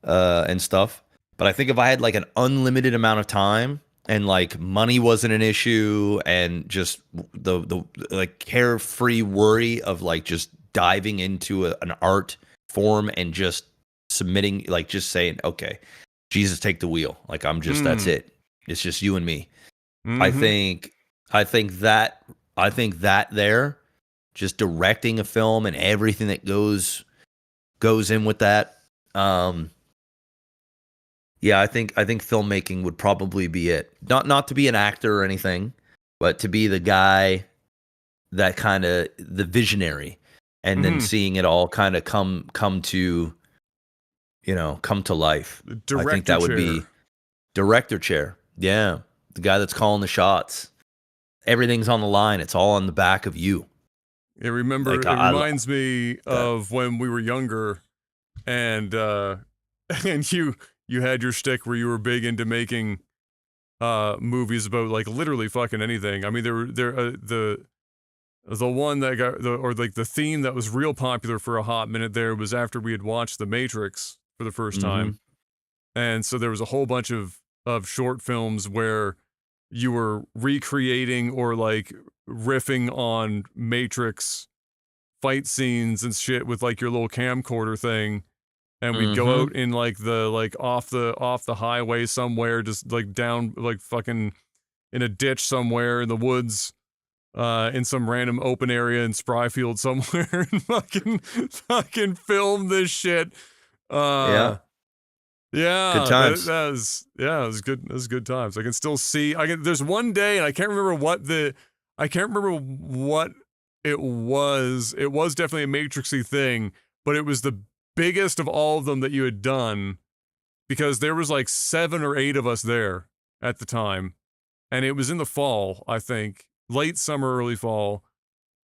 and stuff. But I think if I had like an unlimited amount of time and like money wasn't an issue and just the like carefree worry of like just diving into an art form and just submitting, like just saying, okay, Jesus, take the wheel. Like I'm just, that's it. It's just you and me. Mm-hmm. I think that there, just directing a film and everything that goes in with that. Yeah, I think filmmaking would probably be it. Not to be an actor or anything, but to be the guy that kind of the visionary, and then seeing it all kind of come to, you know, come to life. I think that would be director chair. Yeah, the guy that's calling the shots. Everything's on the line. It's all on the back of you. It reminds me of when we were younger, and and you had your shtick where you were big into making movies about like literally fucking anything. I mean, the one that got the theme that was real popular for a hot minute there was after we had watched The Matrix for the first time, and so there was a whole bunch of short films where you were recreating or like riffing on Matrix fight scenes and shit with like your little camcorder thing, and we'd go out in like off the highway somewhere, just like down like fucking in a ditch somewhere in the woods, in some random open area in Spryfield somewhere, and fucking film this shit. Yeah, good times. It was good. It was good times. I can still see. There's one day, and I can't remember what it was. It was definitely a Matrixy thing, but it was the biggest of all of them that you had done, because there was like 7 or 8 of us there at the time, and it was in the fall, I think, late summer, early fall,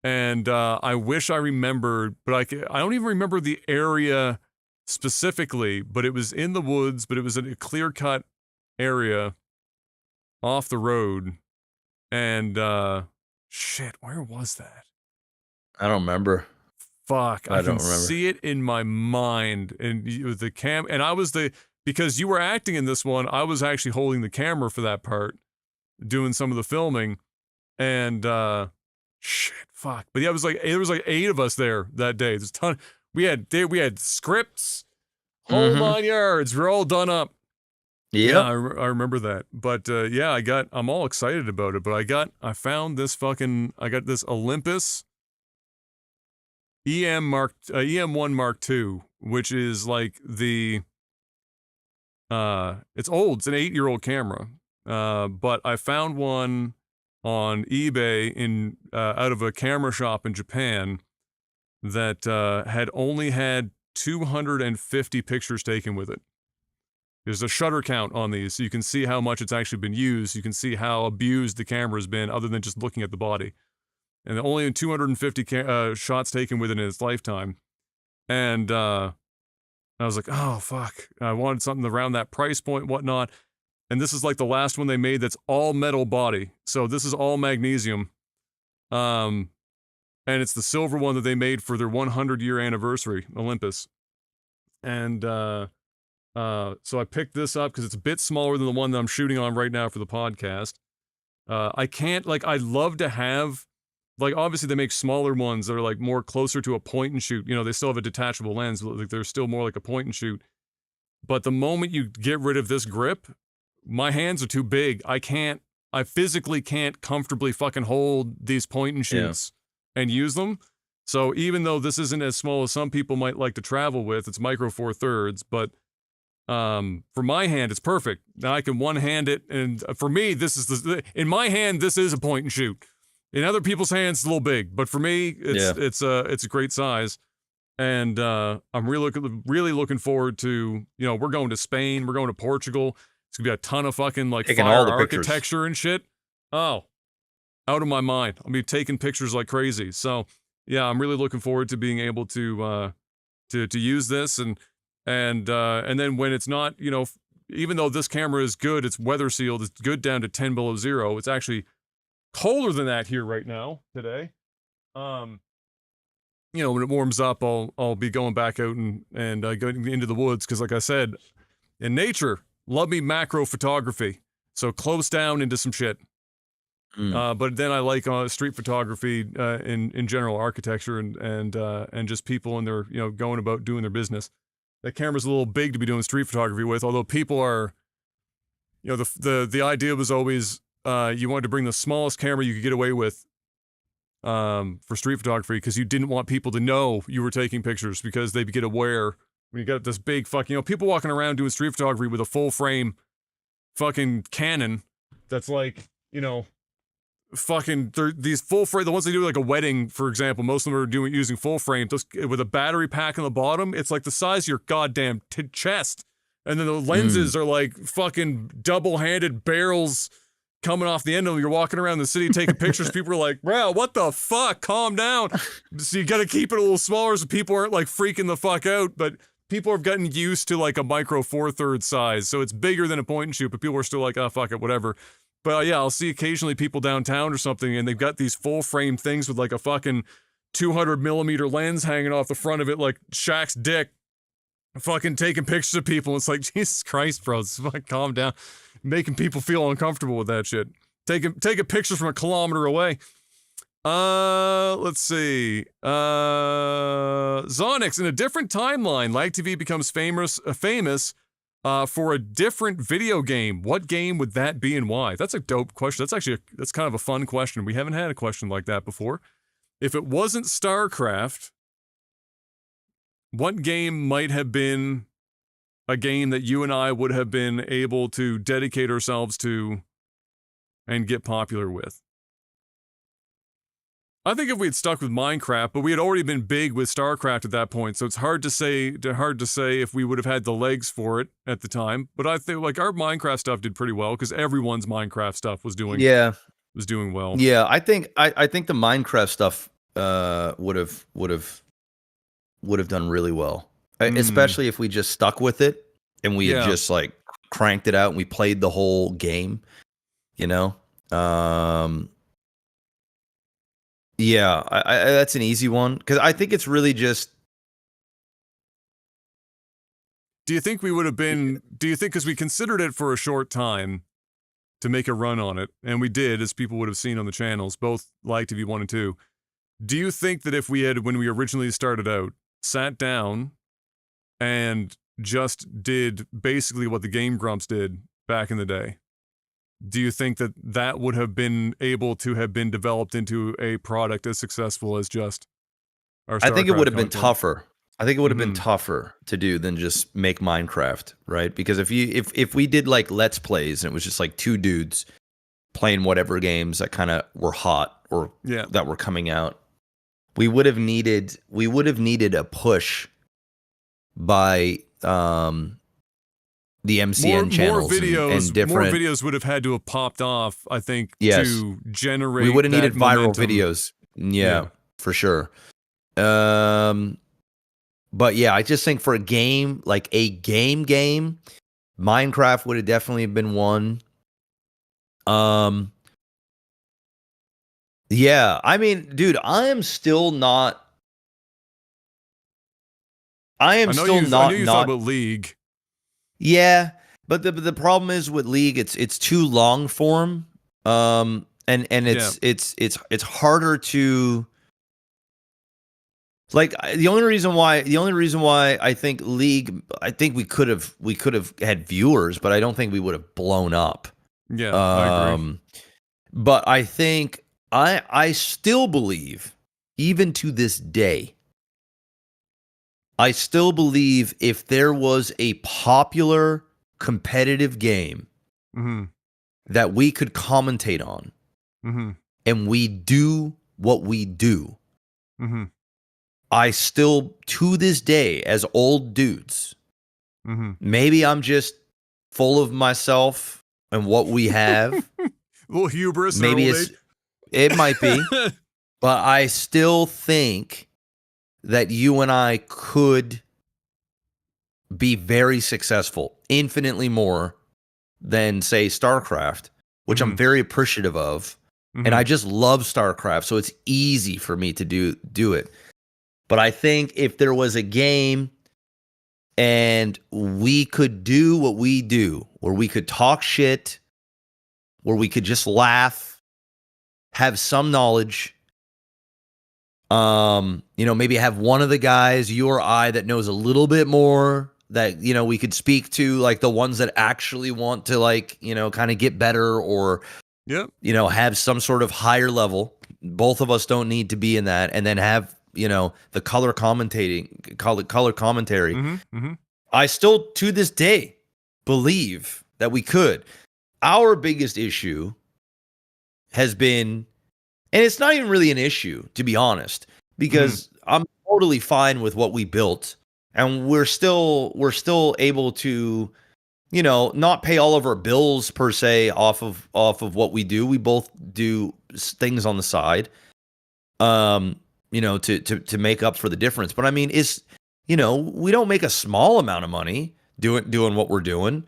and I wish I remembered, but I don't even remember the area specifically, but it was in the woods, but it was in a clear-cut area off the road, and shit, where was that? I don't remember. Fuck, I can see it in my mind, and the cam, and I was because you were acting in this one, I was actually holding the camera for that part, doing some of the filming, and shit, fuck, but yeah, there was like 8 of us there that day. There's a ton. We had scripts, whole 9 yards. We're all done up. Yeah, I remember that. But yeah, I'm all excited about it. But I got this Olympus EM1 Mark II, which is like it's old. It's an 8-year-old camera. But I found one on eBay out of a camera shop in Japan that had only had 250 pictures taken with it. There's a shutter count on these, so you can see how much it's actually been used. You can see how abused the camera has been, other than just looking at the body. And only 250 shots taken with it in its lifetime. And I was like, oh, fuck. I wanted something around that price point, whatnot. And this is like the last one they made that's all metal body. So this is all magnesium. And it's the silver one that they made for their 100-year anniversary, Olympus. And so I picked this up because it's a bit smaller than the one that I'm shooting on right now for the podcast. I'd love to have, like, obviously they make smaller ones that are like more closer to a point and shoot. You know, they still have a detachable lens, but like they're still more like a point and shoot. But the moment you get rid of this grip, my hands are too big. I physically can't comfortably fucking hold these point and shoots. Yeah. And use them. So even though this isn't as small as some people might like to travel with, it's micro 4/3, but for my hand, it's perfect. Now I can one-hand it, and for me, in my hand, this is a point and shoot. In other people's hands, it's a little big, but for me, it's a great size. And I'm really looking forward to, you know, we're going to Spain, we're going to Portugal. It's gonna be a ton of fucking like taking fire all the architecture pictures and shit. Oh. Out of my mind. I'll be taking pictures like crazy. So, yeah, I'm really looking forward to being able to to use this, and then when it's not, even though this camera is good, it's weather sealed, it's good down to 10 below zero. It's actually colder than that here right now today. When it warms up, I'll be going back out and going into the woods, because like I said, in nature, love me macro photography, so close down into some shit. But then I like street photography in general, architecture and just people and their going about doing their business. That camera's a little big to be doing street photography with, although people are, the idea was always you wanted to bring the smallest camera you could get away with for street photography, because you didn't want people to know you were taking pictures, because they'd get aware when you got this big fucking, people walking around doing street photography with a full frame fucking Canon that's like, fucking these full frame, the ones they do like a wedding, for example, most of them are using full frame with a battery pack on the bottom. It's like the size of your goddamn chest, and then the lenses are like fucking double-handed barrels coming off the end of them. You're walking around the city taking pictures. People are like, wow, what the fuck, calm down. So you gotta keep it a little smaller so people aren't like freaking the fuck out. But people have gotten used to like a micro 4/3 size, so it's bigger than a point and shoot, but people are still like, oh fuck it, whatever. But yeah, I'll see occasionally people downtown or something, and they've got these full frame things with like a fucking 200 millimeter lens hanging off the front of it, like Shaq's dick, fucking taking pictures of people. It's like, Jesus Christ, bro, fucking calm down. Making people feel uncomfortable with that shit. Taking pictures from a kilometer away. Let's see. Zonix, in a different timeline, Lag TV becomes famous for a different video game. What game would that be and why? That's a dope question. That's kind of a fun question. We haven't had a question like that before. If it wasn't StarCraft, what game might have been a game that you and I would have been able to dedicate ourselves to and get popular with? I think if we had stuck with Minecraft, but we had already been big with StarCraft at that point, so it's hard to say if we would have had the legs for it at the time. But I think like our Minecraft stuff did pretty well, because everyone's Minecraft stuff was doing well. Yeah, I think the Minecraft stuff would have done really well, especially if we just stuck with it and we had just like cranked it out and we played the whole game, Yeah, that's an easy one, because I think it's really just. Do you think we would have been? Do you think, because we considered it for a short time to make a run on it, and we did, as people would have seen on the channels, both Lag TV 1 and 2. Do you think that if we had, when we originally started out, sat down and just did basically what the Game Grumps did back in the day, do you think that that would have been able to have been developed into a product as successful as just our StarCraft? I think it would have been tougher. I think it would have been tougher to do than just make Minecraft, right? Because if we did like Let's Plays and it was just like two dudes playing whatever games that kind of were hot or that were coming out, we would have needed a push by the MCN channels and different more videos would have had to have popped off, I think, to generate. We would have needed viral momentum. videos. Yeah, for sure. But yeah, I just think for a game, like a game, Minecraft would have definitely been one. Yeah, I mean, dude, I am still not. I know you thought about League. Yeah, but the problem is with League, it's too long form, and it's harder to. Like the only reason why I think League, I think we could have had viewers, but I don't think we would have blown up. Yeah, I agree. But I think I still believe, even to this day, I still believe if there was a popular competitive game that we could commentate on, and we do what we do. I still, to this day, as old dudes, maybe I'm just full of myself and what we have. A little hubris. Maybe it might be, but I still think that you and I could be very successful, infinitely more than, say, StarCraft, which I'm very appreciative of. And I just love StarCraft, so it's easy for me to do it. But I think if there was a game and we could do what we do, where we could talk shit, where we could just laugh, have some knowledge, maybe have one of the guys, you or I, that knows a little bit more, that, we could speak to, like the ones that actually want to, like, kind of get better, or, have some sort of higher level. Both of us don't need to be in that. And then have, the color commentary. I still, to this day, believe that we could. Our biggest issue has been, and it's not even really an issue, to be honest, because I'm totally fine with what we built, and we're still able to, not pay all of our bills per se off of what we do. We both do things on the side, to make up for the difference. But I mean, we don't make a small amount of money doing what we're doing.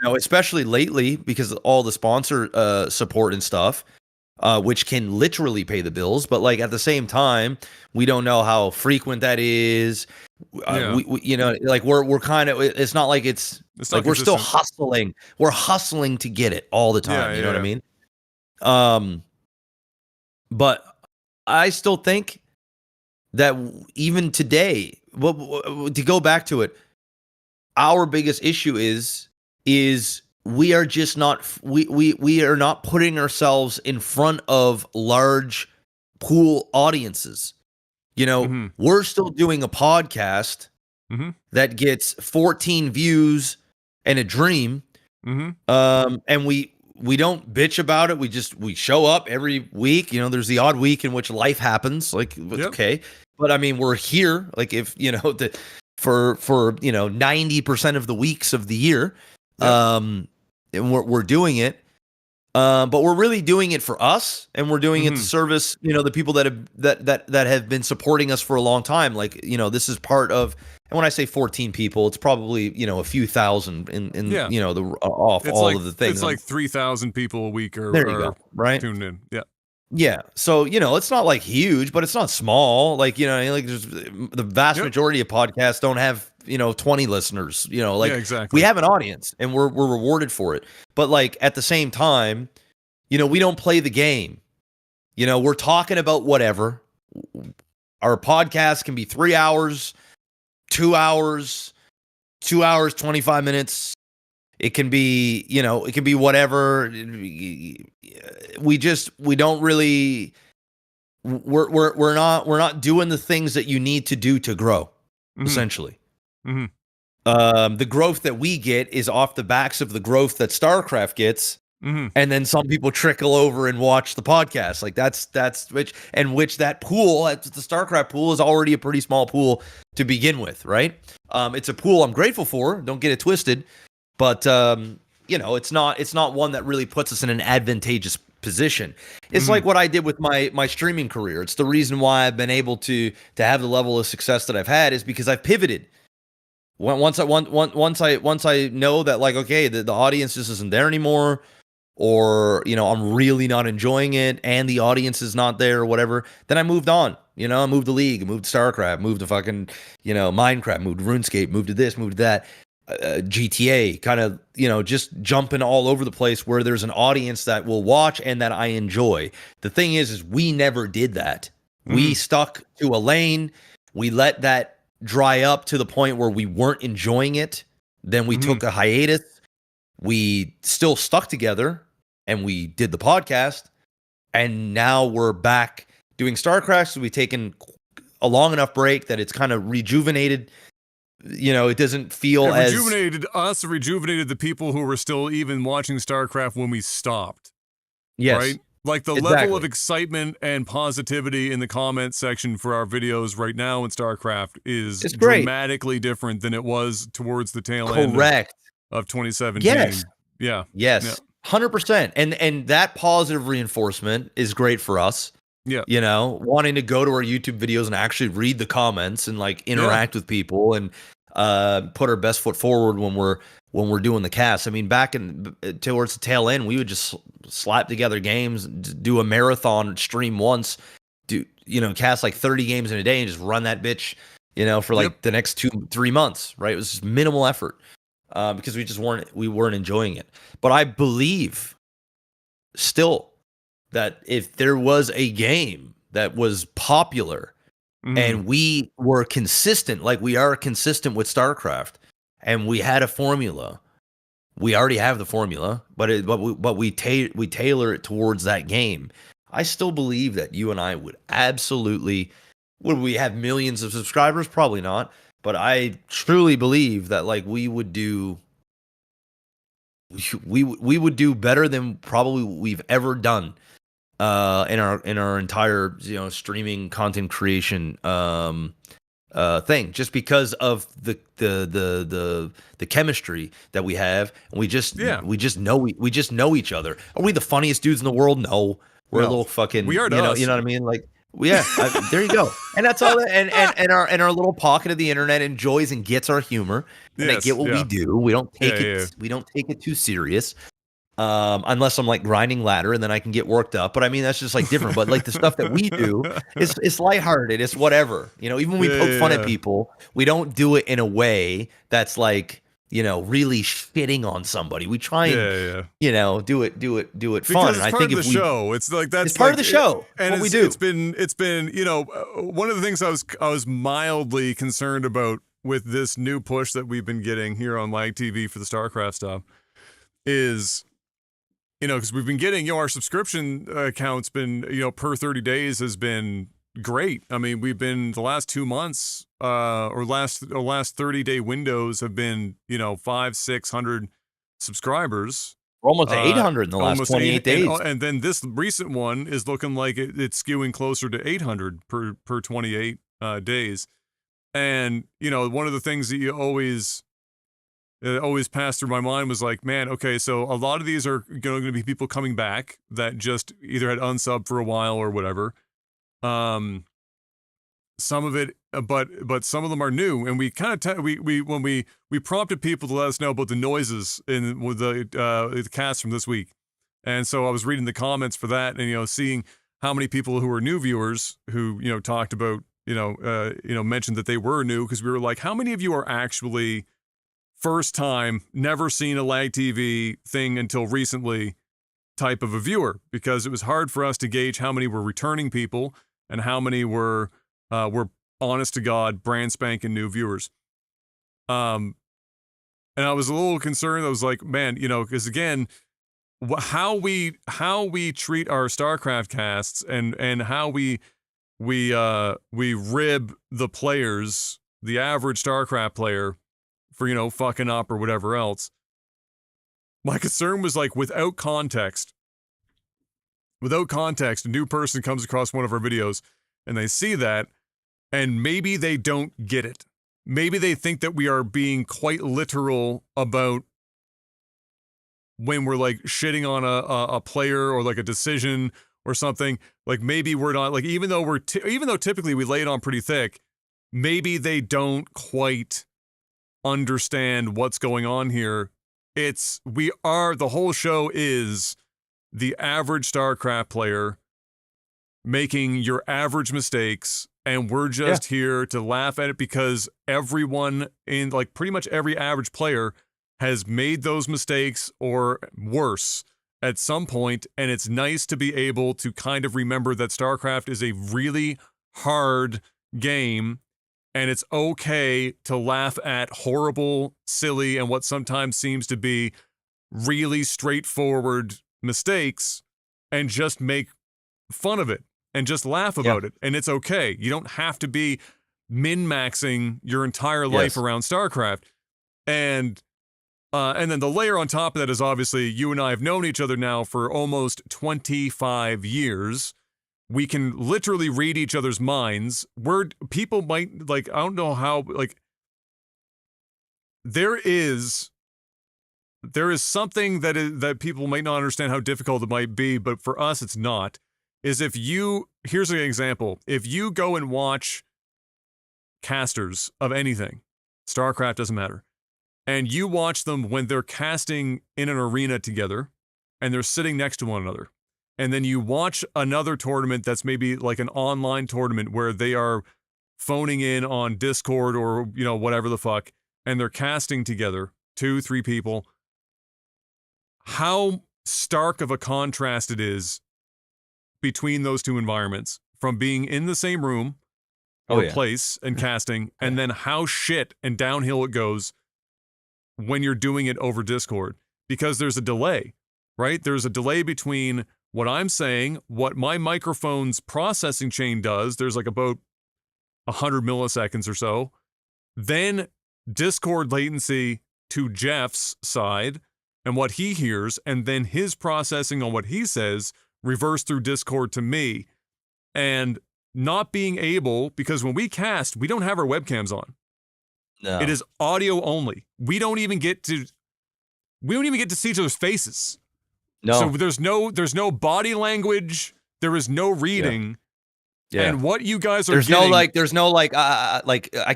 Especially lately, because of all the sponsor support and stuff, which can literally pay the bills. But like at the same time, we don't know how frequent that is. We're kind of, it's not like it's like we're still hustling. We're hustling to get it all the time. You know what I mean? But I still think that even today, to go back to it, our biggest issue is we are just not we are not putting ourselves in front of large pool audiences. We're still doing a podcast that gets 14 views and a dream, and we don't bitch about it. We show up every week. There's the odd week in which life happens, like okay, but I mean, we're here, like, if for 90% of the weeks of the year. And we're doing it, but we're really doing it for us, and we're doing it to service, the people that have been supporting us for a long time. Like, this is part of, and when I say 14 people, it's probably, a few thousand in all of the things. It's like 3,000 people a week are right? tuned in. Yeah. So, it's not like huge, but it's not small. Like, there's the vast majority of podcasts don't have, 20 listeners, exactly. We have an audience, and we're rewarded for it. But like at the same time, we don't play the game. We're talking about whatever. Our podcast can be 3 hours, 2 hours, 2 hours, 25 minutes. It can be, it can be whatever. We don't really, we're not doing the things that you need to do to grow, essentially. The growth that we get is off the backs of the growth that StarCraft gets. And then some people trickle over and watch the podcast. Like that's which that pool, the StarCraft pool, is already a pretty small pool to begin with, right? It's a pool I'm grateful for. Don't get it twisted. But it's not one that really puts us in an advantageous position. It's like what I did with my streaming career. It's the reason why I've been able to have the level of success that I've had, is because I've pivoted. Once I know that, like, okay, the audience just isn't there anymore, or I'm really not enjoying it, and the audience is not there, or whatever, then I moved on. I moved to League, I moved to StarCraft, moved to fucking Minecraft, moved to RuneScape, moved to this, moved to that. GTA, kind of, just jumping all over the place where there's an audience that will watch and that I enjoy. The thing is we never did that. We stuck to a lane. We let that dry up to the point where we weren't enjoying it. Then we took a hiatus. We still stuck together, and we did the podcast. And now we're back doing StarCraft. So we've taken a long enough break that it's kind of rejuvenated. It doesn't feel as rejuvenated the people who were still even watching StarCraft when we stopped. Yes. Right? Like the level of excitement and positivity in the comment section for our videos right now in StarCraft is dramatically different than it was towards the tail end of 2017. Yes. Yeah. Yes. 100%. And that positive reinforcement is great for us. Yeah. You know, wanting to go to our YouTube videos and actually read the comments and like interact with people and put our best foot forward when we're doing the cast. I mean, back in towards the tail end, we would just slap together games, do a marathon stream once, cast like 30 games in a day and just run that bitch, for like the next 2-3 months, right? It was just minimal effort because we weren't enjoying it. But I believe still that if there was a game that was popular and we were consistent, like we are consistent with StarCraft, and we had a formula, we already have the formula, but we tailor it towards that game. I still believe that you and I would absolutely, would we have millions of subscribers? Probably not, but I truly believe that like we would do better than probably we've ever done in our entire streaming content creation thing, just because of the chemistry that we have, and we just know each other. Are we the funniest dudes in the world? No, we're a little fucking, we are you know what I mean? Like, there you go. And that's all that, and our little pocket of the internet enjoys and gets our humor, and they get what we do. We don't take it too serious. Unless I'm like grinding ladder, and then I can get worked up. But I mean, that's just like different. But like the stuff that we do it's lighthearted. It's whatever. Even when we poke fun at people, we don't do it in a way that's like, really shitting on somebody. We try and do it because fun. It's and I part think of if the show. It's like that's part of the show. And what we do. It's been one of the things I was mildly concerned about with this new push that we've been getting here on Lag TV for the StarCraft stuff is, because we've been getting, our subscription account's been, per 30 days has been great. I mean, we've been the last 2 months, or last 30-day windows have been, 500-600 subscribers. We're almost 800 in the last 28 days. And then this recent one is looking like it's skewing closer to 800 per 28 days. And, one of the things that it always passed through my mind was like, man, okay, so a lot of these are going to be people coming back that just either had unsubbed for a while or whatever. Some of it, but some of them are new, and we kind of when we prompted people to let us know about the noises with the cast from this week, and so I was reading the comments for that, and seeing how many people who are new viewers who talked about mentioned that they were new, because we were like, how many of you are actually first time, never seen a Lag TV thing until recently type of a viewer, because it was hard for us to gauge how many were returning people and how many were honest to God brand spanking new viewers. And I was a little concerned. I was like, man, because again, how we treat our StarCraft casts and how we rib the players, the average StarCraft player, for, fucking up or whatever else. My concern was like, without context, a new person comes across one of our videos and they see that, and maybe they don't get it. Maybe they think that we are being quite literal about when we're like shitting on a player or like a decision or something. Like maybe we're not, like, even though typically we lay it on pretty thick, maybe they don't quite understand what's going on here. The whole show is the average StarCraft player making your average mistakes, and we're just here to laugh at it, because everyone in, like, pretty much every average player has made those mistakes or worse at some point, and it's nice to be able to kind of remember that StarCraft is a really hard game. And it's okay to laugh at horrible, silly, and what sometimes seems to be really straightforward mistakes, and just make fun of it and just laugh about it. And it's okay. You don't have to be min-maxing your entire life around StarCraft. And then the layer on top of that is, obviously, you and I have known each other now for almost 25 years. We can literally read each other's minds. People might, like, I don't know how, like, there is something that people might not understand how difficult it might be, but for us, it's not. is here's an example. If you go and watch casters of anything, StarCraft doesn't matter, and you watch them when they're casting in an arena together and they're sitting next to one another, and then you watch another tournament that's maybe like an online tournament where they are phoning in on Discord or, whatever the fuck, and they're casting together, 2-3 people, how stark of a contrast it is between those two environments from being in the same room or place and casting, and then how shit and downhill it goes when you're doing it over Discord, because there's a delay, right? There's a delay between what I'm saying, what my microphone's processing chain does. There's like about 100 milliseconds or so. Then Discord latency to Jeff's side and what he hears, and then his processing on what he says reverse through Discord to me. And not being able, because when we cast, we don't have our webcams on. No. It is audio only. We don't even get to see each other's faces. No. So there's no body language. There is no reading. Yeah. And what you guys are there's getting, I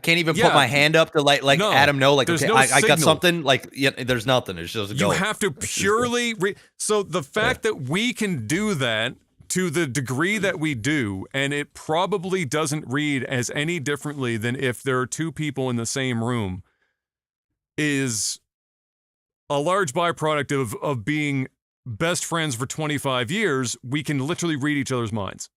can't even put my hand up to no, Adam know, like, okay, I got something, there's nothing. It's just you have to purely so the fact that we can do that to the degree that we do, and it probably doesn't read as any differently than if there are two people in the same room, is a large byproduct of being best friends for 25 years. We can literally read each other's minds.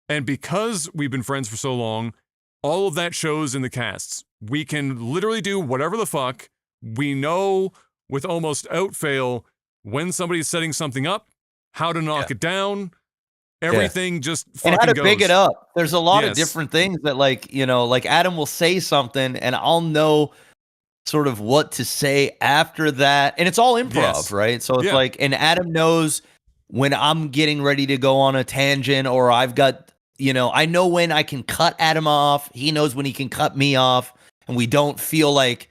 And because we've been friends for so long, all of that shows in the casts. We can literally do whatever the fuck. We know with almost out fail when somebody's setting something up, how to knock it down. Everything just fucking and how to goes. big it up. There's a lot of different things that, like Adam will say something and I'll know sort of what to say after that. And it's all improv, right? So it's and Adam knows when I'm getting ready to go on a tangent, or I've got, I know when I can cut Adam off. He knows when he can cut me off, and we don't feel like,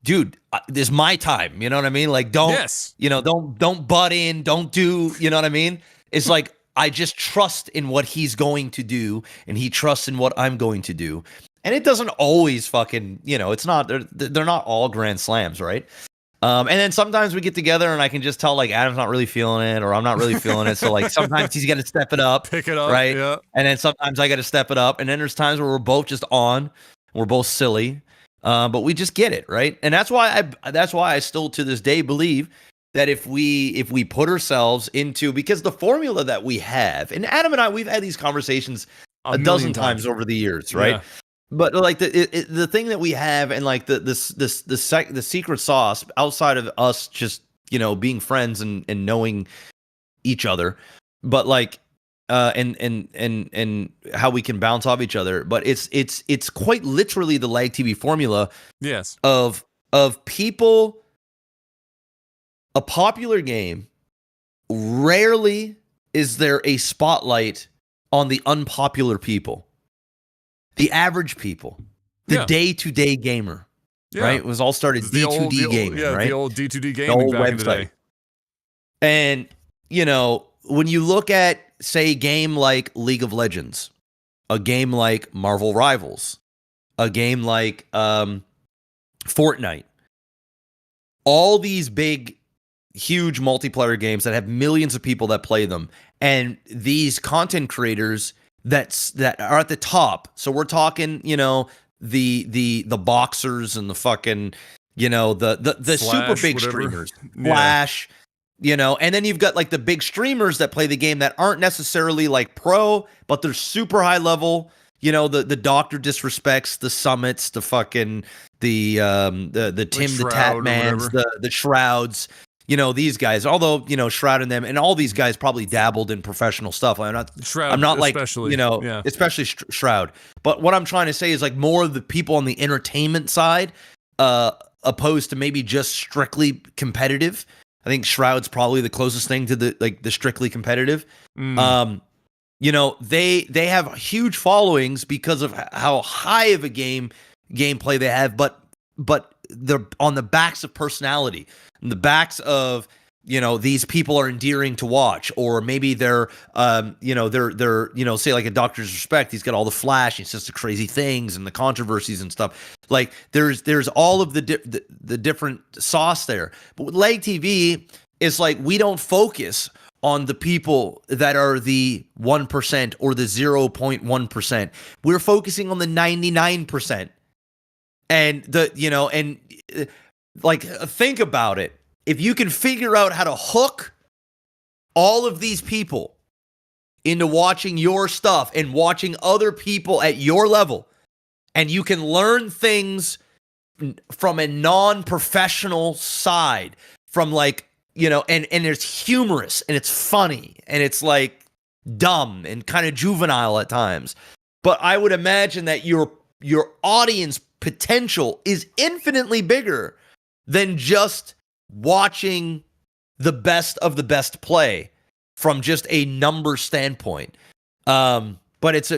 dude, this is my time. You know what I mean? Like, don't butt in. Don't do, you know what I mean? It's like, I just trust in what he's going to do, and he trusts in what I'm going to do. And it doesn't always fucking, it's not, they're not all grand slams, right? And then sometimes we get together and I can just tell, like, Adam's not really feeling it, or I'm not really feeling it. So, like, sometimes he's got to step it up. Pick it up. Right. Yeah. And then sometimes I got to step it up. And then there's times where we're both just on, we're both silly. But we just get it. Right. And that's why I still to this day believe that if we put ourselves into, because the formula that we have, and Adam and I, we've had these conversations a dozen times over the years. Right. Yeah. But like the thing that we have, and like the secret sauce outside of us just being friends and knowing each other, but like and how we can bounce off each other, but it's quite literally the Lag TV formula. Yes. Of people, a popular game, rarely is there a spotlight on the unpopular people. The average people, the day-to-day gamer, right? It was all started D2D gaming, right? The old D2D gaming back in the day. And, when you look at, say, a game like League of Legends, a game like Marvel Rivals, a game like Fortnite, all these big, huge multiplayer games that have millions of people that play them, and these content creators that are at the top. So we're talking, the boxers and the fucking, the super big streamers, Flash, and then you've got like the big streamers that play the game that aren't necessarily like pro, but they're super high level. The Doctor Disrespects, the Summits, the fucking the Tim the Tatmans, the Shrouds. These guys, although, Shroud and them, and all these guys probably dabbled in professional stuff. Shroud, I'm not like, especially, especially Shroud. But what I'm trying to say is like more of the people on the entertainment side, opposed to maybe just strictly competitive. I think Shroud's probably the closest thing to the strictly competitive. They have huge followings because of how high of a gameplay they have, but they're on the backs of personality, and the backs of these people are endearing to watch, or maybe they're say like a Doctor's Respect, he's got all the flash, he says the crazy things and the controversies and stuff. Like there's all of the different sauce there. But with Leg TV, it's like we don't focus on the people that are the 1% or the 0.1%. We're focusing on the 99%. And think about it. If you can figure out how to hook all of these people into watching your stuff and watching other people at your level, and you can learn things from a non-professional side, from like, and it's humorous and it's funny and it's like dumb and kind of juvenile at times. But I would imagine that your audience potential is infinitely bigger than just watching the best of the best play from just a number standpoint. But it's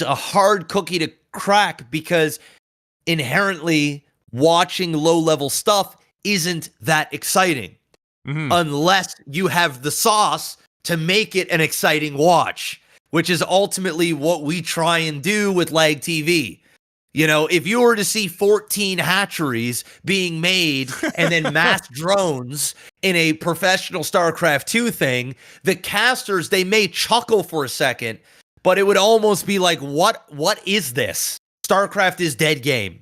a hard cookie to crack, because inherently watching low-level stuff isn't that exciting unless you have the sauce to make it an exciting watch, which is ultimately what we try and do with Lag TV. If you were to see 14 hatcheries being made and then mass drones in a professional StarCraft 2 thing, the casters, they may chuckle for a second, but it would almost be like, what is this? StarCraft is dead game.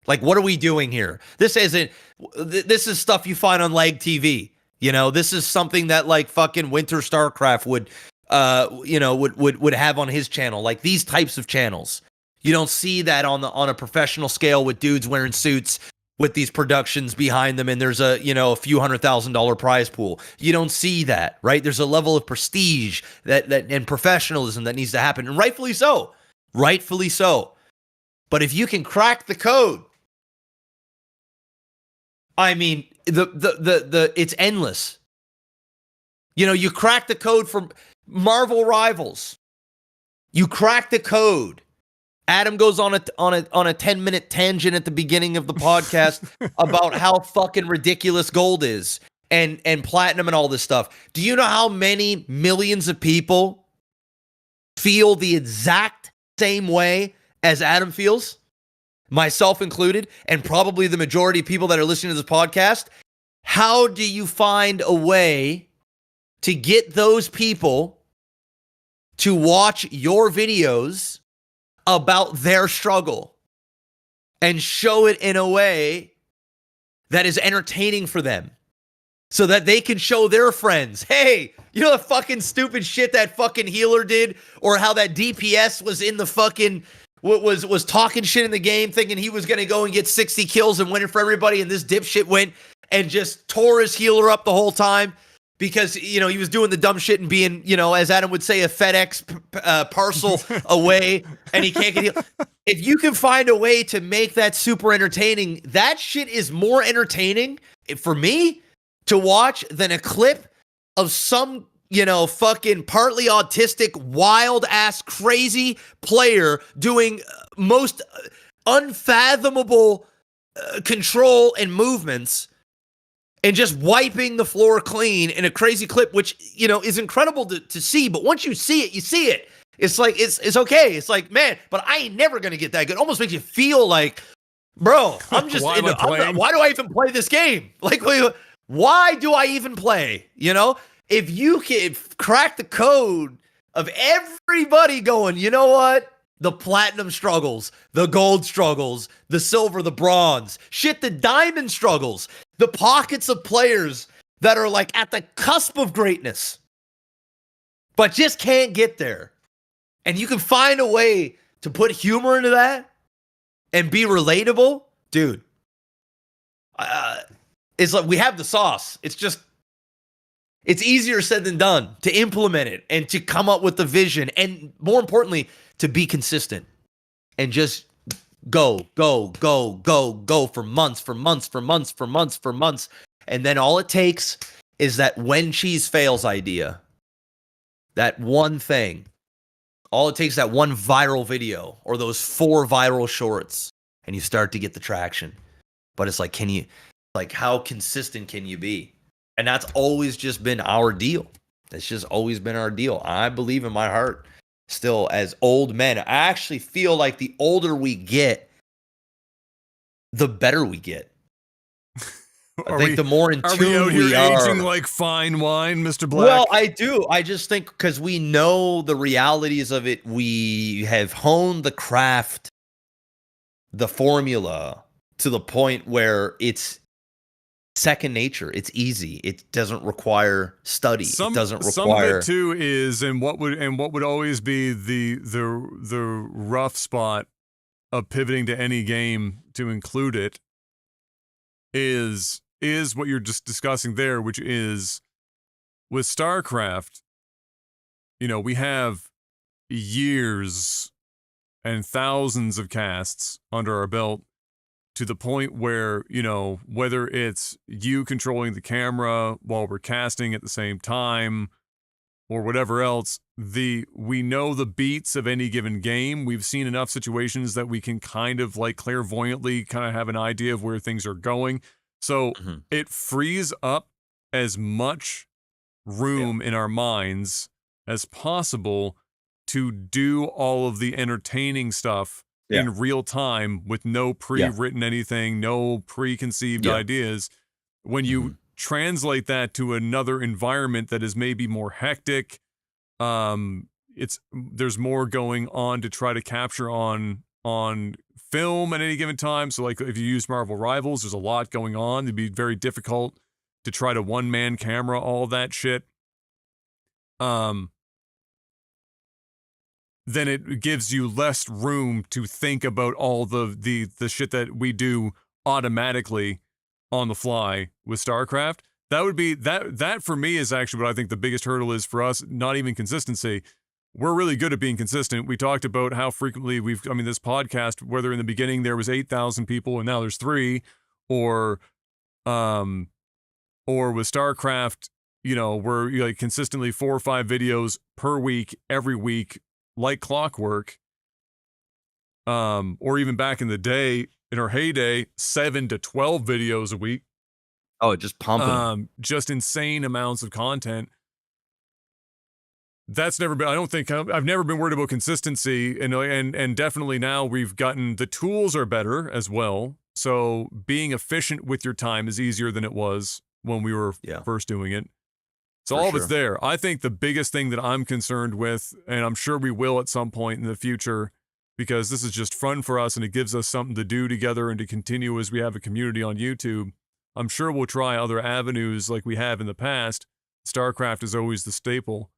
Like, what are we doing here? This is stuff you find on Lag TV. This is something that like fucking Winter StarCraft would have on his channel, like these types of channels. You don't see that on a professional scale with dudes wearing suits with these productions behind them, and there's a few $100,000 prize pool. You don't see that, right? There's a level of prestige that and professionalism that needs to happen, and rightfully so. Rightfully so. But if you can crack the code, I mean, it's endless. You crack the code for Marvel Rivals. You crack the code. Adam goes on a 10-minute tangent at the beginning of the podcast about how fucking ridiculous gold is and platinum and all this stuff. Do you know how many millions of people feel the exact same way as Adam feels? Myself included, and probably the majority of people that are listening to this podcast. How do you find a way to get those people to watch your videos about their struggle and show it in a way that is entertaining for them, so that they can show their friends, hey, the fucking stupid shit that fucking healer did, or how that DPS was in the fucking was talking shit in the game, thinking he was gonna go and get 60 kills and win it for everybody, and this dipshit went and just tore his healer up the whole time because he was doing the dumb shit and being, as Adam would say, a FedEx parcel away, and he can't get healed. If you can find a way to make that super entertaining, that shit is more entertaining for me to watch than a clip of some fucking partly autistic, wild ass crazy player doing most unfathomable control and movements and just wiping the floor clean in a crazy clip, which, is incredible to see. But once you see it, you see it. It's like, it's okay. It's like, man, but I ain't never going to get that good. Almost makes you feel like, bro, I'm just, why do I even play this game? Like, why do I even play? If you can crack the code of everybody going, you know what? The platinum struggles, the gold struggles, the silver, the bronze, shit, the diamond struggles, the pockets of players that are like at the cusp of greatness, but just can't get there. And you can find a way to put humor into that and be relatable, dude. It's like we have the sauce. It's easier said than done to implement it and to come up with the vision, and more importantly, to be consistent and just go for months. And then all it takes is that when cheese fails idea, that one thing. All it takes is that one viral video or those 4 viral shorts, and you start to get the traction. But it's like, how consistent can you be? And that's always just been our deal. That's just always been our deal. I believe in my heart still, as old men, I actually feel like the older we get, the better we get. I think the more in Are we out tune here we aging are. like fine wine, Mr. Black? Well, I do. I just think because we know the realities of it, we have honed the craft, the formula, to the point where it's second nature. It's easy. It doesn't require study. It doesn't some of require. it too is, and what would always be the rough spot of pivoting to any game to include it is what you're just discussing there, which is with StarCraft, you know, we have years and thousands of casts under our belt, to the point where, you know, whether it's you controlling the camera while we're casting at the same time or whatever else, we know the beats of any given game. We've seen enough situations that we can kind of like clairvoyantly kind of have an idea of where things are going. So it frees up as much room in our minds as possible to do all of the entertaining stuff in real time with no pre-written anything, no preconceived ideas. When you translate that to another environment that is maybe more hectic, there's more going on to try to capture on film at any given time. So like if you use Marvel Rivals, there's a lot going on. It'd be very difficult to try to one-man camera all that shit. Then it gives you less room to think about all the shit that we do automatically on the fly with StarCraft. That would be that for me is actually what I think the biggest hurdle is for us. Not even consistency. We're really good at being consistent. We talked about how frequently this podcast, whether in the beginning there was 8,000 people and now there's 3, or with StarCraft, you know, we're like consistently 4 or 5 videos per week, every week, like clockwork. Or even back in the day, in our heyday, 7 to 12 videos a week. Oh, just pumping. Just insane amounts of content. That's never been, I don't think, I've never been worried about consistency, and definitely now we've gotten, the tools are better as well. So being efficient with your time is easier than it was when we were first doing it. So all of it's there. I think the biggest thing that I'm concerned with, and I'm sure we will at some point in the future, because this is just fun for us and it gives us something to do together and to continue as we have a community on YouTube. I'm sure we'll try other avenues like we have in the past. StarCraft is always the staple.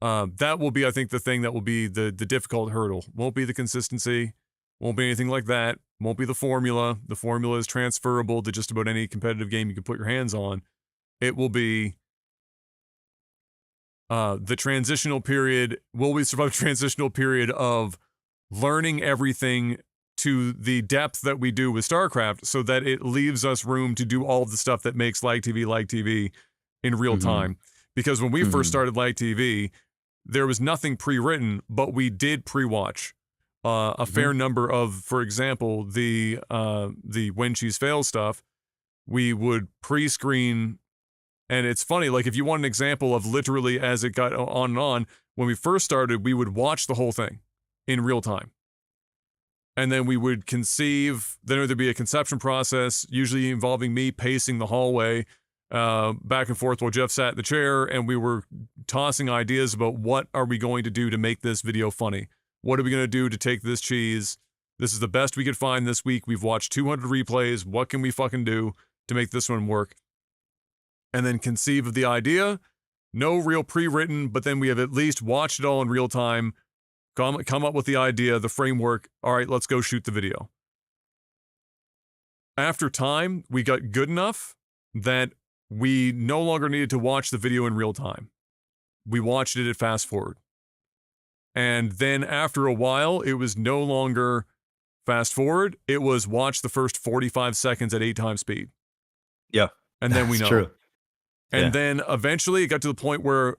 That will be, I think, the thing that will be the difficult hurdle. Won't be the consistency. Won't be anything like that. Won't be the formula. The formula is transferable to just about any competitive game you can put your hands on. It will be the transitional period. Will we survive the transitional period of learning everything to the depth that we do with StarCraft, so that it leaves us room to do all of the stuff that makes Lag TV in real time? Because when we first started Lag TV, there was nothing pre-written, but we did pre-watch a fair number of, for example, the When She's Fail stuff. We would pre-screen. And it's funny, like if you want an example of literally as it got on and on, when we first started, we would watch the whole thing in real time. And then we would conceive, then there'd be a conception process, usually involving me pacing the hallway back and forth while Jeff sat in the chair, and we were tossing ideas about what are we going to do to make this video funny? What are we going to do to take this cheese? This is the best we could find this week. We've watched 200 replays. What can we fucking do to make this one work? And then conceive of the idea. No real pre-written, but then we have at least watched it all in real time, come up with the idea, the framework. All right, let's go shoot the video. After time, we got good enough that we no longer needed to watch the video in real time. We watched it at fast forward. And then after a while, it was no longer fast forward. It was watch the first 45 seconds at 8 times speed. Yeah. And then we know. True. And then eventually it got to the point where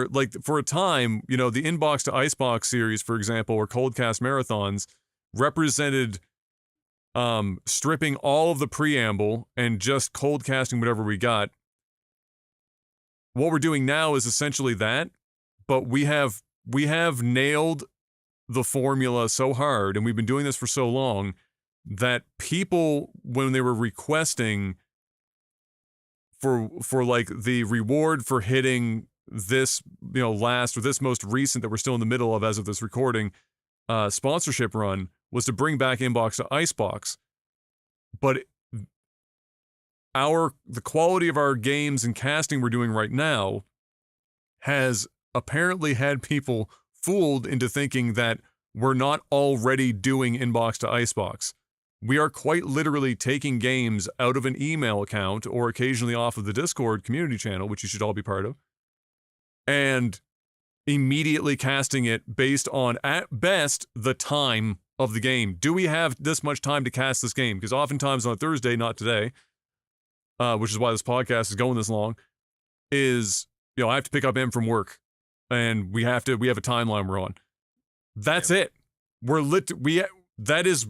like for a time, you know, the Inbox to Icebox series, for example, or Coldcast marathons represented stripping all of the preamble and just cold casting whatever we got. what we're doing now is essentially that, but we have nailed the formula so hard, and we've been doing this for so long that people, when they were requesting for like the reward for hitting this, last or this most recent that we're still in the middle of as of this recording, sponsorship run, was to bring back Inbox to Icebox. But the quality of our games and casting we're doing right now has apparently had people fooled into thinking that we're not already doing Inbox to Icebox. We are quite literally taking games out of an email account or occasionally off of the Discord community channel, which you should all be part of, and immediately casting it based on, at best, the time of the game. Do we have this much time to cast this game? Because oftentimes on a Thursday, not today, which is why this podcast is going this long, is, I have to pick up M from work, and we have a timeline we're on. That's it. That is.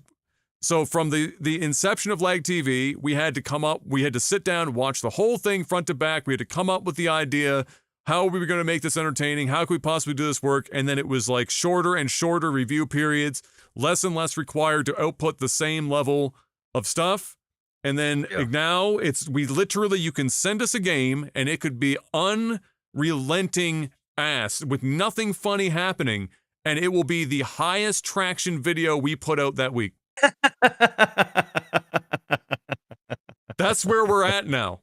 So from the inception of Lag TV, we had to sit down, watch the whole thing front to back. We had to come up with the idea, how are we going to make this entertaining? How could we possibly do this work? And then it was like shorter and shorter review periods, less and less required to output the same level of stuff. And then now you can send us a game and it could be unrelenting ass with nothing funny happening. And it will be the highest traction video we put out that week. That's where we're at now.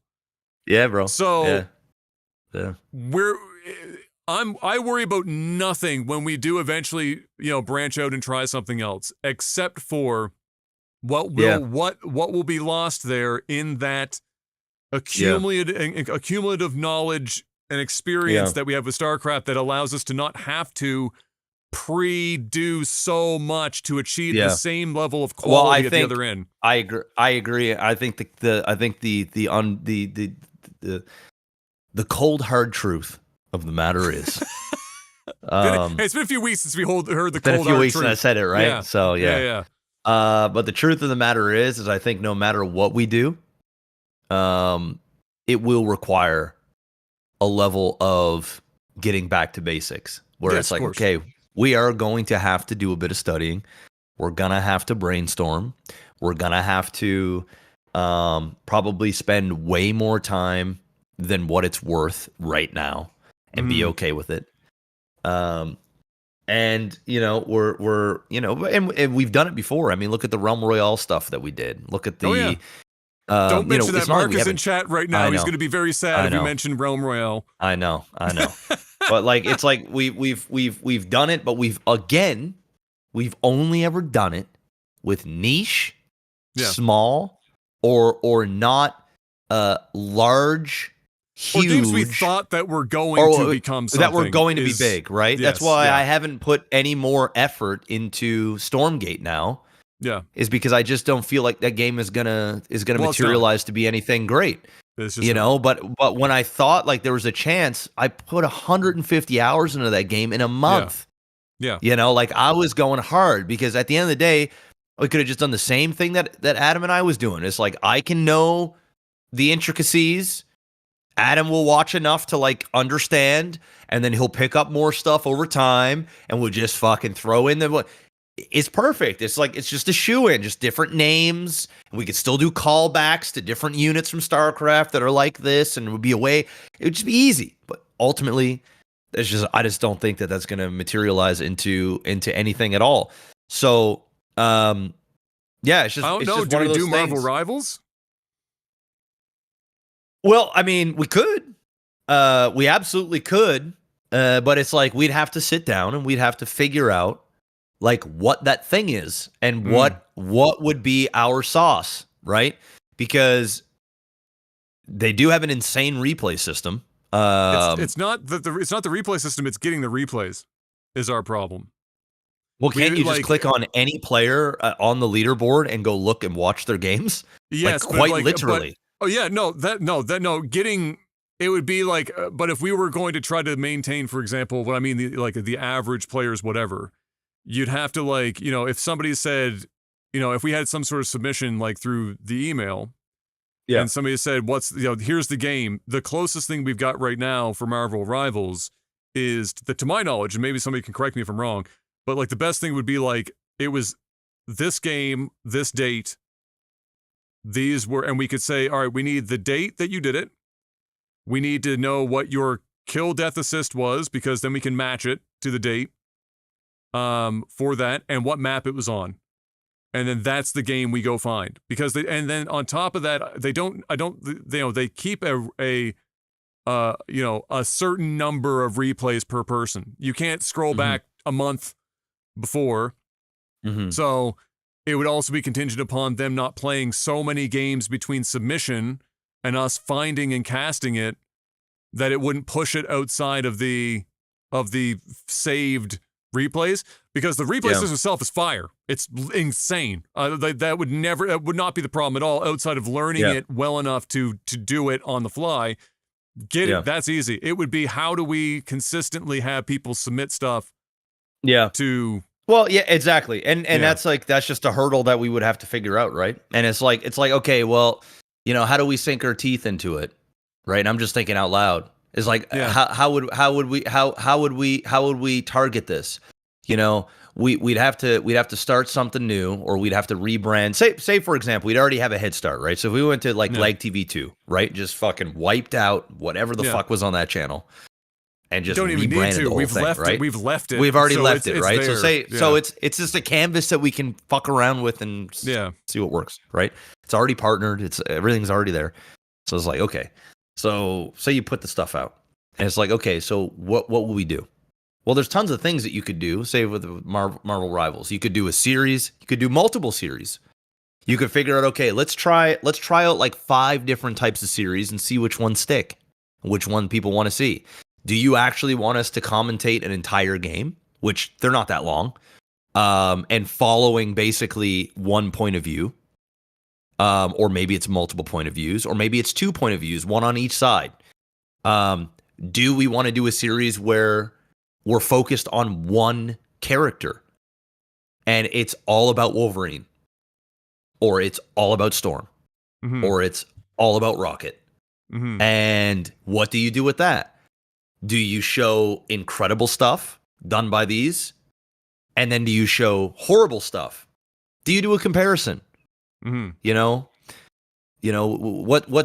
Yeah, bro. So yeah. I worry about nothing when we do eventually, branch out and try something else, except for what will be lost there in that accumulative knowledge and experience that we have with StarCraft that allows us to not have to do so much to achieve the same level of quality at the other end. I agree. I think the cold hard truth of the matter is, it's been a few weeks since we heard the cold hard truth. It's been a few weeks since I said it, right? Yeah. So yeah. But the truth of the matter is I think no matter what we do, it will require a level of getting back to basics where it's like, okay, we are going to have to do a bit of studying. We're going to have to brainstorm. We're going to have to probably spend way more time than what it's worth right now and be okay with it. And, we're and we've done it before. I mean, look at the Realm Royale stuff that we did. Look at the... Don't mention that. Mark is in chat right now. He's going to be very sad if you mention Realm Royale. I know. But it's like we've done it, but we've only ever done it with niche, small, or not large, huge. Or things we thought that were going to become something. That were going to be big, right? Yes, that's why I haven't put any more effort into Stormgate now. Yeah, is because I just don't feel like that game is gonna materialize to be anything great. But when I thought like there was a chance, I put 150 hours into that game in a month. Yeah. Like I was going hard because at the end of the day, we could have just done the same thing that Adam and I was doing. It's like I can know the intricacies. Adam will watch enough to like understand, and then he'll pick up more stuff over time, and we'll just fucking throw in the. It's perfect. It's like it's just a shoe-in, just different names. We could still do callbacks to different units from StarCraft that are like this, and it would be a way. It would just be easy. But ultimately, I just don't think that that's going to materialize into anything at all. So, it's just. I don't know. Do we do Marvel Rivals? Well, I mean, we could. We absolutely could. But it's like we'd have to sit down and we'd have to figure out like what that thing is and what would be our sauce, right? Because they do have an insane replay system. It's not the replay system. It's getting the replays is our problem. Well, can't you just click on any player on the leaderboard and go look and watch their games? Yes, quite literally. Getting it would be like, but if we were going to try to maintain, for example, what I mean, the average players, whatever. You'd have to if somebody said, if we had some sort of submission like through the email, Yeah. And somebody said, here's the game. The closest thing we've got right now for Marvel Rivals is that, to my knowledge, and maybe somebody can correct me if I'm wrong, but like the best thing would be like, it was this game, this date, these were, and we could say, all right, we need the date that you did it. We need to know what your kill death assist was, because then we can match it to the date for that, and what map it was on. And then that's the game we go find, because and then on top of that, they keep a certain number of replays per person. You can't scroll back a month before. So it would also be contingent upon them not playing so many games between submission and us finding and casting it that it wouldn't push it outside of the saved replays, because the replay system itself is fire. It's insane. That would not be the problem at all, outside of learning it well enough to do it on the fly. That's easy. It would be, how do we consistently have people submit stuff to... Well, yeah, exactly. And that's just a hurdle that we would have to figure out, right? And it's like, okay, well, how do we sink our teeth into it? Right? And I'm just thinking out loud. It's like, how would we target this? We'd have to start something new, or we'd have to rebrand. Say for example, we'd already have a head start, right? So if we went to Leg TV 2, right? Just fucking wiped out whatever the fuck was on that channel, and just don't even need to. The whole We've thing, left right? it. We've left it. We've already so left it, right? There. So it's just a canvas that we can fuck around with and see what works, right? It's already partnered. Everything's already there. So it's like, okay. So say you put the stuff out, and it's like, okay, so what will we do? Well, there's tons of things that you could do. Say with Marvel Rivals, you could do a series. You could do multiple series. You could figure out, okay, let's try out like 5 different types of series and see which ones stick, which one people want to see. Do you actually want us to commentate an entire game, which they're not that long, and following basically one point of view, or maybe it's multiple point of views, or maybe it's 2 point of views, one on each side. Do we want to do a series where we're focused on one character and it's all about Wolverine, or it's all about Storm, or it's all about Rocket? And what do you do with that? Do you show incredible stuff done by these? And then do you show horrible stuff? Do you do a comparison? What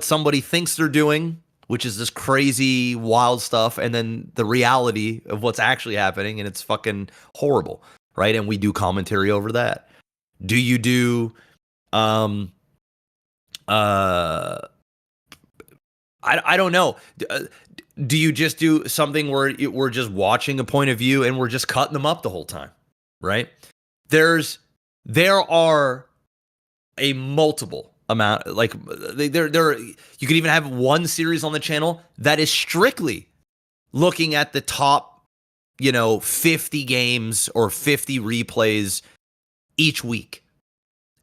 somebody thinks they're doing, which is this crazy, wild stuff, and then the reality of what's actually happening, and it's fucking horrible, right? And we do commentary over that. Do you do, I don't know. Do you just do something where we're just watching a point of view and we're just cutting them up the whole time, right? There are a multiple amount, like there you could even have one series on the channel that is strictly looking at the top 50 games or 50 replays each week,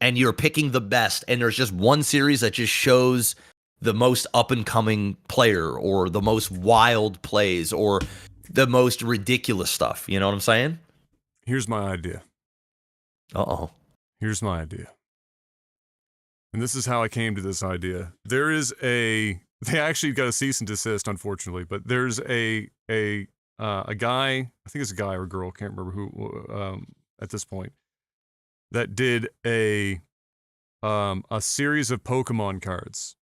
and you're picking the best, and there's just one series that just shows the most up and coming player, or the most wild plays, or the most ridiculous stuff. You know what I'm saying? Here's my idea. Here's my idea. And this is how I came to this idea. They actually got a cease and desist, unfortunately, but there's a guy, I think it's a guy or a girl, can't remember who, at this point, that did a series of Pokemon cards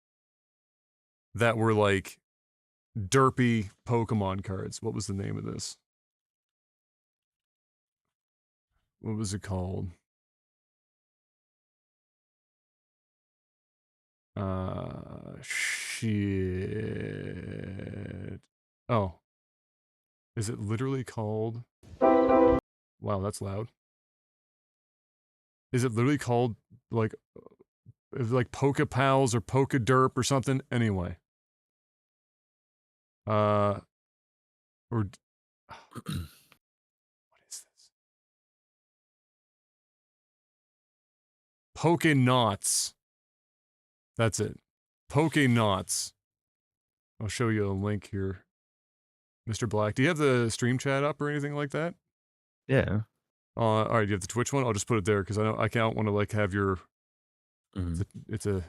that were like derpy Pokemon cards. What was the name of this? What was it called? Shit. Oh. Is it literally called? Wow, that's loud. Is it literally called like Poke Pals or Poke Derp or something? Anyway. Or what is this? Poke Knots. That's it. Poke Knots. I'll show you a link here. Mr. Black, do you have the stream chat up or anything like that? Yeah. All right, do you have the Twitch one? I'll just put it there because I can't want to like have your. It's a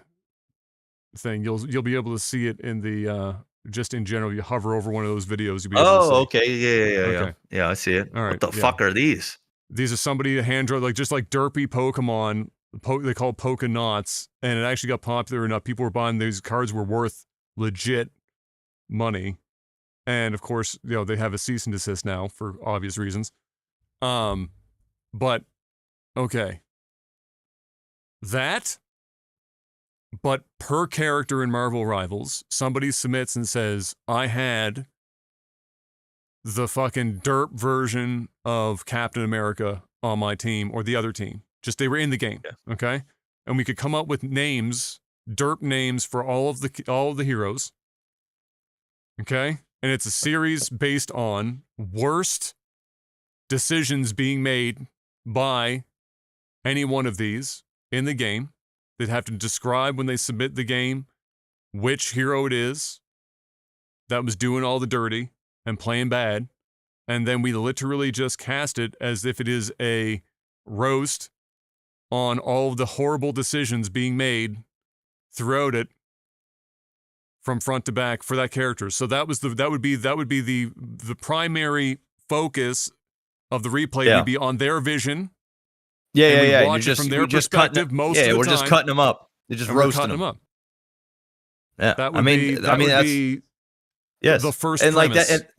thing. You'll be able to see it in the just in general. You hover over one of those videos, you'll be able to see. Oh, okay. Yeah. Okay. Yeah, I see it. All right. What the yeah. fuck are these? These are somebody hand drawn, like just like derpy Pokemon. They call it Pokenauts, and it actually got popular enough. People were buying these cards were worth legit money, and of course, they have a cease and desist now for obvious reasons. But okay, but per character in Marvel Rivals, somebody submits and says, I had the fucking derp version of Captain America on my team or the other team. Just they were in the game, okay? And we could come up with names, derp names for all of the heroes, okay? And it's a series based on worst decisions being made by any one of these in the game. They'd have to describe when they submit the game which hero it is that was doing all the dirty and playing bad. And then we literally just cast it as if it is a roast on all of the horrible decisions being made throughout it from front to back for that character. So that would be the primary focus of the replay would be on their vision. Yeah. Watch it from their perspective most of the time. We're just cutting them up. They're just roasting them up. Yeah, that would be the first and premise. like that.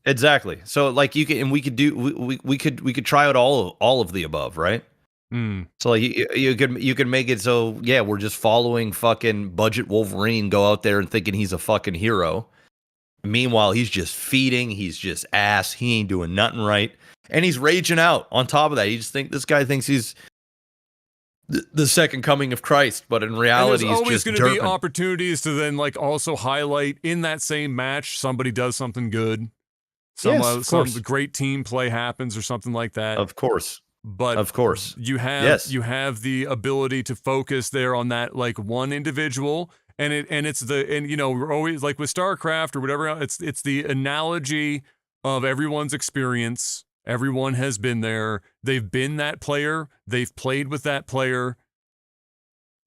Exactly. So like we could try out all of the above, right? So like you could make it so we're just following fucking budget Wolverine go out there and thinking he's a fucking hero. Meanwhile, he's just feeding, he's just ass, he ain't doing nothing right. And he's raging out on top of that. This guy thinks he's the second coming of Christ, but in reality, there's he's always just going to be opportunities to then like also highlight in that same match somebody does something good. Some great team play happens or something like that. Of course. But of course, you have the ability to focus there on that like one individual, and we're always like with StarCraft or whatever. It's the analogy of everyone's experience. Everyone has been there. They've been that player. They've played with that player,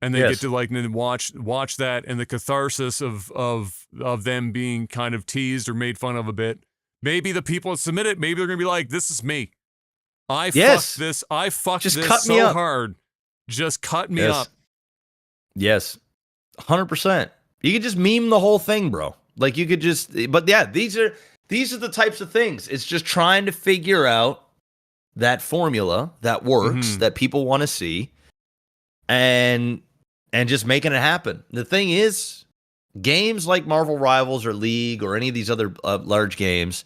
and they get to like watch that and the catharsis of them being kind of teased or made fun of a bit. Maybe the people that submit it, maybe they're gonna be like, "This is me. I fucked this. I fucked just this cut me so up. hard. Just cut me up." Yes, 100%. You could just meme the whole thing, bro. Like you could just, but yeah, these are the types of things. It's just trying to figure out that formula that works, that people want to see, and just making it happen. The thing is, games like Marvel Rivals or League or any of these other large games,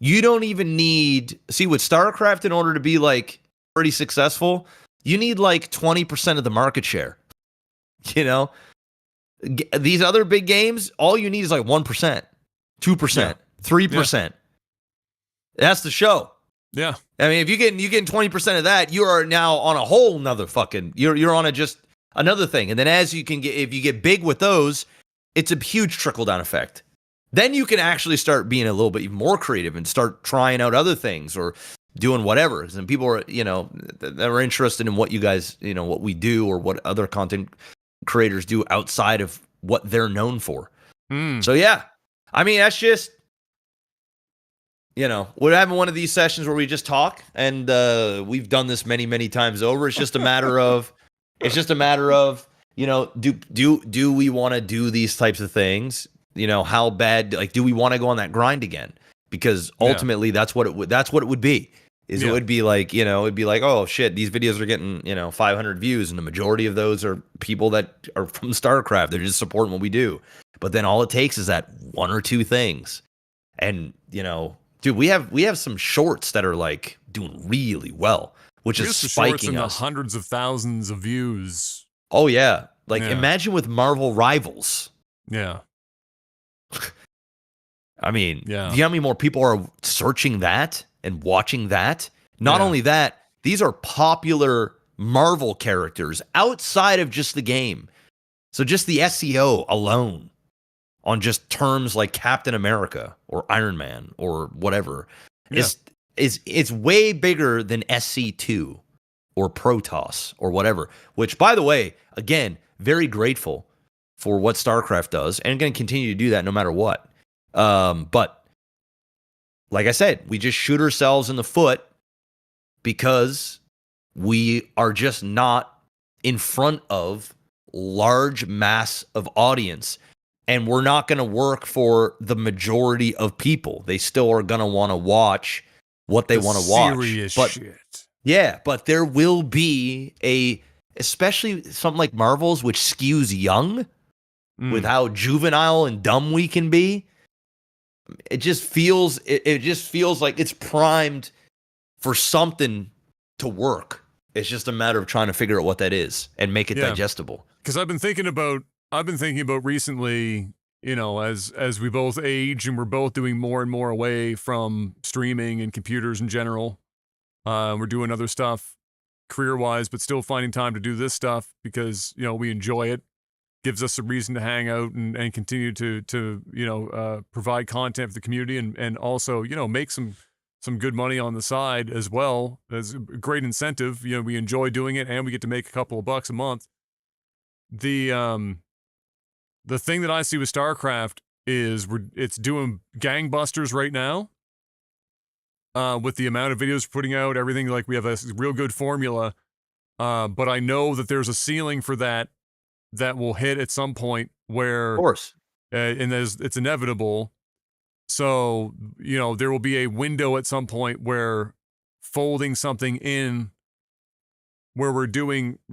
you don't even need, see with StarCraft, in order to be like pretty successful, you need like 20% of the market share. You know, these other big games, all you need is like 1%, 2%, 3%. That's the show. Yeah. I mean, if you're getting 20% of that, you are now on a whole nother fucking, you're on just another thing. And then if you get big with those, it's a huge trickle down effect. Then you can actually start being a little bit more creative and start trying out other things or doing whatever. And people are, that are interested in what you guys, what we do or what other content creators do outside of what they're known for. So yeah, I mean, that's just, we're having one of these sessions where we just talk, and we've done this many, many times over. It's just a matter of, do we want to do these types of things? How bad, like, do we want to go on that grind again? Because ultimately that's what it would be. It would be like, it'd be like, oh shit, these videos are getting, 500 views, and the majority of those are people that are from StarCraft. They're just supporting what we do. But then all it takes is that one or two things. And, dude, we have some shorts that are like doing really well, which is spiking us. The hundreds of thousands of views. Oh yeah. Like imagine with Marvel Rivals. Yeah. I mean, do you know how many more people are searching that and watching that? Not only that, these are popular Marvel characters outside of just the game. So just the SEO alone on just terms like Captain America or Iron Man or whatever is way bigger than SC2 or Protoss or whatever, which, by the way, again, very grateful for what StarCraft does, and going to continue to do that no matter what. But like I said, we just shoot ourselves in the foot because we are just not in front of large mass of audience, and we're not going to work for the majority of people. They still are going to want to watch what they want to watch. Serious but shit. yeah, but there will be especially something like Marvel's, which skews young with how juvenile and dumb we can be. It just feels like it's primed for something to work. It's just a matter of trying to figure out what that is and make it digestible. Because I've been thinking about recently, you know, as we both age and we're both doing more and more away from streaming and computers in general. We're doing other stuff career-wise, but still finding time to do this stuff because, you know, we enjoy it. Gives us a reason to hang out and continue to you know, provide content for the community and also, you know, make some good money on the side as well. As a great incentive. You know, we enjoy doing it and we get to make a couple of bucks a month. The thing that I see with StarCraft is it's doing gangbusters right now. With the amount of videos we're putting out, everything, like we have a real good formula. But I know that there's a ceiling for that will hit at some point where, Of course, and it's inevitable. So, you know, there will be a window at some point where folding something in where we're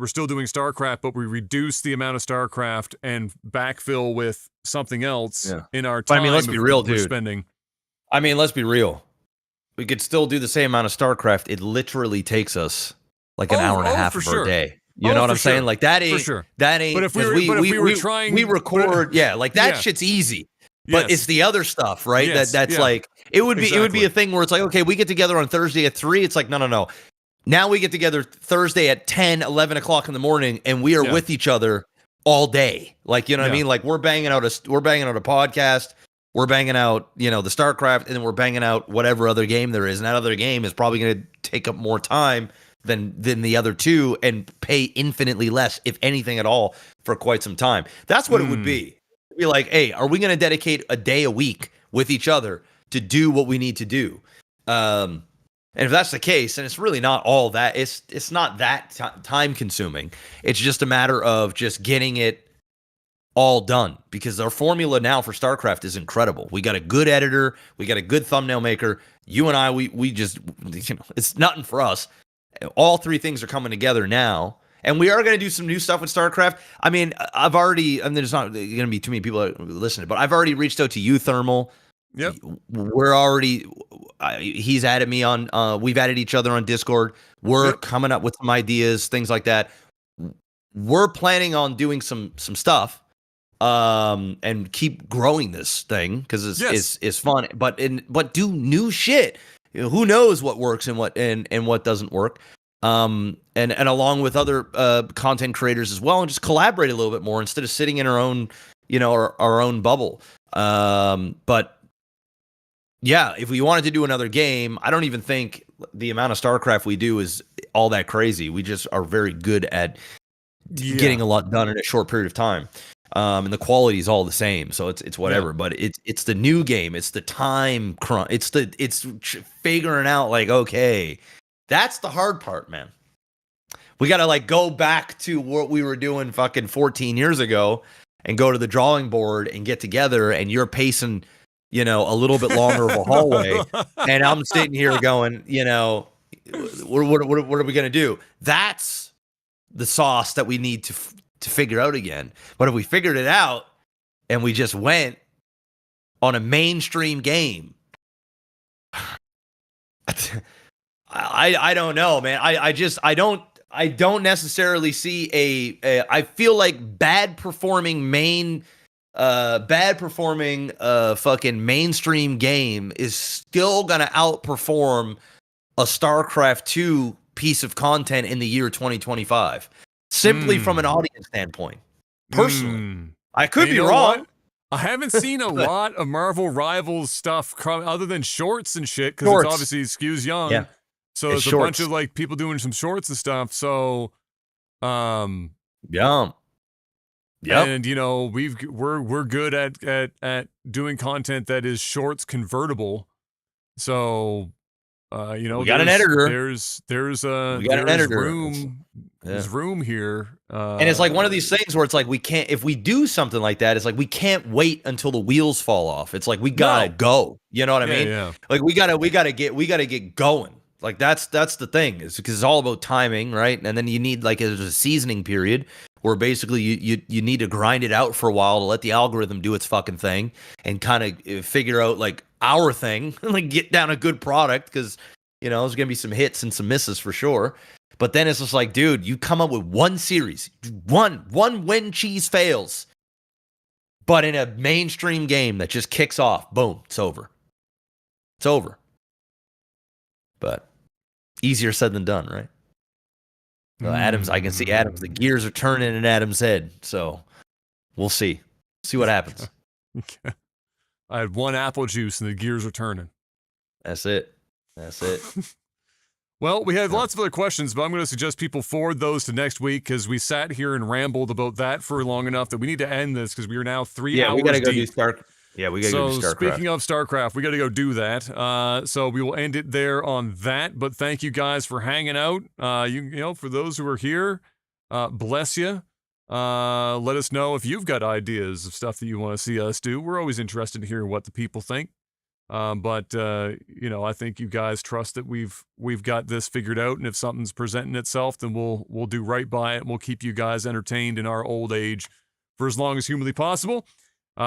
still doing StarCraft, but we reduce the amount of StarCraft and backfill with something else in our time. But I mean, let's be real, dude. Spending. I mean, let's be real. We could still do the same amount of StarCraft. It literally takes us like an hour and a half of our day. You know what I'm saying? Like that ain't that ain't. But if we were trying, we record. Like that shit's easy. But it's the other stuff, right? That's like it would be a thing where it's like, okay, we get together on Thursday at 3. It's like no. Now we get together Thursday at 10, 11 o'clock in the morning, and we are with each other all day. Like, you know what I mean? Like we're banging out a podcast. We're banging out, you know, the StarCraft, and then we're banging out whatever other game there is. And that other game is probably going to take up more time than the other two and pay infinitely less, if anything at all, for quite some time. That's what it would be. It'd be like, hey, are we going to dedicate a day a week with each other to do what we need to do? And if that's the case, and it's really not all that, it's not that time consuming. It's just a matter of just getting it all done, because our formula now for StarCraft is incredible. We got a good editor, we got a good thumbnail maker. You and I, we just, you know, it's nothing for us. All three things are coming together now, and we are going to do some new stuff with StarCraft. I mean, I've already, and there's not going to be too many people listening, but I've already reached out to you, Thermal. Yep. We're already, he's added me on, we've added each other on Discord. We're coming up with some ideas, things like that. We're planning on doing some stuff, and keep growing this thing because it's fun, but do new shit. You know, who knows what works and what doesn't work. And along with other content creators as well, and just collaborate a little bit more instead of sitting in our own, you know, our own bubble. But yeah, if we wanted to do another game, I don't even think the amount of StarCraft we do is all that crazy. We just are very good at getting a lot done in a short period of time. And the quality is all the same, so it's whatever. But it's the new game. It's the time crunch. It's figuring out, like, okay, that's the hard part, man. We got to like go back to what we were doing fucking 14 years ago and go to the drawing board and get together. And you're pacing, you know, a little bit longer of a hallway, and I'm sitting here going, you know, what are we gonna do? That's the sauce that we need to figure out again. But if we figured it out and we just went on a mainstream game, I don't know, man. I don't necessarily see I feel like bad performing fucking mainstream game is still gonna outperform a StarCraft 2 piece of content in the year 2025. Simply from an audience standpoint. Personally. I could be wrong. What? I haven't seen a lot of Marvel Rivals stuff other than shorts and shit, because it's obviously skews young. Yeah. So it's a bunch of like people doing some shorts and stuff. So Yeah. Yep. And we're good at doing content that is shorts convertible. So we got an editor. There's We got an editor. room. There's room here. And it's like one of these things where it's like we can't, if we do something like that, it's like we can't wait until the wheels fall off. It's like we gotta go. You know what I mean? Yeah. Like we gotta get going. Like that's the thing, is because it's all about timing, right? And then you need like there's a seasoning period where basically you need to grind it out for a while to let the algorithm do its fucking thing and kind of figure out like our thing, like get down a good product, because there's gonna be some hits and some misses for sure. But then it's just like, dude, you come up with one series, one when cheese fails, but in a mainstream game that just kicks off, boom, it's over. It's over. But easier said than done, right? So I can see Adams, the gears are turning in Adam's head. So we'll see. See what happens. I had one apple juice and the gears are turning. That's it. Well, we had lots of other questions, but I'm going to suggest people forward those to next week, because we sat here and rambled about that for long enough that we need to end this, because we are now 3 hours we got to go deep. do StarCraft. Yeah, we got to go do StarCraft. Speaking of StarCraft, we got to go do that. So we will end it there on that. But thank you guys for hanging out. For those who are here, bless you. Let us know if you've got ideas of stuff that you want to see us do. We're always interested to hear what the people think. But I think you guys trust that we've got this figured out, and if something's presenting itself, then we'll do right by it, and we'll keep you guys entertained in our old age for as long as humanly possible.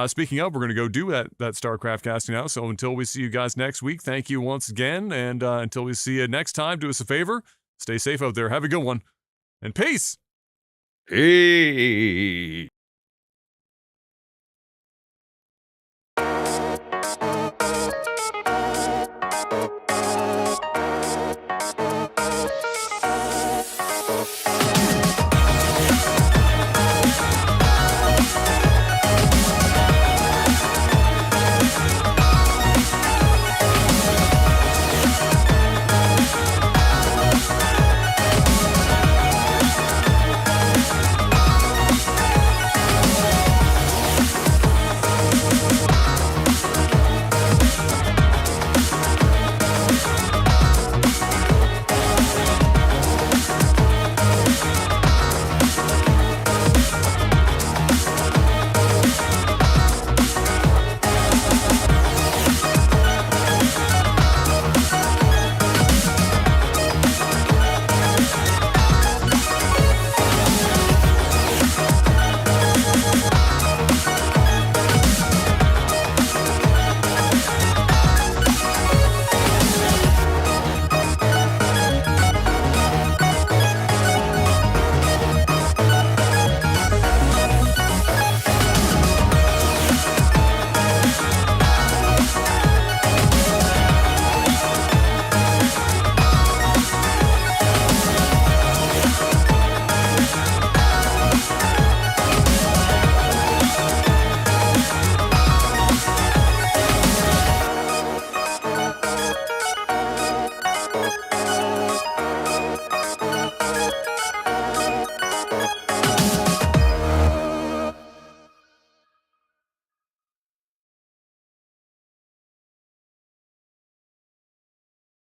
Speaking of, we're going to go do that StarCraft casting now. So until we see you guys next week, thank you once again, and until we see you next time, do us a favor, stay safe out there, have a good one, and peace. Hey.